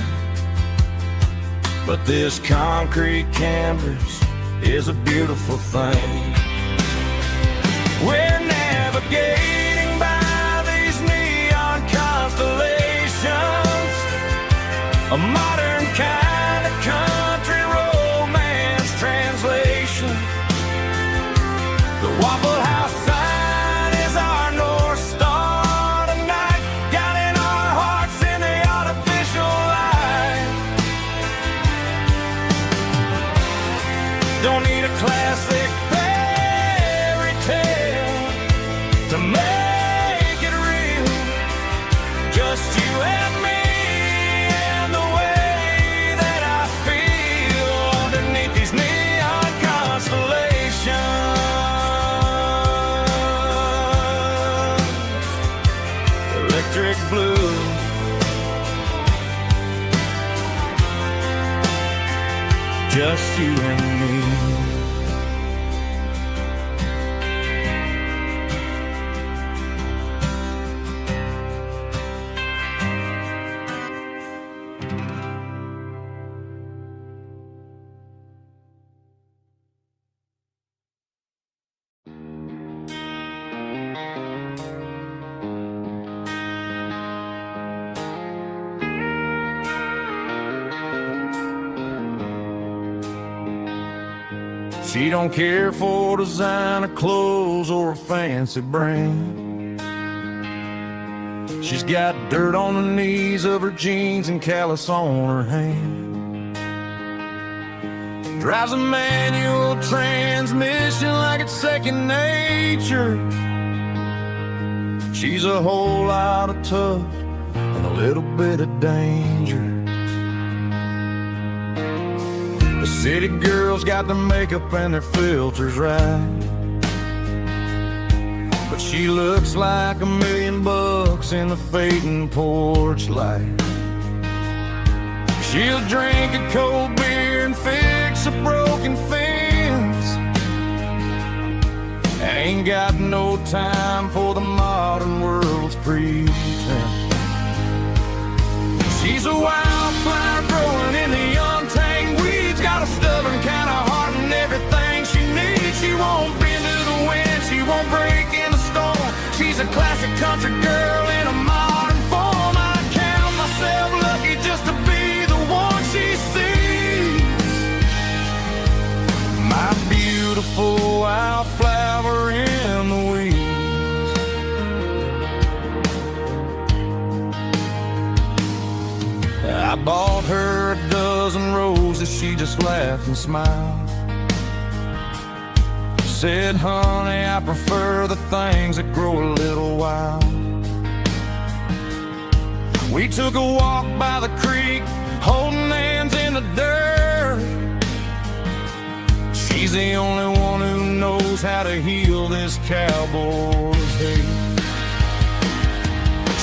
Speaker 2: but this concrete canvas is a beautiful thing. We're navigating by these neon constellations, a modern kind of country romance translation. The Waffle House sign is our North Star tonight, guiding our hearts in the artificial light. Don't need a classic fairy tale to make it real, just you and me and the way that I feel underneath these neon constellations. Electric blue, just you and me. She don't care for designer clothes or a fancy brand. She's got dirt on the knees of her jeans and callus on her hand. Drives a manual transmission like it's second nature. She's a whole lot of tough and a little bit of danger. The city girls got their makeup and their filters right, but she looks like $1 million in the fading porch light. She'll drink a cold beer and fix a broken fence. Ain't got no time for the modern world's pretense. She's a wildflower growing in the untamed weeds, got a stubborn kind of heart and everything she needs. She won't bend to the wind, she won't break in the storm. She's a classic country girl in a modern form. I count myself lucky just to be the one she sees. My beautiful wildflower in the weeds. I bought her a dozen roses, she just laughed and smiled. Said, honey, I prefer the things that grow a little wild. We took a walk by the creek, holding hands in the dirt. She's the only one who knows how to heal this cowboy's hate.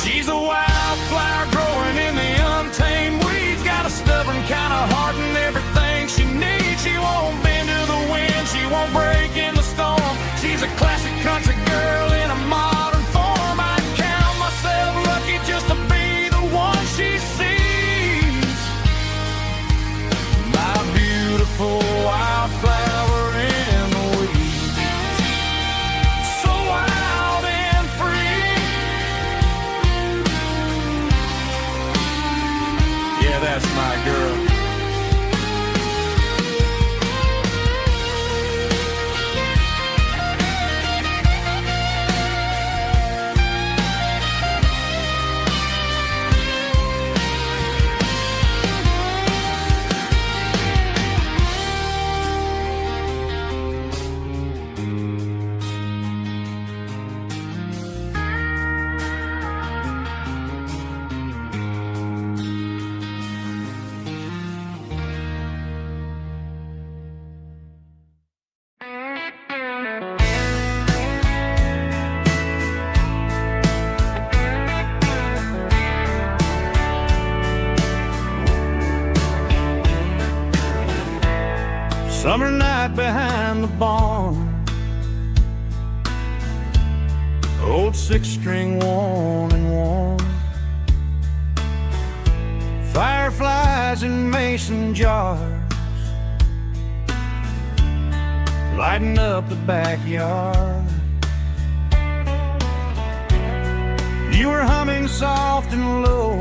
Speaker 2: She's a wildflower growing in the untamed weeds, got a stubborn kind of heart and everything she needs. She won't bend to the wind, she won't break in the storm. She's a classic country girl in a modern form. I count myself lucky just to be the one she sees. My beautiful wildflower in the weeds, so wild and free. Summer night behind the barn, old six-string worn and worn. Fireflies in mason jars, lighting up the backyard. You were humming soft and low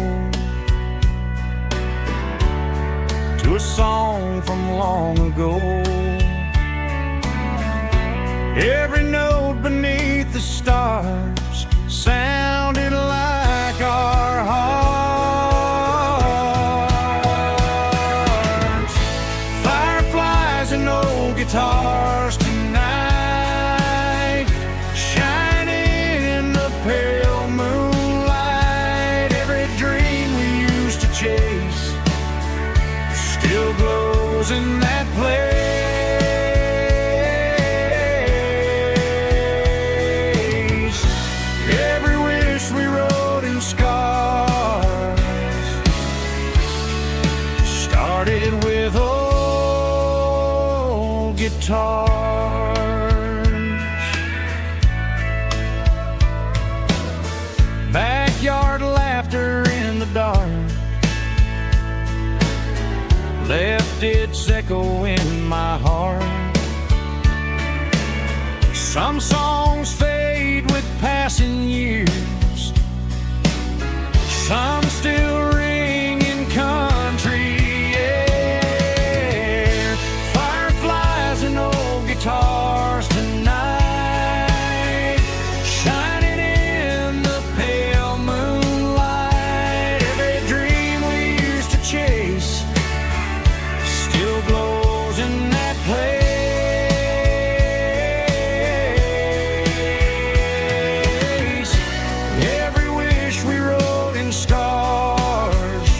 Speaker 2: to a song from long ago. Every note beneath the stars sounded like our hearts. Fireflies and old guitars tonight, shining in the pale moonlight. Every dream we used to chase still glows in that place. Every wish we wrote in scars started with old guitars. Backyard laughter in the dark left its echo in my heart. Some songs fade with passing years, some still ring in country air. Fireflies and old guitars tonight, shining in the pale moonlight. Every dream we used to chase still glows in that place. Every wish we wrote in scars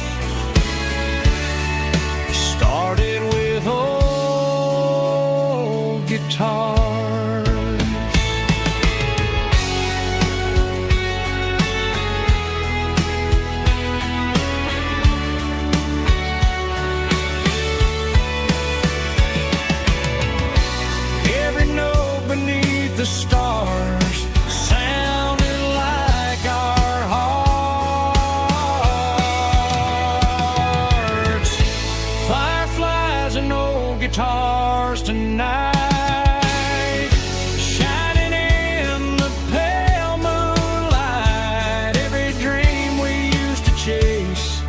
Speaker 2: started with old guitars. Every note beneath the stars sounded like our hearts. Fireflies and old guitars tonight, shining in the pale moonlight. Every dream we used to chase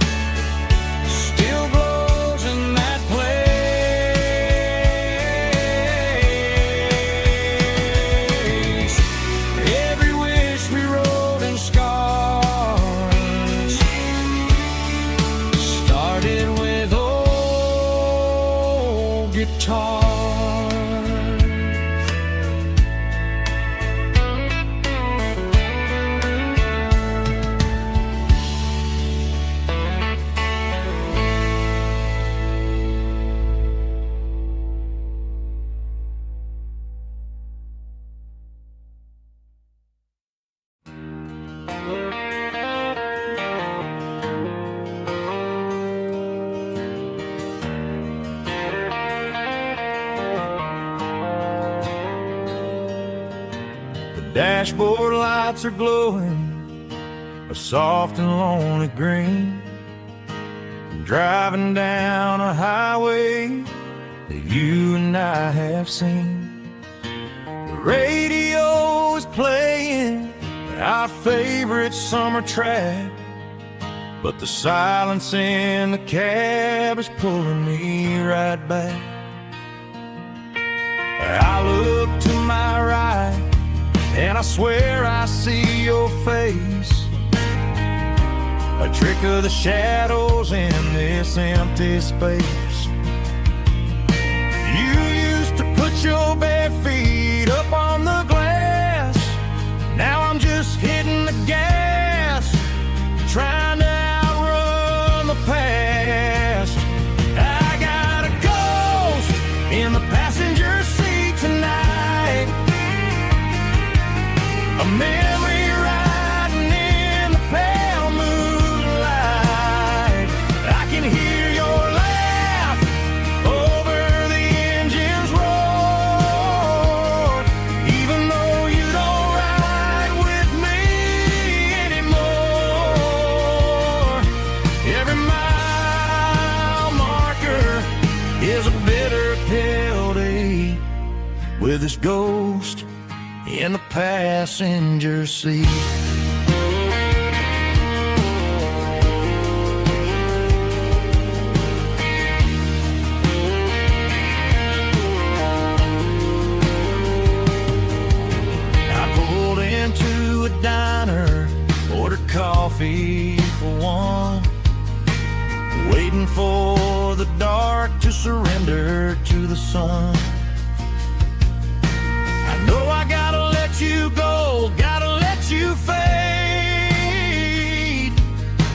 Speaker 2: still glows in that place. Every wish we wrote in scars started with old guitars. The dashboard lights are glowing a soft and lonely green. I'm driving down a highway that you and I have seen. The radio is playing our favorite summer track, but the silence in the cab is pulling me right back. I look to my right and I swear I see your face, a trick of the shadows in this empty space. You used to put your bare feet up on the glass. Now I'm just hitting the gas, trying to outrun the past. I got a ghost in the passenger seat tonight, a memory riding in the pale moonlight. I can hear your laugh over the engine
Speaker 1: is a bitter pill to eat, with this ghost in the passenger seat. Into a diner, ordered coffee for one, waiting for the dark to surrender to the sun. I know I gotta let you go, gotta let you fade,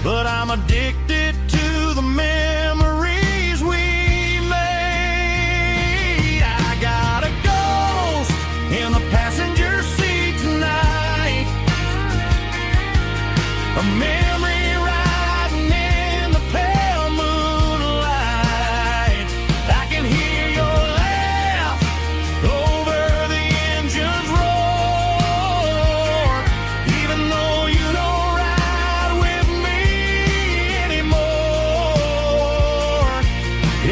Speaker 1: but I'm addicted to the memories we made. I got a ghost in the passenger seat tonight, a memory riding in the pale moonlight. I can hear your laugh over the engine's roar, even though you don't ride with me anymore.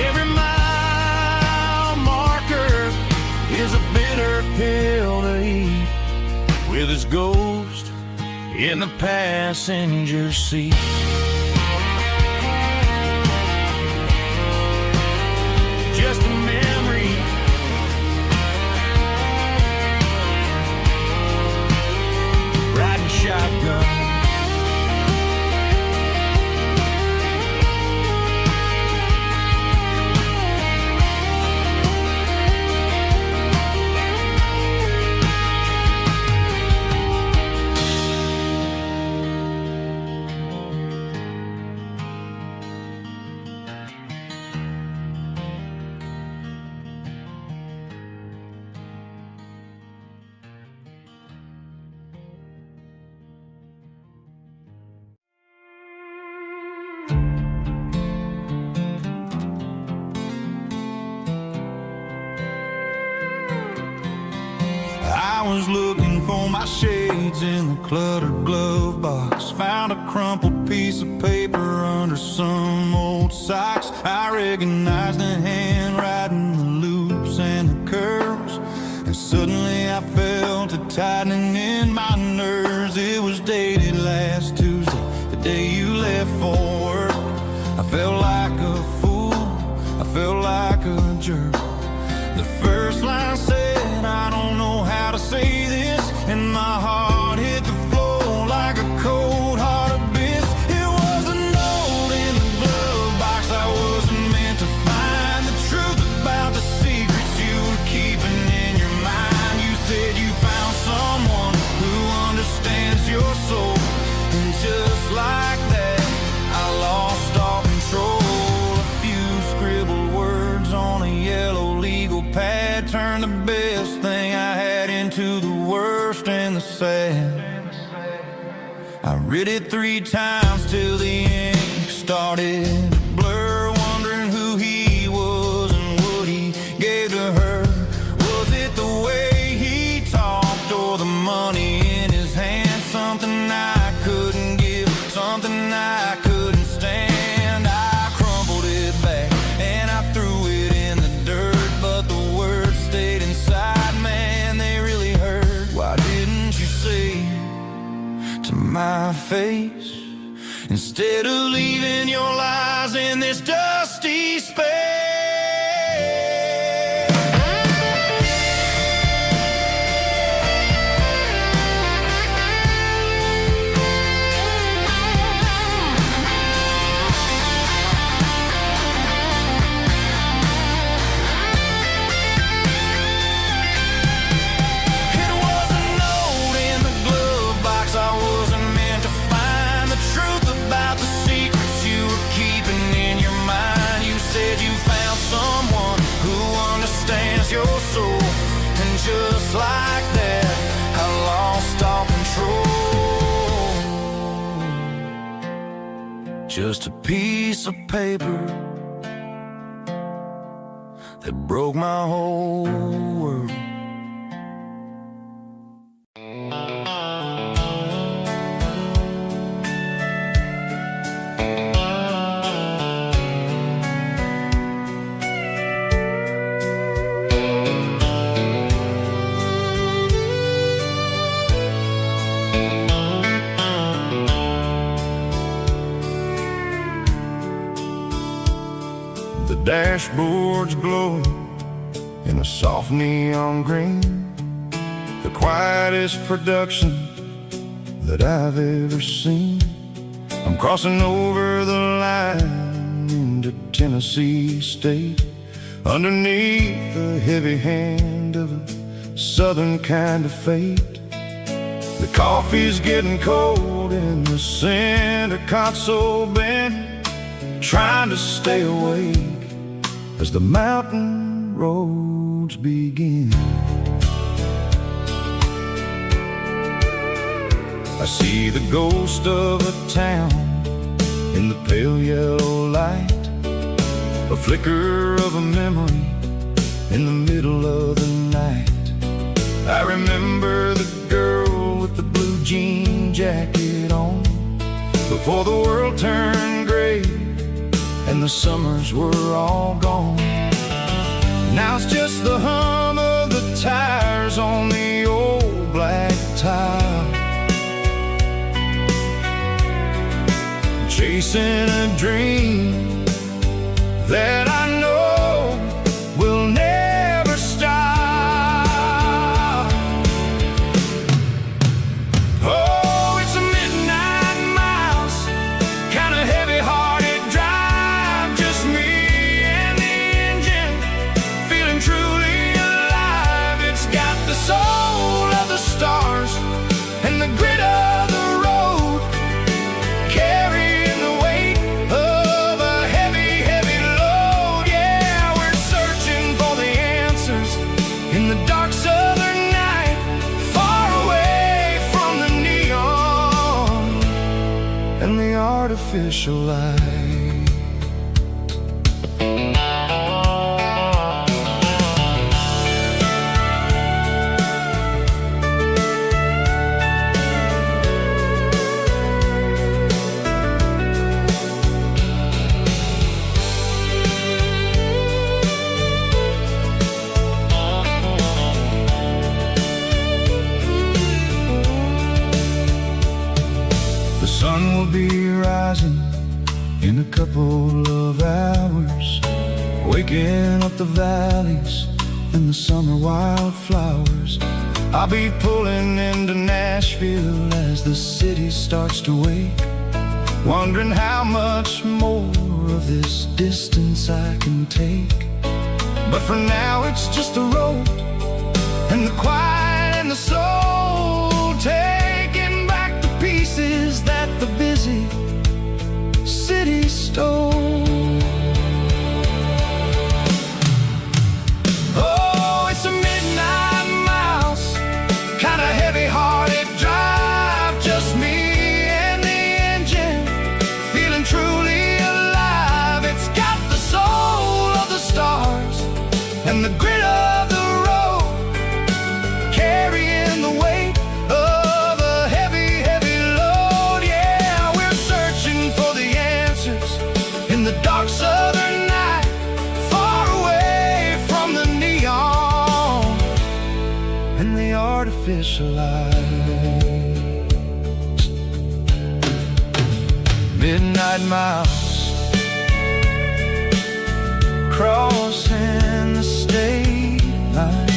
Speaker 1: Every mile marker is a bitter pill to eat, with its ghost in the passenger seat. Just a memory, riding shotgun. I was looking for my shades in the cluttered glove box, found a crumpled piece of paper under some old socks. I recognized the handwriting, the loops and the curves, and suddenly I felt a tightening in my nerves. It was dated last Tuesday, the day you left for work. I felt like a fool, I felt like a jerk. The first line said, I don't know how to say this, and my heart hit the floor like a cold hard abyss. It was a note in the glove box I wasn't meant to find, the truth about the secrets you were keeping in your mind. You said you found someone who understands your soul, and just like that I lost all control. A few scribbled words on a yellow legal pad turned the best thing I had into the worst and the sad. I read it 3 times till the ink started to blur, wondering who he was and what he gave to her. Was it the way he talked or the money in his hand? Something I couldn't give, something I couldn't stand. I crumpled it back and I threw it in the dirt, but the words stayed inside, man, they really hurt. Why didn't you say to my face, instead of leaving your lies in this dusty space? Your soul, and just like that I lost all control. Just a piece of paper that broke my whole world. The dashboard's glowing in a soft neon green, the quietest production that I've ever seen. I'm crossing over the line into Tennessee State, underneath the heavy hand of a southern kind of fate. The coffee's getting cold in the center console bin, trying to stay awake as the mountain roads begin. I see the ghost of a town in the pale yellow light, a flicker of a memory in the middle of the night. I remember the girl with the blue jean jacket on, before the world turned gray and the summers were all gone. Now it's just the hum of the tires on the old black tile, chasing a dream that I know will never stop. Oh, it's a midnight miles, kind of heavy-hearted drive, just me and the engine, feeling truly alive. It's got the soul of the stars and the grit of the road, carrying the weight of a heavy, heavy load. Yeah, we're searching for the answers in the dark southern night, far away from the neon and the artificial light. The sun will be rising in a couple of hours, waking up the valleys and the summer wildflowers. I'll be pulling into Nashville as the city starts to wake, wondering how much more of this distance I can take. But for now it's just the road and the quiet and the soul, taking back the pieces that the busy city stole. Oh, it's a midnight miles, kind of heavy-hearted drive, just me and the engine, feeling truly alive. It's got the soul of the stars and the grit of the road, carrying the weight of a heavy, heavy load. Yeah, we're searching for the answers in the dark southern night, far away from the neon and the artificial lights. Midnight miles, crossing the state line,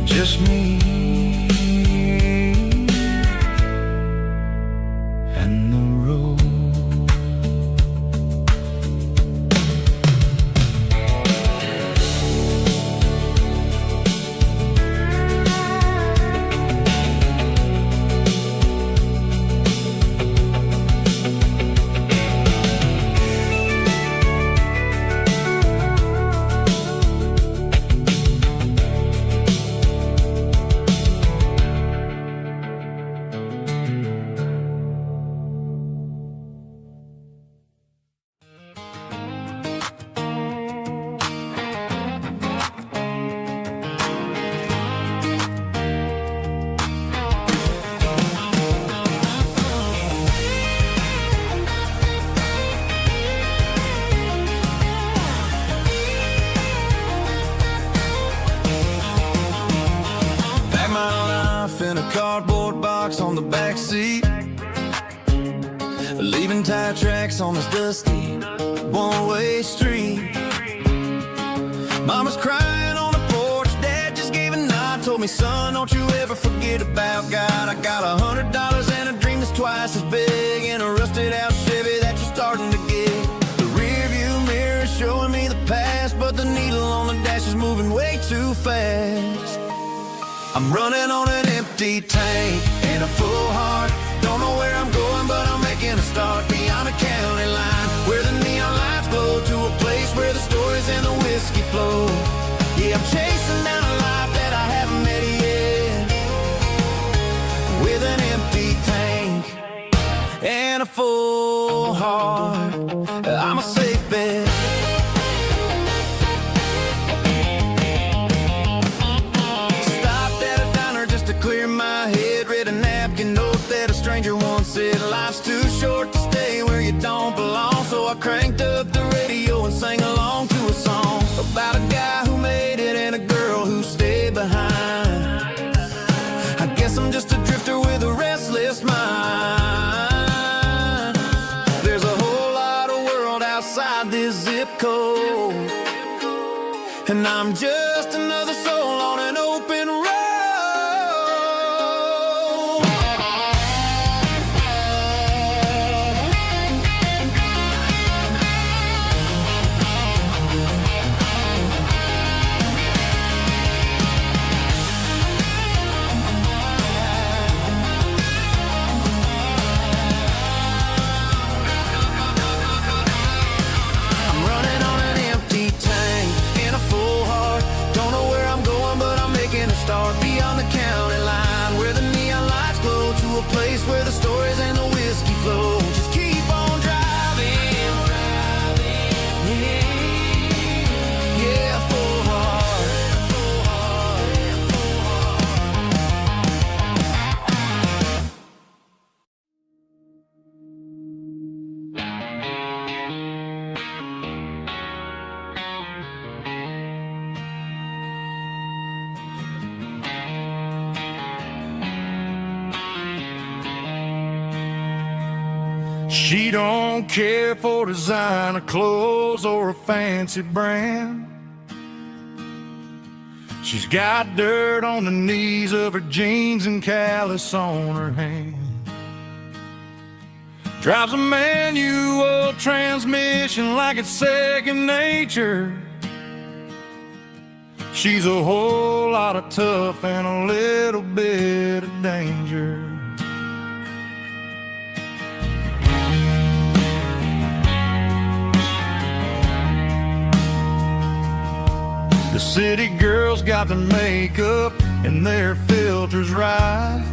Speaker 1: just me and the road. cardboard box on the back seat, leaving
Speaker 4: tire tracks on this dusty one-way street. Mama's crying on the porch, Dad just gave a nod, told me, son, don't you ever forget about God. I got $100 and a dream that's twice as big, and a rusted out Chevy that you're starting to get. The rear view mirror is showing me the past, but the needle on the dash is moving way too fast. I'm running on an empty tank and a full heart. Don't know where I'm going, but I'm making a start beyond a county line, where the neon lights glow, to a place where the stories and the whiskey flow. Yeah, I'm chasing down a life that I haven't met yet, with an empty tank and a full heart. I'm a safe bet. Clear my head, read a napkin note that a stranger once said, life's too short to stay where you don't belong. So I cranked up the radio and sang along to a song about a guy who made it and a girl who stayed behind. I guess I'm just a drifter with a restless mind. There's a whole lot of world outside this zip code, and I'm just another soul on an open road. Beyond the county line, where the neon lights glow, to a place where the stories and the whiskey flow. Just keep on driving, yeah, full heart.
Speaker 2: She don't care for designer clothes or a fancy brand. She's got dirt on the knees of her jeans and callus on her hand. Drives a manual transmission like it's second nature. She's a whole lot of tough and a little bit of danger. The city girls got their makeup and their filters right,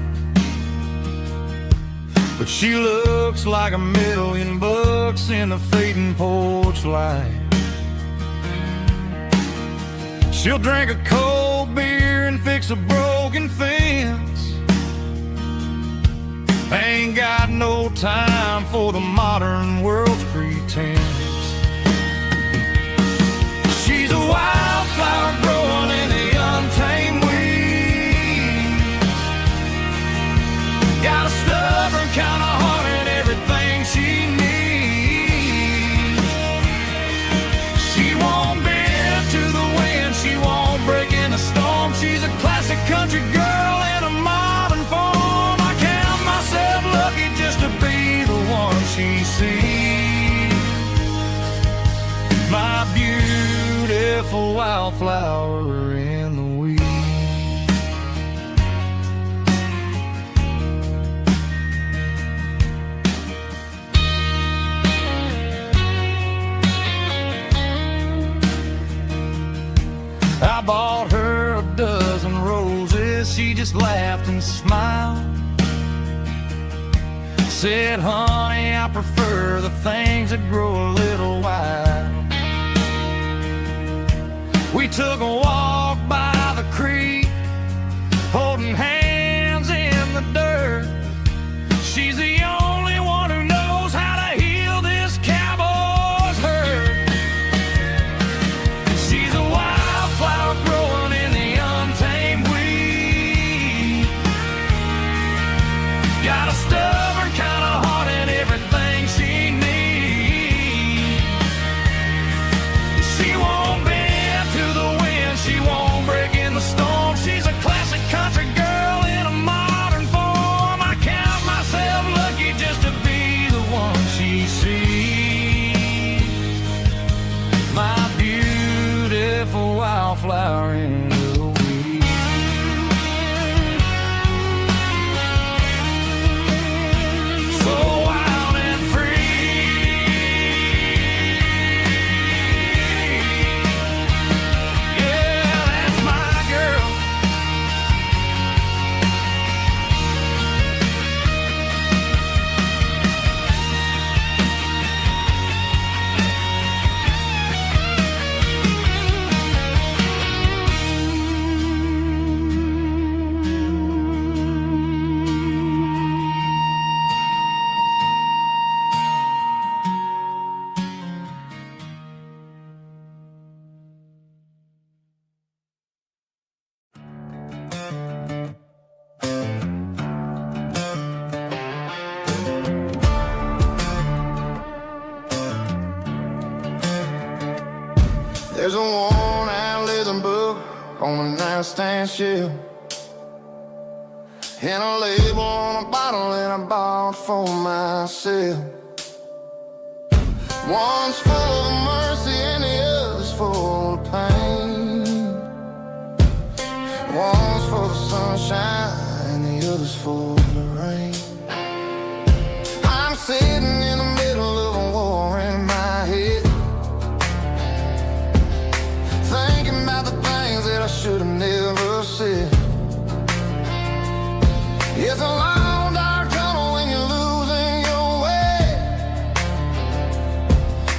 Speaker 2: but she looks like $1,000,000 in the fading porch light. She'll drink a cold beer and fix a broken fence. Ain't got no time for the modern world's pretense. She's a wildflower growing in the untamed weeds. Got a stubborn kind of heart and everything she needs. She won't bend to the wind, she won't break in a storm. She's a classic country girl in a modern form. I count myself lucky just to be the one she sees. My beautiful wildflower in the weeds. I bought her a dozen roses, she just laughed and smiled. Said, honey, I prefer the things that grow a little wild. We took a walk by the creek, holding hands in the dirt. She's the only one who knows how to heal this cowboy's hurt. She's a wildflower growing in the untamed weed. Got a stubborn kind of heart and everything she
Speaker 1: There's a worn-out leather book on the nightstand shelf, and a label on a bottle that I bought for myself. One's full of mercy and the other's full of pain. One's full of sunshine and the other's full of rain. I'm sitting in the middle of a war in my head, thinking about the things that I should have never said. It's a long dark tunnel when you're losing your way,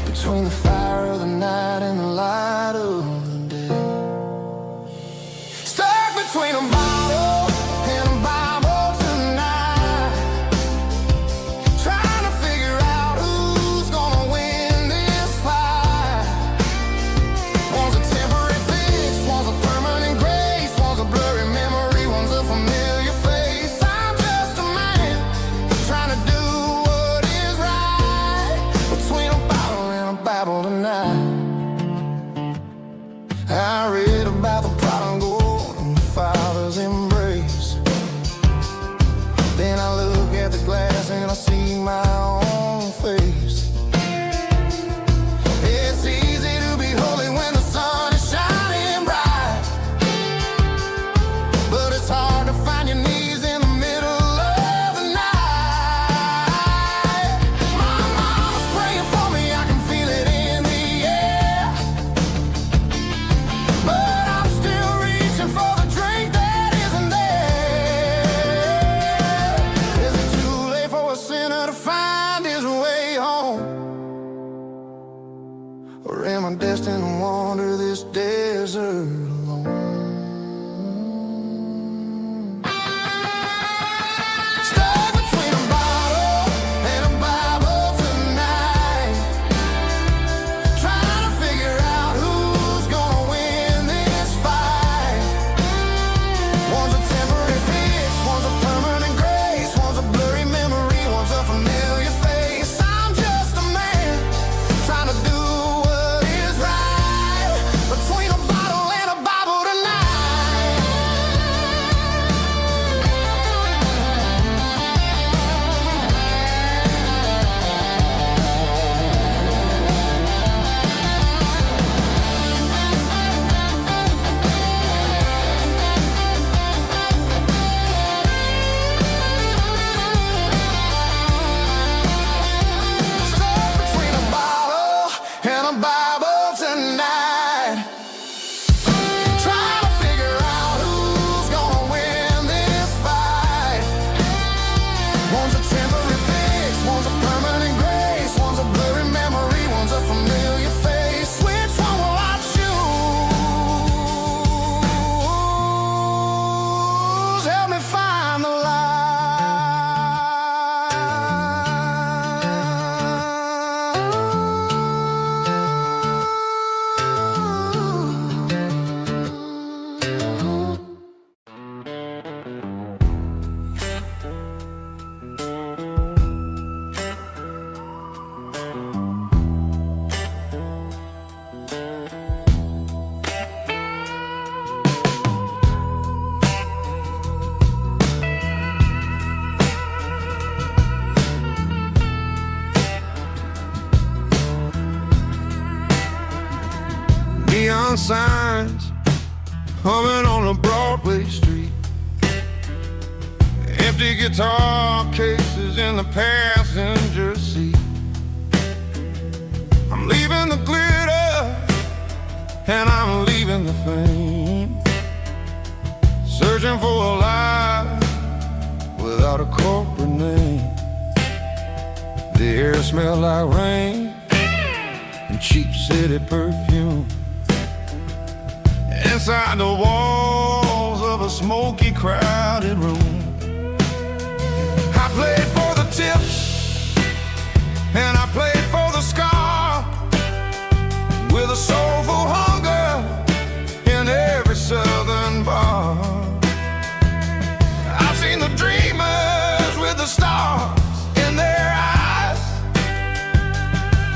Speaker 1: between the fire of the night and the light of the day. Stuck between a bottle and a Bible tonight, trying to figure out who's gonna win this fight. One's a temporary fix, one's a permanent grace, one's a blurry memory, one's a familiar face. I'm just a man trying to do what is right, between a bottle and a Bible tonight. I read about the prodigal and the father's embrace. Then I look at the glass and I see my own face. It's easy to be holy when the sun is shining bright, but it's hard to find your knees in the middle of the night. My mama's praying for me, I can feel it in the air, but I'm still reaching for the drink that isn't there. Is it too late for a sinner to find his way home? Or am I destined to wander this desert alone? Stuck between a bottle and a Bible tonight, trying to figure out who's gonna win this fight. One's a temporary fix, one's a permanent grace, one's a blurry memory, one's a familiar face. I'm just a man trying to do what is right, between a bottle and a Bible tonight. Stuck between a bottle and a Bible tonight, trying to figure out who's gonna win this fight. One's a temporary fix, one's a permanent grace, one's a blurry memory, one's a familiar face. Which one will I choose? Help me find the light. Neon signs humming on a Broadway street, empty guitar cases in the passenger seat. I'm leaving the glitter and I'm leaving the fame, searching for a life without a corporate name. The air smelled like rain and cheap city perfume. Inside the walls of a smoky, crowded room, I played for the tips and I played for the scar, with a soulful hunger in every southern bar. I've seen the dreamers with the stars in their eyes,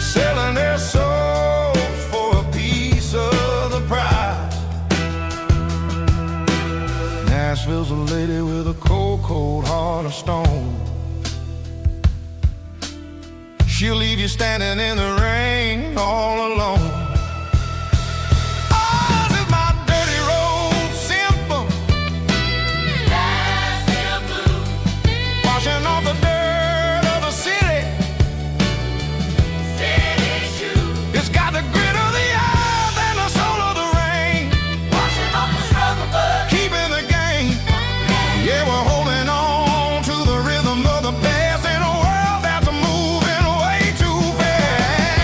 Speaker 1: selling their souls for a piece of
Speaker 2: Nashville's a lady with a cold, cold heart of stone. She'll leave you standing in the rain all alone. Oh, this is my dirty road symphony. Nashville blues. Washing off the dirt of the city. City shoes. It's got the grit of the earth and the soul of the rain. Washing off the struggle, but keeping the game. Yeah, we're holding on to the rhythm of the past in a world that's moving way too fast.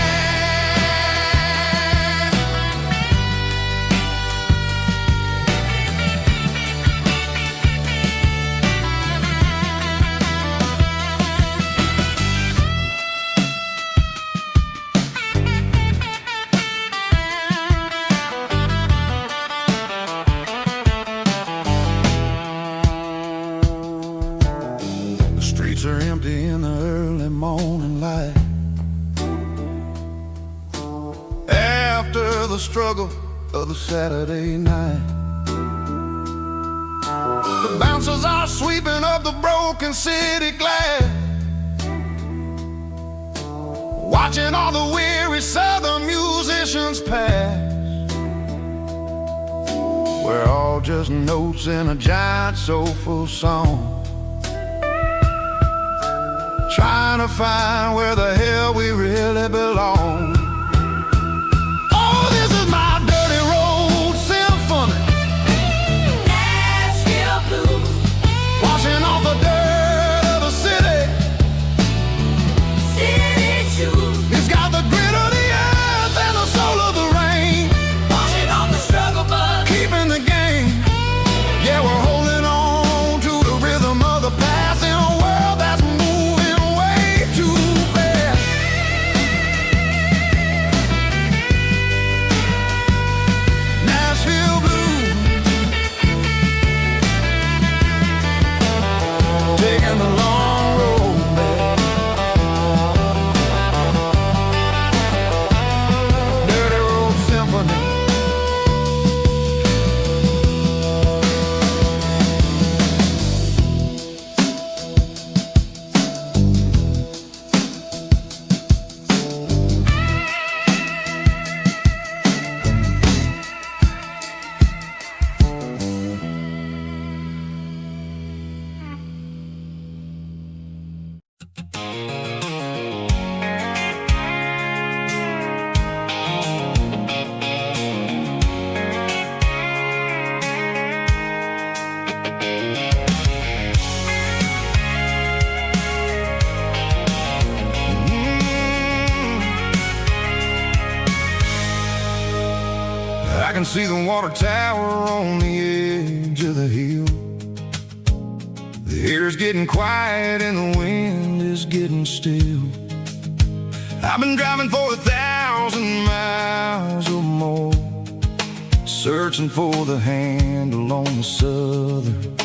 Speaker 2: The streets are empty in the early morning light. After the struggle of the Saturday night, the bouncers are sweeping up the broken city glass, watching all the weary southern musicians pass. We're all just notes in a giant soulful song, trying to find where the hell we really belong. Oh, this is my dirty road symphony. Nashville blues. Washing off the dirt of the city. City shoes. It's got the grit of the earth and the soul of the rain. Washing off the struggle, but keeping the game. Yeah, we're holding on to the rhythm of the past in a world that's moving way too fast. Nashville blues, taking the long road back. Dirty road symphony. I can see the water tower on the edge of the hill. The air's getting quiet and the wind is getting still. I've been driving for 1,000 miles or more, searching for the handle on the southern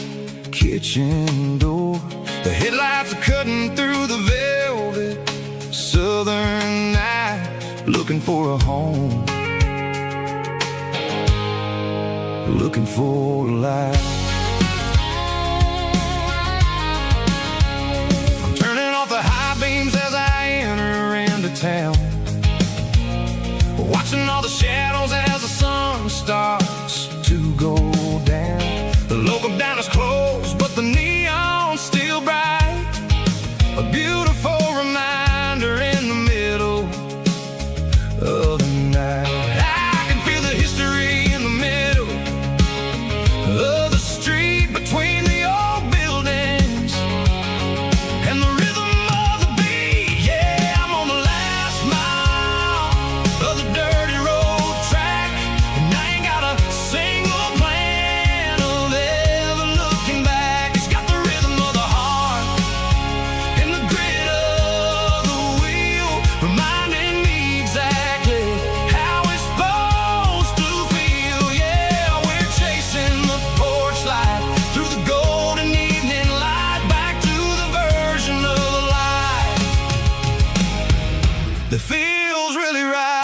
Speaker 2: kitchen door. The headlights are cutting through the velvet southern night, looking for a home, looking for a life. I'm turning off the high beams as I enter into town, watching all the shadows as the sun starts to go down. The local diner's closed, but the neon's still bright, a beautiful reminder in the middle of the night. I can feel the history in the middle of the street between the old buildings and the rhythm of the beat. Yeah, I'm on the last mile of the dirty road track, and I ain't got a single plan of ever looking back. It's got the rhythm of the heart and the grit of the wheel, reminding me exactly how it's supposed to feel. Yeah, we're chasing the porch light through the golden evening light, back to the version of life that feels really right.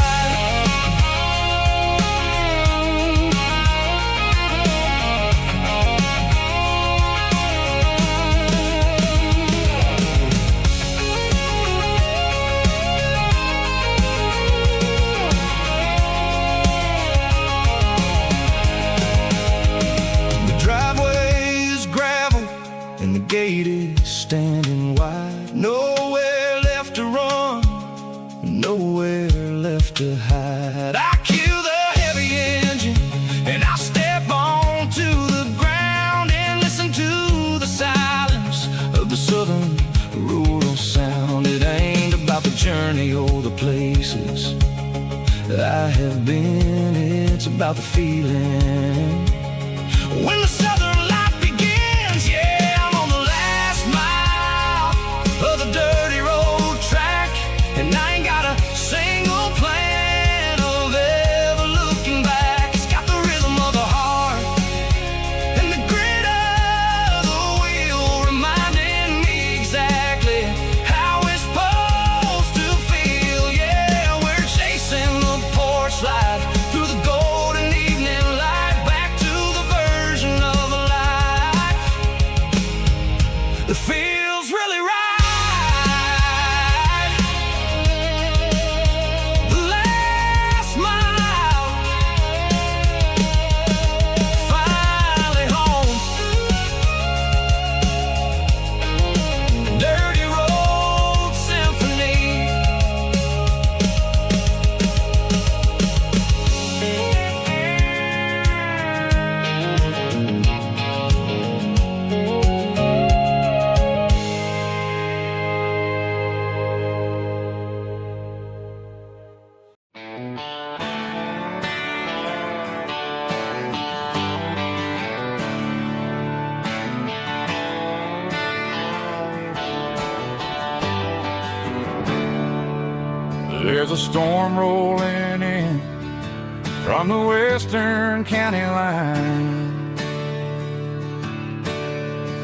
Speaker 1: to hide. I kill the heavy engine and I step onto the ground and listen to the silence of the southern rural sound. It ain't about the journey or the places I have been, it's about the feeling when the southern life begins. Yeah, I'm on the last mile of the dirty road track, and I ain't got a single plan of ever looking back. It's got the rhythm of the heart and the grit of the wheel, reminding me exactly how it's supposed to feel. Yeah, we're chasing the porch light through the golden evening light, back to the version of a life that feels really right. The last mile, finally home. Dirty road symphony.
Speaker 2: There's a storm rolling in from the western county line.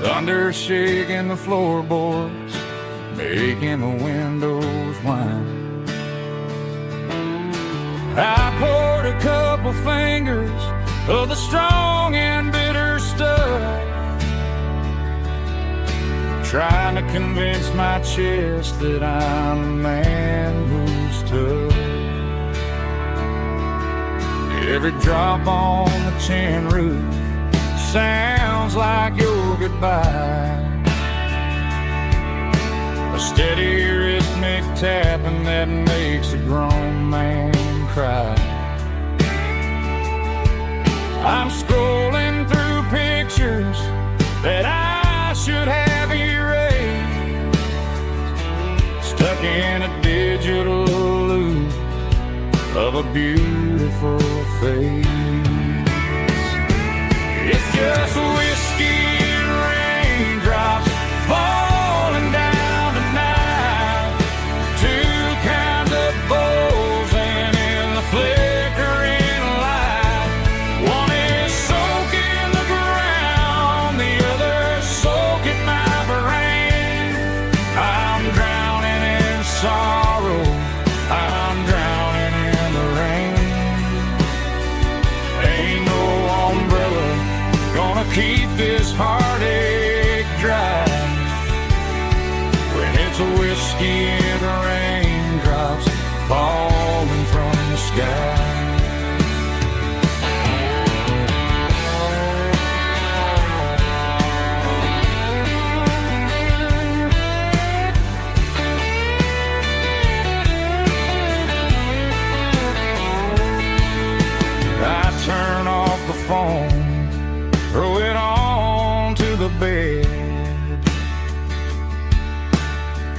Speaker 2: Thunder shaking the floorboards, making the windows whine. I poured a couple fingers of the strong and bitter stuff, trying to convince my chest that I'm a man who's tough. Every drop on the tin roof sounds like your goodbye, a steady rhythmic tapping that makes a grown man cry. I'm scrolling through pictures that I should have erased, stuck in a digital loop of a beautiful face. It's just whiskey and raindrops falling down tonight, two kinds of bowls and in the flickering light. One is soaking the ground, the other soaking my brain. I'm drowning in sorrow, I'm drowning in the rain. Ain't no umbrella gonna keep this heartache dry when it's a whiskey and raindrops falling from the sky. I turn off the phone, throw it on to the bed,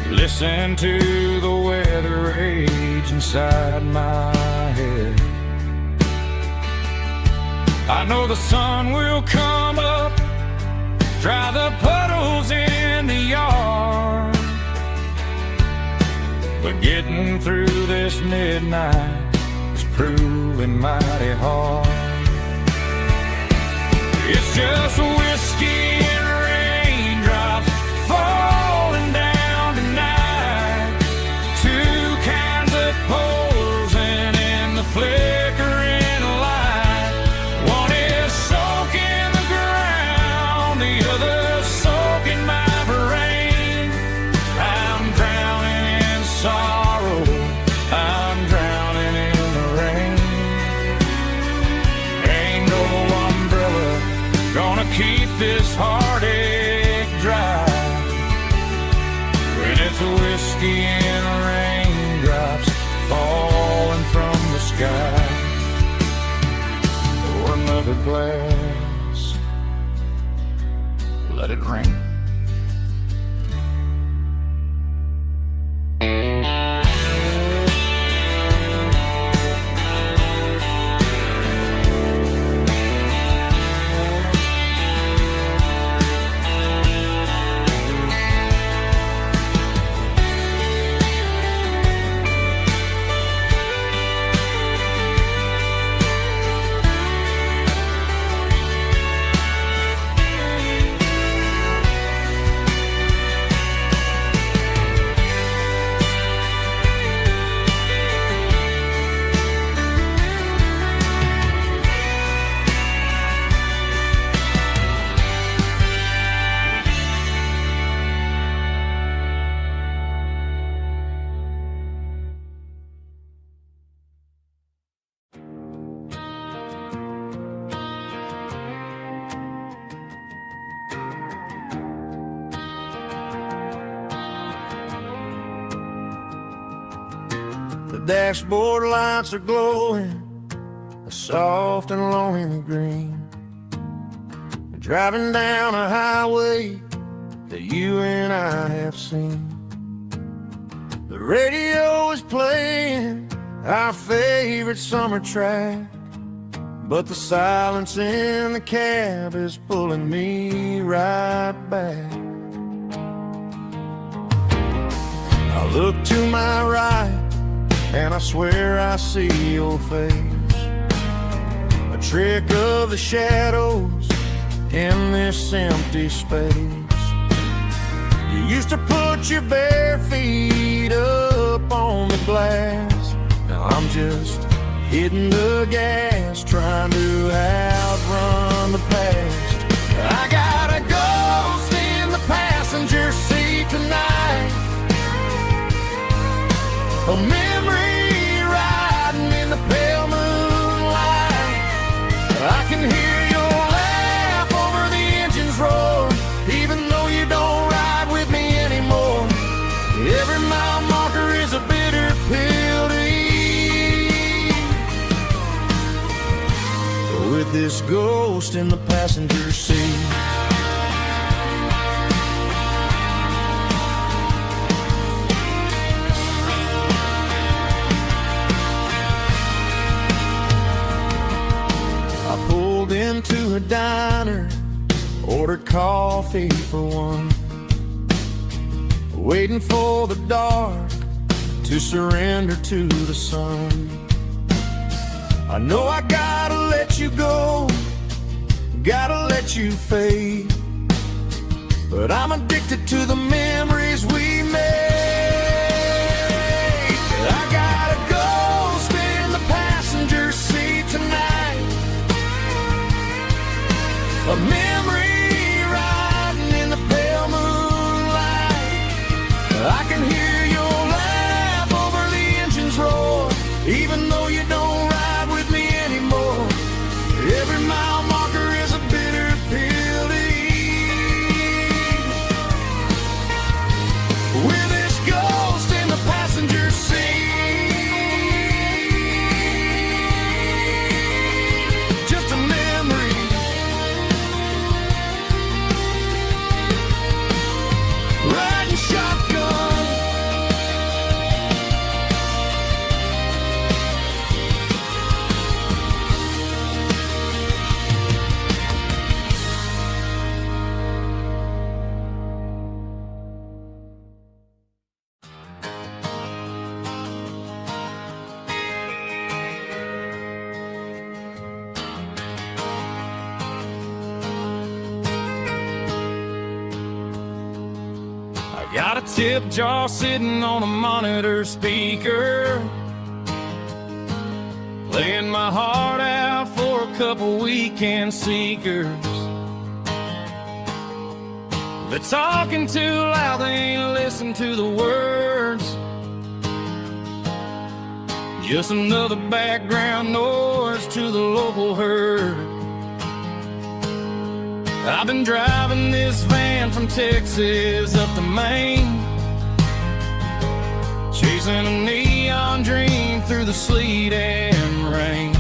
Speaker 2: listen to the weather rage inside my head. I know the sun will come up, dry the puddles in the yard, but getting through this midnight is proving mighty hard. It's just whiskey and raindrops falling down tonight, two kinds of poles and in the flickering light. One is soaking the ground, the other soaking my brain. I'm drowning in sorrow, I'm drowning in the rain. Ain't no umbrella gonna keep this heartache dry when it's a whiskey and raindrops falling from shattered glass. Let it ring.
Speaker 4: The dashboard lights are glowing a soft and lonely green. Driving down a highway that you and I have seen. The radio is playing our favorite summer track, but the silence in the cab is pulling me right back. I look to my right and I swear I see your face, a trick of the shadows in this empty space. You used to put your bare feet up on the glass. Now I'm just hitting the gas, trying to outrun the past. I got a ghost in the passenger seat tonight, a memory riding in the pale moonlight. I can hear your laugh over the engine's roar, even though you don't ride with me anymore. Every mile marker is a bitter pill to eat, with this ghost in the passenger seat. Into a diner, ordered coffee for one, waiting for the dark to surrender to the sun. I know I gotta let you go, gotta let you fade, but I'm addicted to the memories we made. I got a ghost in the passenger seat tonight, a memory riding in the pale moonlight. I can hear your laugh over the engine's roar, even though you don't ride with me anymore. Every mile marker is a bitter pill to eat, with this ghost in the passenger seat. Just a memory, riding shotgun. Got a tip jar sitting on a monitor speaker, playing my heart out for a couple weekend seekers. They're talking too loud, they ain't listen to the words. Just another background noise to the local herd. I've been driving this van from Texas up to Maine, chasing a neon dream through the sleet and rain.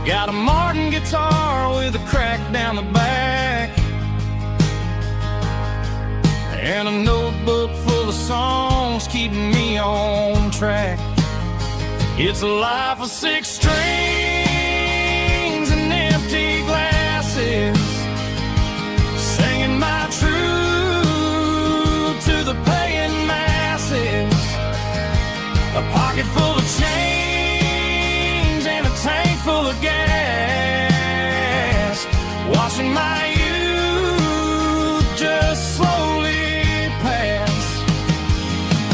Speaker 2: Got a Martin guitar with a crack down the back, and a notebook full of songs keeping me on track. It's a life of 6 strings and empty glasses, singing my truth to the paying masses. A pocket full of change and a tank full of gas, watching my youth just slowly pass.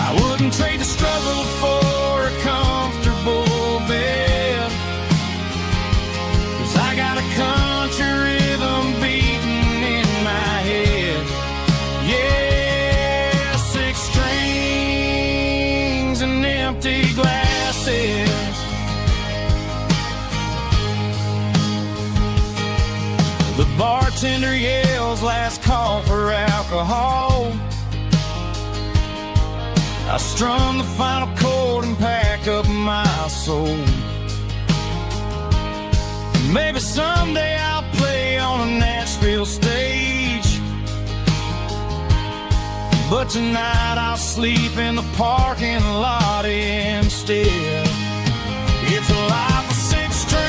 Speaker 2: I wouldn't trade the struggle for a comfortable bed, 'cause I got a country rhythm beating in my head. Yeah, 6 strings and empty glasses. The bartender yells last call for alcohol. I strum the final chord and pack up my soul. Maybe someday I'll play on a Nashville stage, but tonight I'll sleep in the parking lot instead. It's a life of 6 strings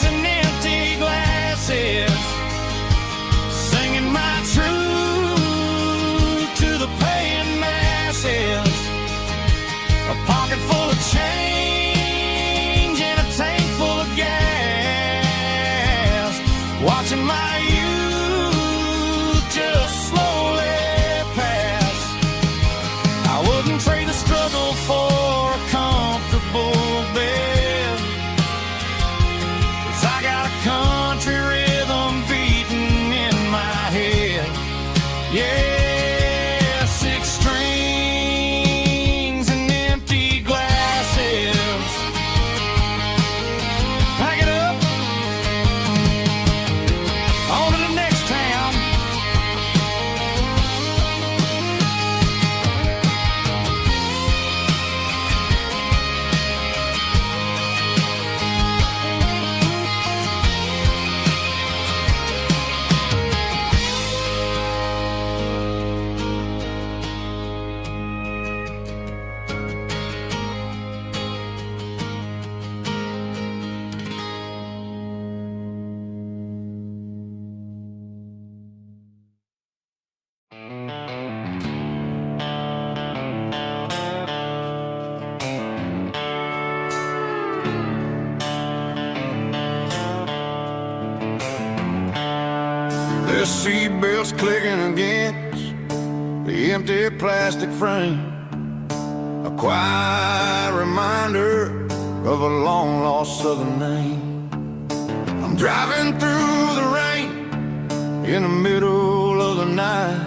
Speaker 2: and empty glasses, singing my truth to the paying masses. A pocket full of change and a tank full of gas, watching my youth just slowly pass. I wouldn't trade the struggle for a comfortable bed, 'cause I got a country rhythm beating in my head. Yeah, 6 strings and empty glasses. Pack it up, on to the next town.
Speaker 1: The seatbelt's clicking against the empty plastic frame, a quiet reminder of a long-lost southern name. I'm driving through the rain in the middle of the night,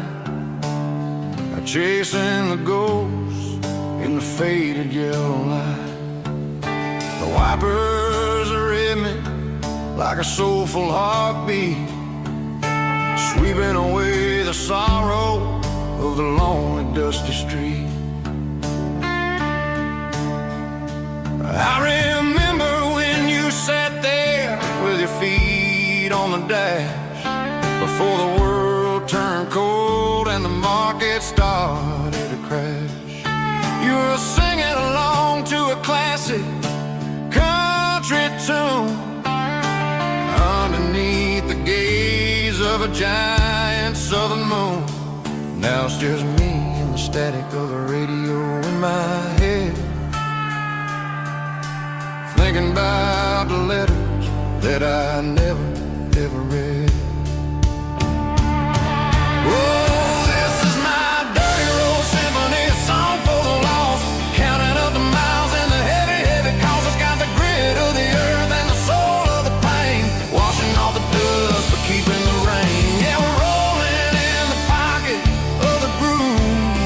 Speaker 1: chasing the ghost in the faded yellow light. The wipers are in me like a soulful heartbeat, sweeping away the sorrow of the lonely dusty street. I remember when you sat there with your feet on the dash, before the world turned cold and the market started to crash. You were singing along to a classic country tune underneath the gaze of a giant southern moon. Now it's just me and the static of the radio in my head, thinking about the letters that I never, ever read. Oh, this is my dirty road symphony, song for the lost, counting up the miles and the heavy, heavy calls. It's got the grit of the earth and the soul of the pain, washing off the dust but keeping the rain. Yeah, we're rolling in the pocket of the groove,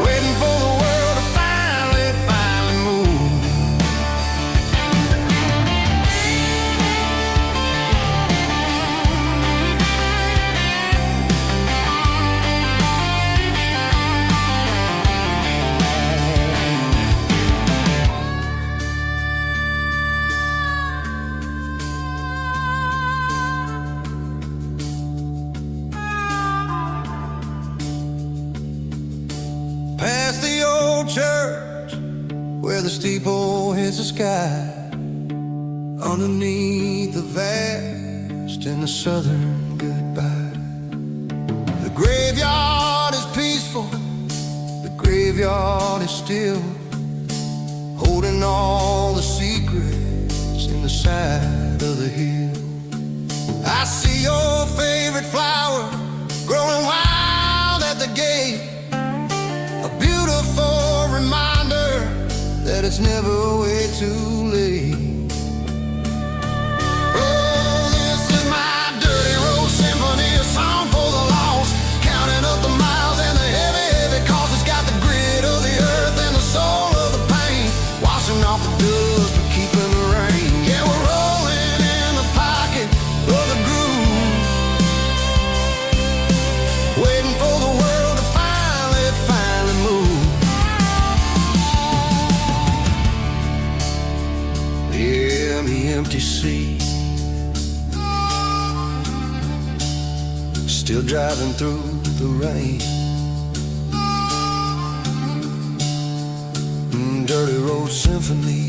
Speaker 1: waiting for the world to finally move.
Speaker 4: old church where the steeple hits the sky, underneath the vast and the southern goodbye. The graveyard is peaceful, the graveyard is still, holding all the secrets in the side of the hill. I see your favorite flower growing wild at the gate, a beautiful reminder that it's never way too late. Oh, this is my dirty road symphony, a song for the lost, counting up the miles and the heavy, heavy cost. It's got the grit of the earth and the soul of the pain, washing off the dust but keeping the rain. Yeah, we're rolling in the pocket of the groove, waiting for the world to finally move. Yeah, the empty sea, still driving through the rain. Dirty road symphony.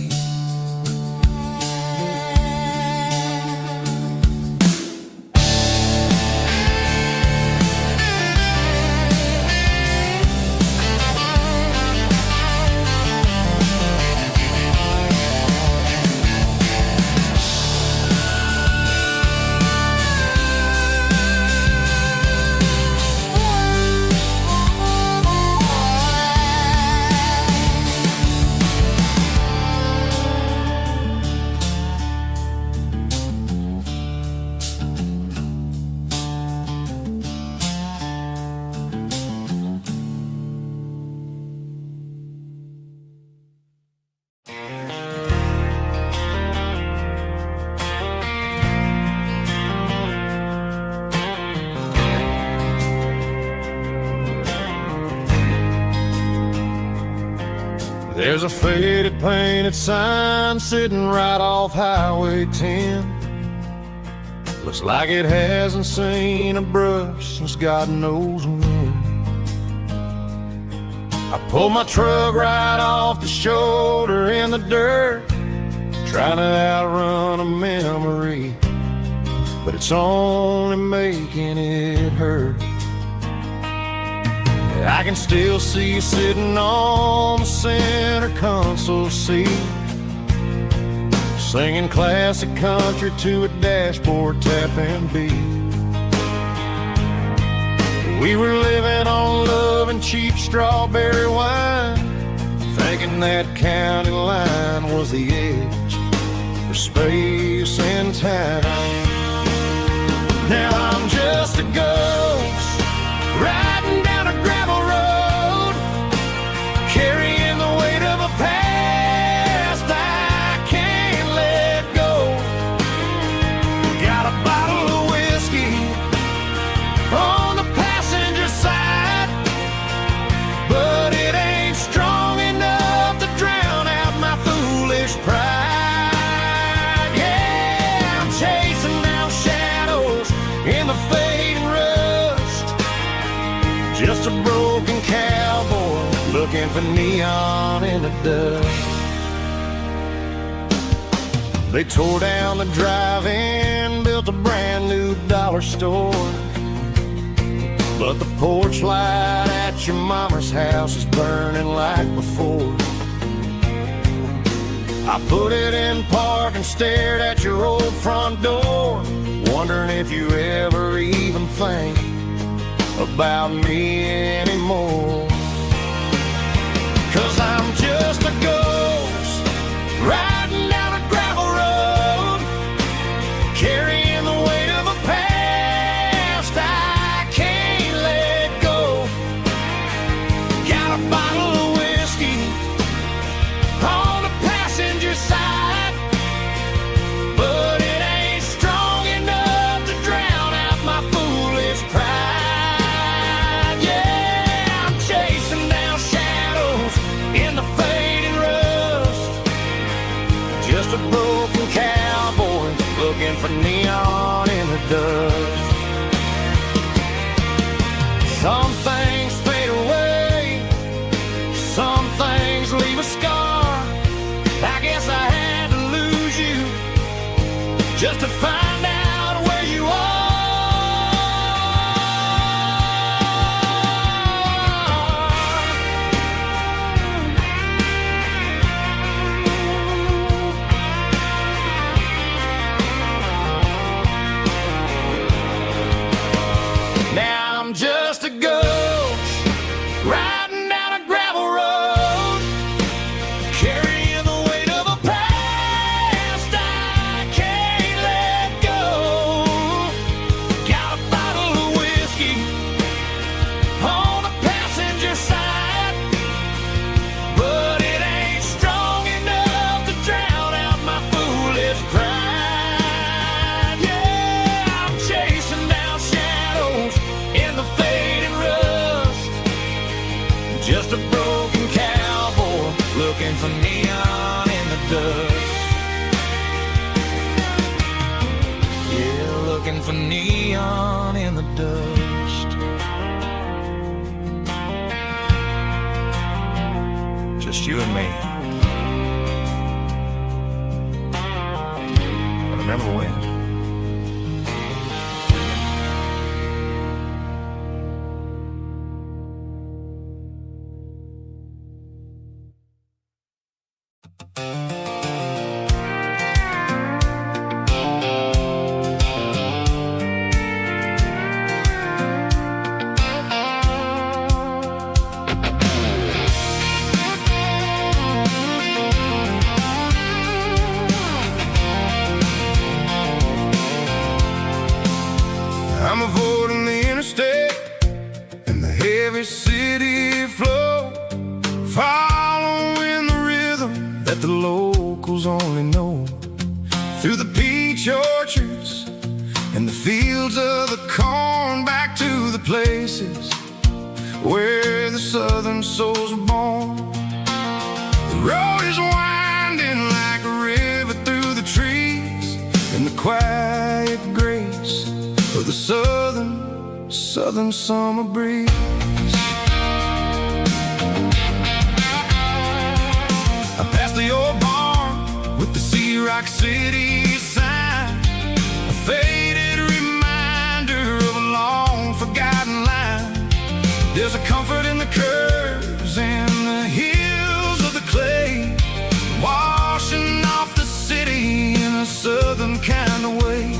Speaker 2: There's a faded painted sign sitting right off Highway 10. Looks like it hasn't seen a brush since God knows when. I pulled my truck right off the shoulder in the dirt, trying to outrun a memory, but it's only making it hurt. I can still see you sitting on the center console seat, singing classic country to a dashboard tapping beat. We were living on love and cheap strawberry wine, thinking that county line was the edge for space and time. Now I'm just a ghost riding down a gravel road, carrying the weight of a past I can't let go. Got a bottle of whiskey on the passenger side, but it ain't strong enough to drown out my foolish pride. Yeah, I'm chasing down shadows in the fading rust, just a broken cowboy looking for neon in the dust. They tore down the drive-in, built a brand new dollar store, but the porch light at your mama's house is burning like before. I put it in park and stared at your old front door, wondering if you ever even think about me anymore. 'Cause I'm just a ghost riding down a gravel road, carrying the weight of a past I can't let go. Got a bottle of whiskey on the passenger side, but it ain't strong enough to drown out my foolish pride. Yeah, I'm chasing down shadows in the fading rust, just a broken cowboy looking for neon in the dust. Some things fade away, some things just to find out where you are. Now I'm just a ghost riding down a gravel road, carrying the weight of a past I can't let go. Got a bottle of whiskey on the passenger side, but it ain't strong enough to drown out my foolish pride. Yeah, I'm chasing down shadows in the fading rust, just a broken cowboy looking for neon in the dust. Yeah, looking for neon in the dust. Just you and me. I remember when.
Speaker 1: I'm avoiding the interstate and the heavy city flow, following the rhythm that the locals only know. Through the peach orchards and the fields of the corn, back to the places where the southern souls were born. The road is winding like a river through the trees, in the quiet grace of the southern summer breeze. I passed the old barn with the Sea Rock City sign, a faded reminder of a long forgotten line. There's a comfort in the curves and the hills of the clay, washing off the city in a southern kind of way.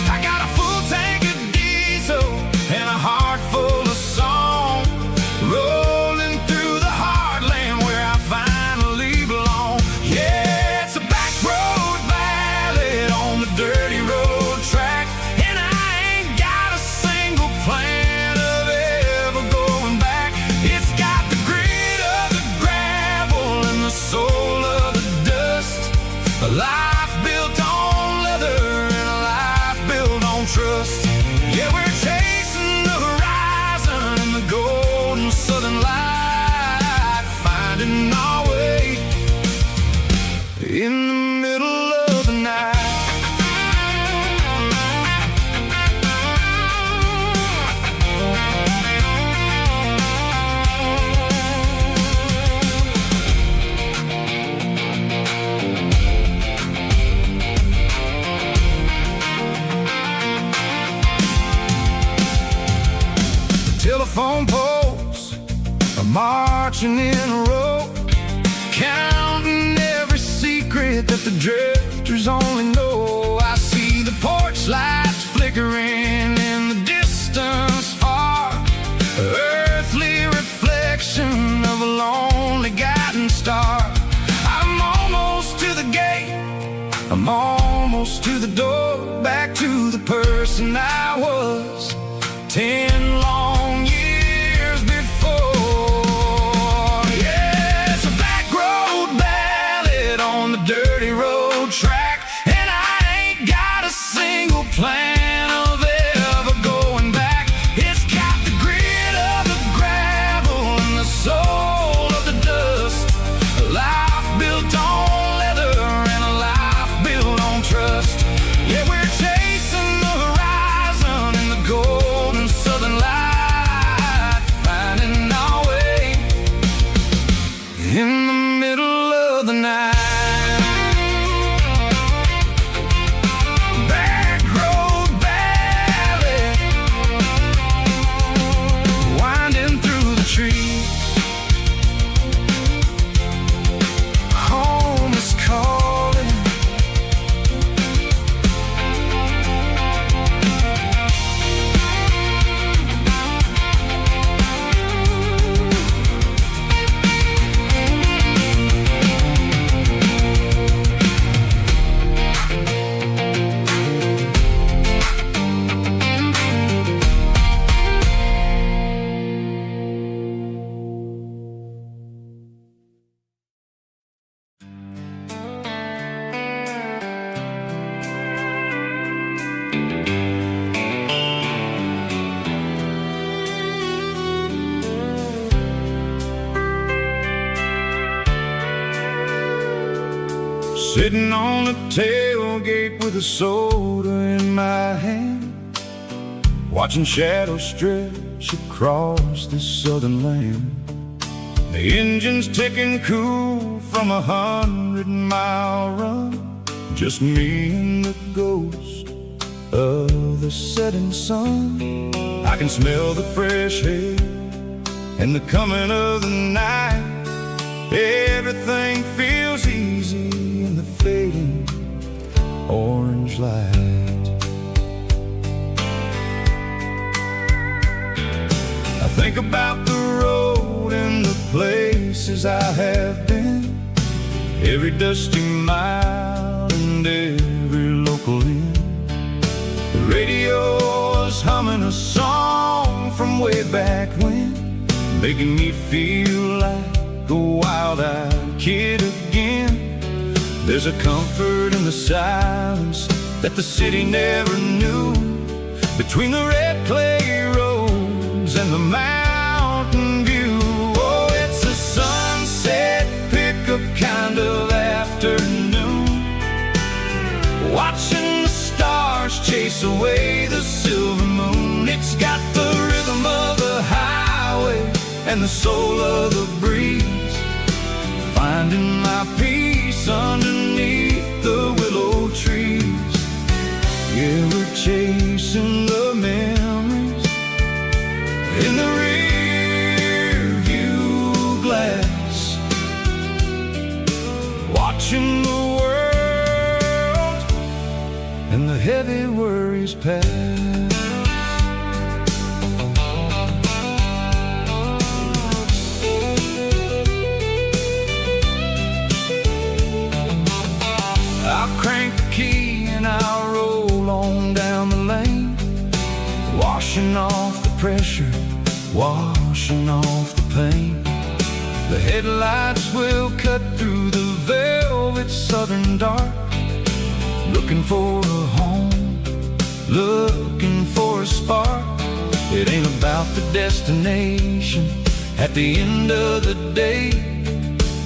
Speaker 1: I got a full tank of diesel and a heart full of song, rolling through the heartland where I finally belong. Yeah, it's a back road ballad on the dirty road track, and I ain't got a single plan of ever going back. It's got the grit of the gravel and the soul of the dust, a life built on leather and a life built on trust. Yeah, we're chasing the horizon and the golden southern light, finding our way in the middle of the night. Telephone poles are marching in a row, counting every secret that the drifters only know. I see the porch lights flickering in the distance far, earthly reflection of a lonely guiding star. I'm almost to the gate, I'm almost to the door, back to the person I was 10 long years before. Yeah, it's a back road ballad on the dirty road track, and I ain't got a single plan of ever going back. It's got the grit of the gravel and the soul of the dust, a life built on leather and a life built on trust. Yeah, we're chasing the horizon Sitting on the tailgate with a soda in my hand, watching shadows stretch across this southern land. The engine's ticking cool from 100-mile run, just me and the ghost of the setting sun. I can smell the fresh air and the coming of the night. Everything feels easy in the fading orange light. I think about the road and the places I have been, every dusty mile and every local inn. The radio is humming a song from way back when, making me feel like a wild-eyed kid again. There's a comfort in the silence that the city never knew, between the red clay roads and the mountain view. Oh, it's a sunset pickup kind of afternoon, watching the stars chase away the silver moon. It's got the rhythm of the highway and the soul of the breeze, finding my peace underneath the willow trees. Yeah, we're chasing the memories in the rear view glass, watching the world and the heavy worries pass. I'll crank the key and I'll roll on down the lane, washing off the pressure, washing off the pain. The headlights will cut through the velvet southern dark, looking for a home, looking for a spark. It ain't about the destination at the end of the day,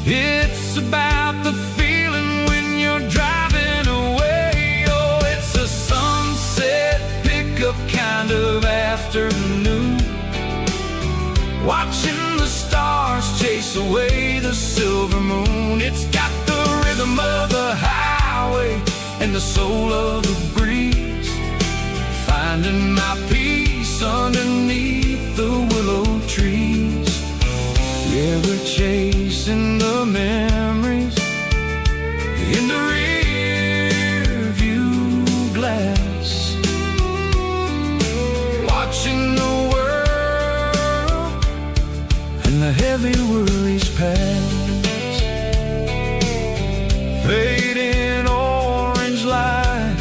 Speaker 1: it's about the feeling when you're driving away. Oh, it's a sunset pickup kind of afternoon, watching the stars chase away the silver moon. It's got the rhythm of the highway and the soul of the breeze, finding my peace underneath the willow trees. Yeah, we're chasing the memories in the rear view glass, watching the world and the heavy worries pass. Fading orange light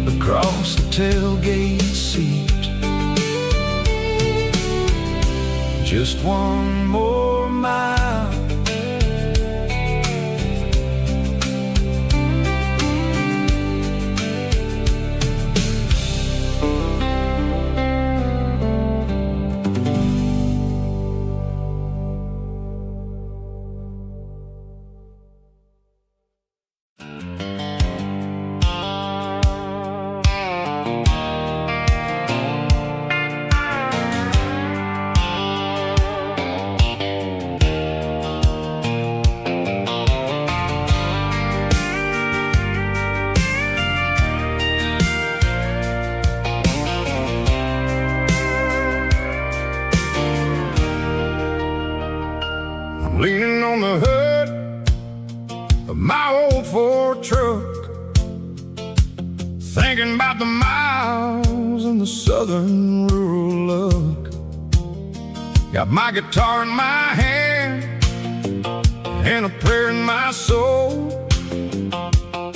Speaker 1: across the tailgate seat, just one more mile. Leaning on the hood of my old Ford truck, thinking about the miles and the southern rural look. Got my guitar in my hand and a prayer in my soul,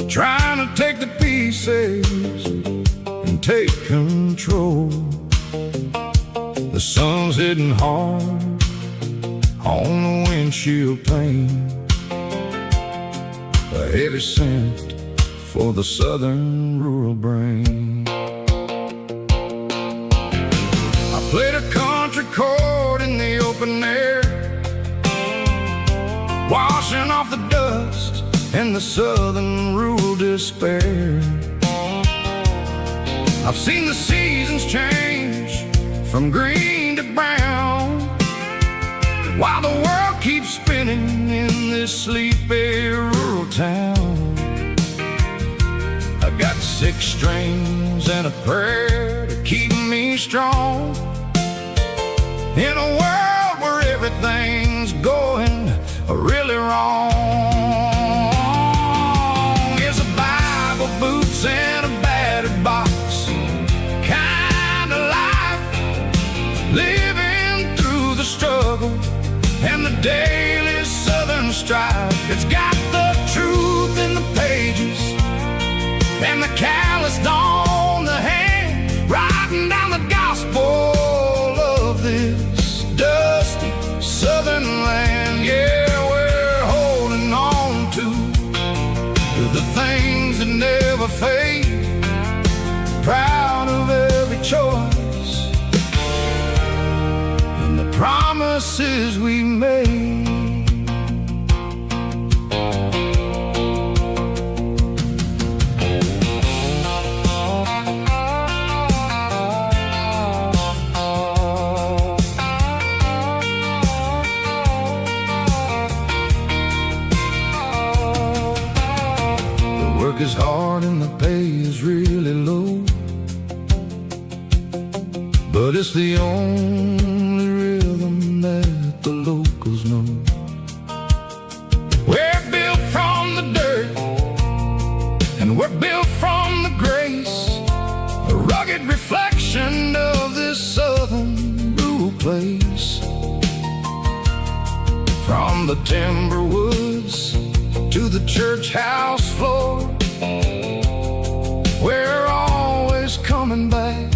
Speaker 1: trying to take the pieces and take control. The sun's hitting hard on the windshield pane, a heavy scent for the southern rural brain. I played a country chord in the open air, washing off the dust and the southern rural despair. I've seen the seasons change from green to brown, while the world keeps spinning in this sleepy rural town. I got 6 strings and a prayer to keep me strong in a world where everything's going really wrong. It's a Bible, boots, and a battered box kind of life, living through the struggle and the daily southern strife. It's got the truth in the pages and the calloused on the hand, writing down the gospel of this dusty southern land. Yeah, we're holding on to the things that never fade, proud of every choice and the promises we made. Work is hard and the pay is really low, but it's the only rhythm that the locals know. We're built from the dirt and we're built from the grace, a rugged reflection of this southern rural place. From the timber woods to the church house floor, we're always coming back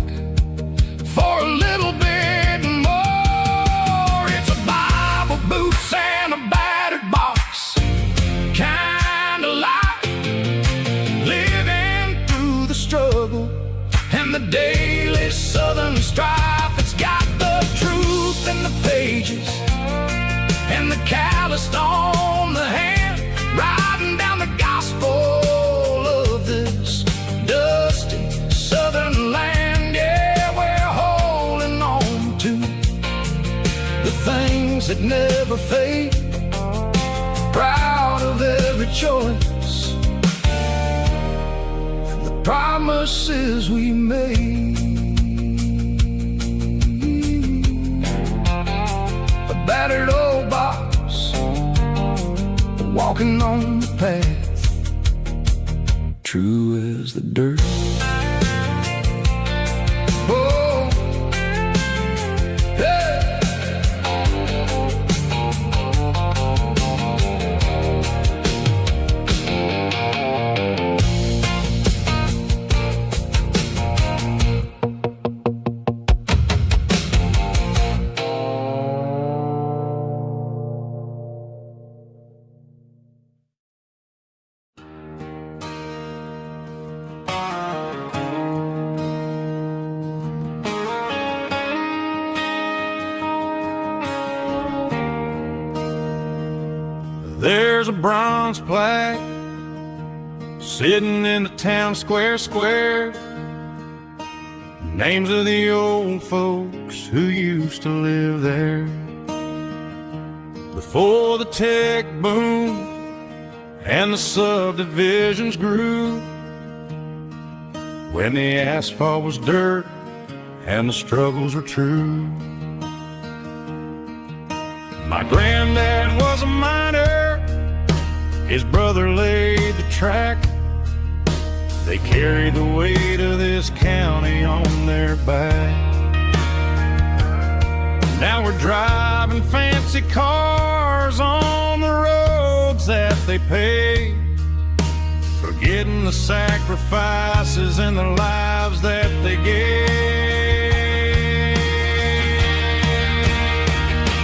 Speaker 1: for a little bit more. It's a Bible, boots, and a battered box kind of life, living through the struggle and the daily southern strife. It's got the truth in the pages and the calloused on the hand, writing down the gospel of this dusty southern land. Yeah, we're holding on to the things that never fade, proud of every choice and the promises we made. A battered old box, walking on the path, true as the dirt. Oh, hey.
Speaker 3: There's a bronze plaque sitting in the town square. Names of the old folks who used to live there before the tech boom and the subdivisions grew, when the asphalt was dirt and the struggles were true. My granddad was a miner, his brother laid the track. They carried the weight of this county on their back. Now we're driving fancy cars on the roads that they paved, forgetting the sacrifices and the lives that they gave.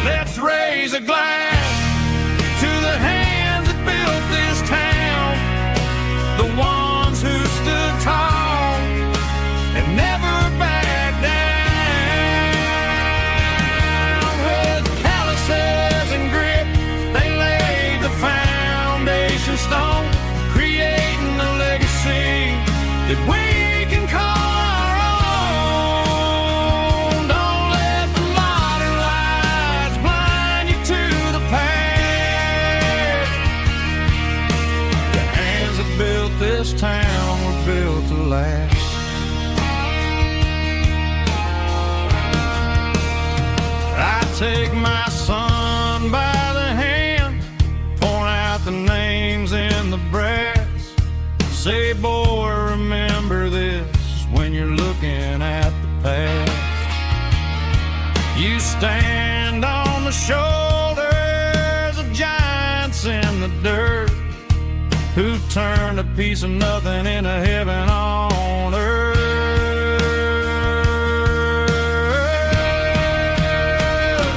Speaker 3: Let's raise a glass to the hands that built this town, the ones who stood tall and never backed down. With calluses and grit, they laid the foundation stone
Speaker 2: that we can call our own. Don't let the modern lights blind you to the past. The hands that built this town were built to last. I take my son by the hand, point out the names in the brass. Say, boy, remember this when you're looking at the past. You stand on the shoulders of giants in the dirt, who turned a piece of nothing into heaven on earth.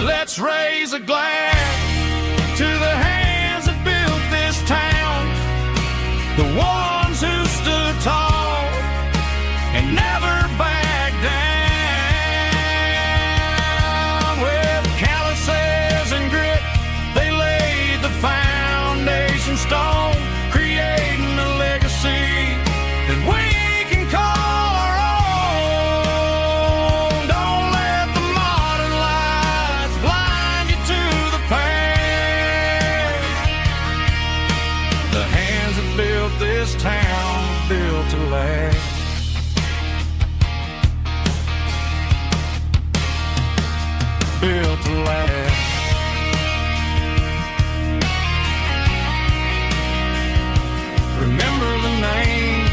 Speaker 2: Let's raise a glass to the hands that built this town, the ones who stood tall and never backed down. With calluses and grit, they laid the foundation stone, creating a legacy that we can call our own. Don't let the modern lights blind you to the past. The hands that built this town built to last. Built to last. Remember the names.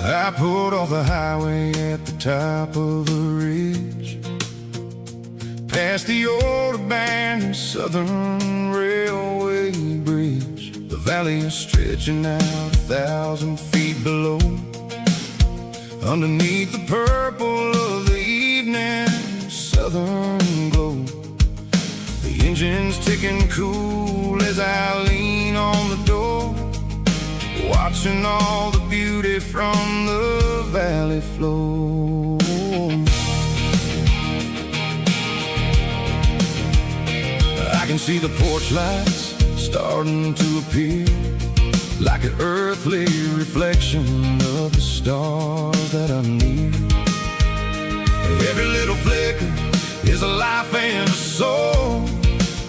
Speaker 1: I pulled off the highway at the top of a ridge, past the old abandoned Southern Railway bridge. The valley is stretching out 1,000 feet below, underneath the purple of the evening southern glow. The engine's ticking cool as I lean on the door, watching all the beauty from the valley flow. I can see the porch lights starting to appear, like an earthly reflection of the stars that are near. Every little flicker is a life and a soul,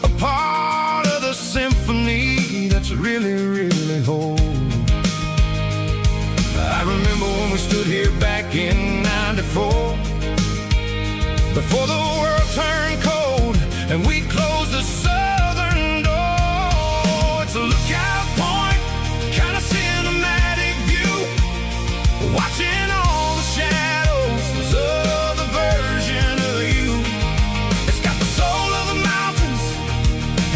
Speaker 1: a part of the symphony that's really, really whole. I remember when we stood here back in '94, before the world turned cold and we closed the southern door. It's a lookout point, kind of cinematic view, watching all the shadows of the version of you. It's got the soul of the mountains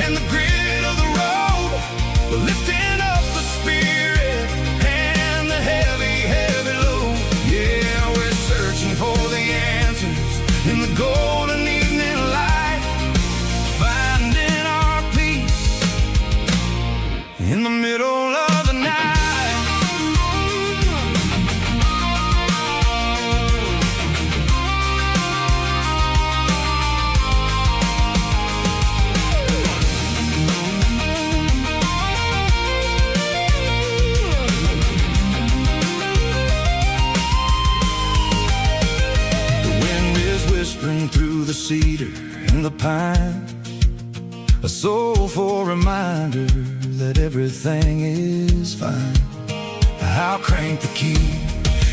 Speaker 1: and the grit of the road, lifting up the spirit and the heavy, heavy load. Yeah, we're searching for the answers in the golden evening light, finding to the cedar and the pine, a soulful reminder that everything is fine. I'll crank the key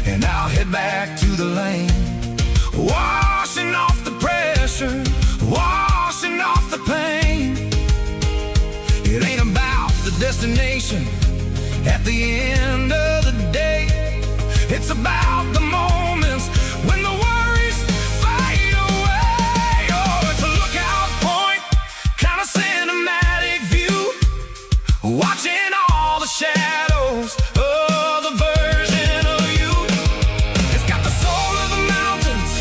Speaker 1: and I'll head back to the lane, washing off the pressure, washing off the pain. It ain't about the destination at the end of the day. It's about the moments when the worries fade away. Oh, it's a lookout point, kind of cinematic view, watching all the shadows of the version of you. It's got the soul of the mountains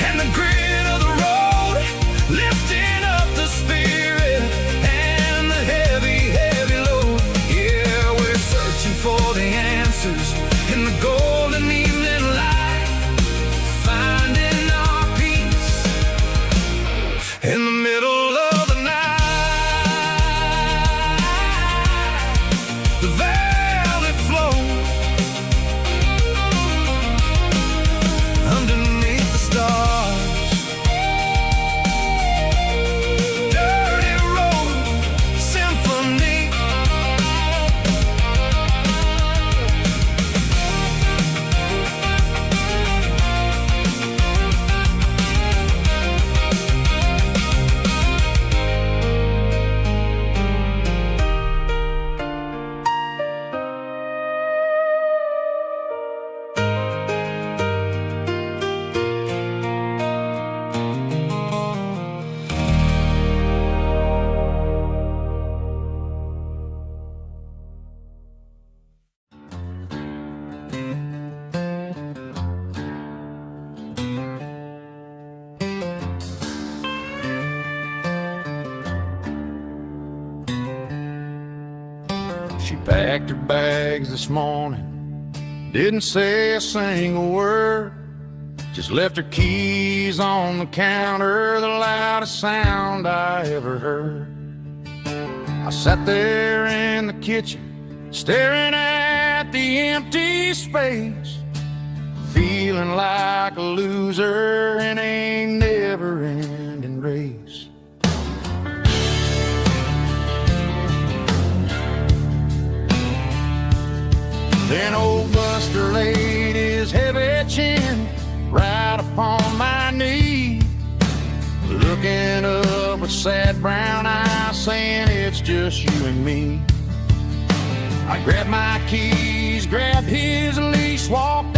Speaker 1: and the grit of the road, lifting up the spirit and the heavy, heavy load. Yeah, we're searching for the answers in the golden evening light, finding our peace in the middle of the night. The valley flows underneath the stars. Dirty road symphony.
Speaker 2: She packed her bags this morning, didn't say a single word, just left her keys on the counter, the loudest sound I ever heard. I sat there in the kitchen, staring at the empty space, feeling like a loser in a never-ending race. Then old Buster laid his heavy chin right upon my knee, looking up with sad brown eyes, saying it's just you and me. I grabbed my keys, grabbed his leash, walked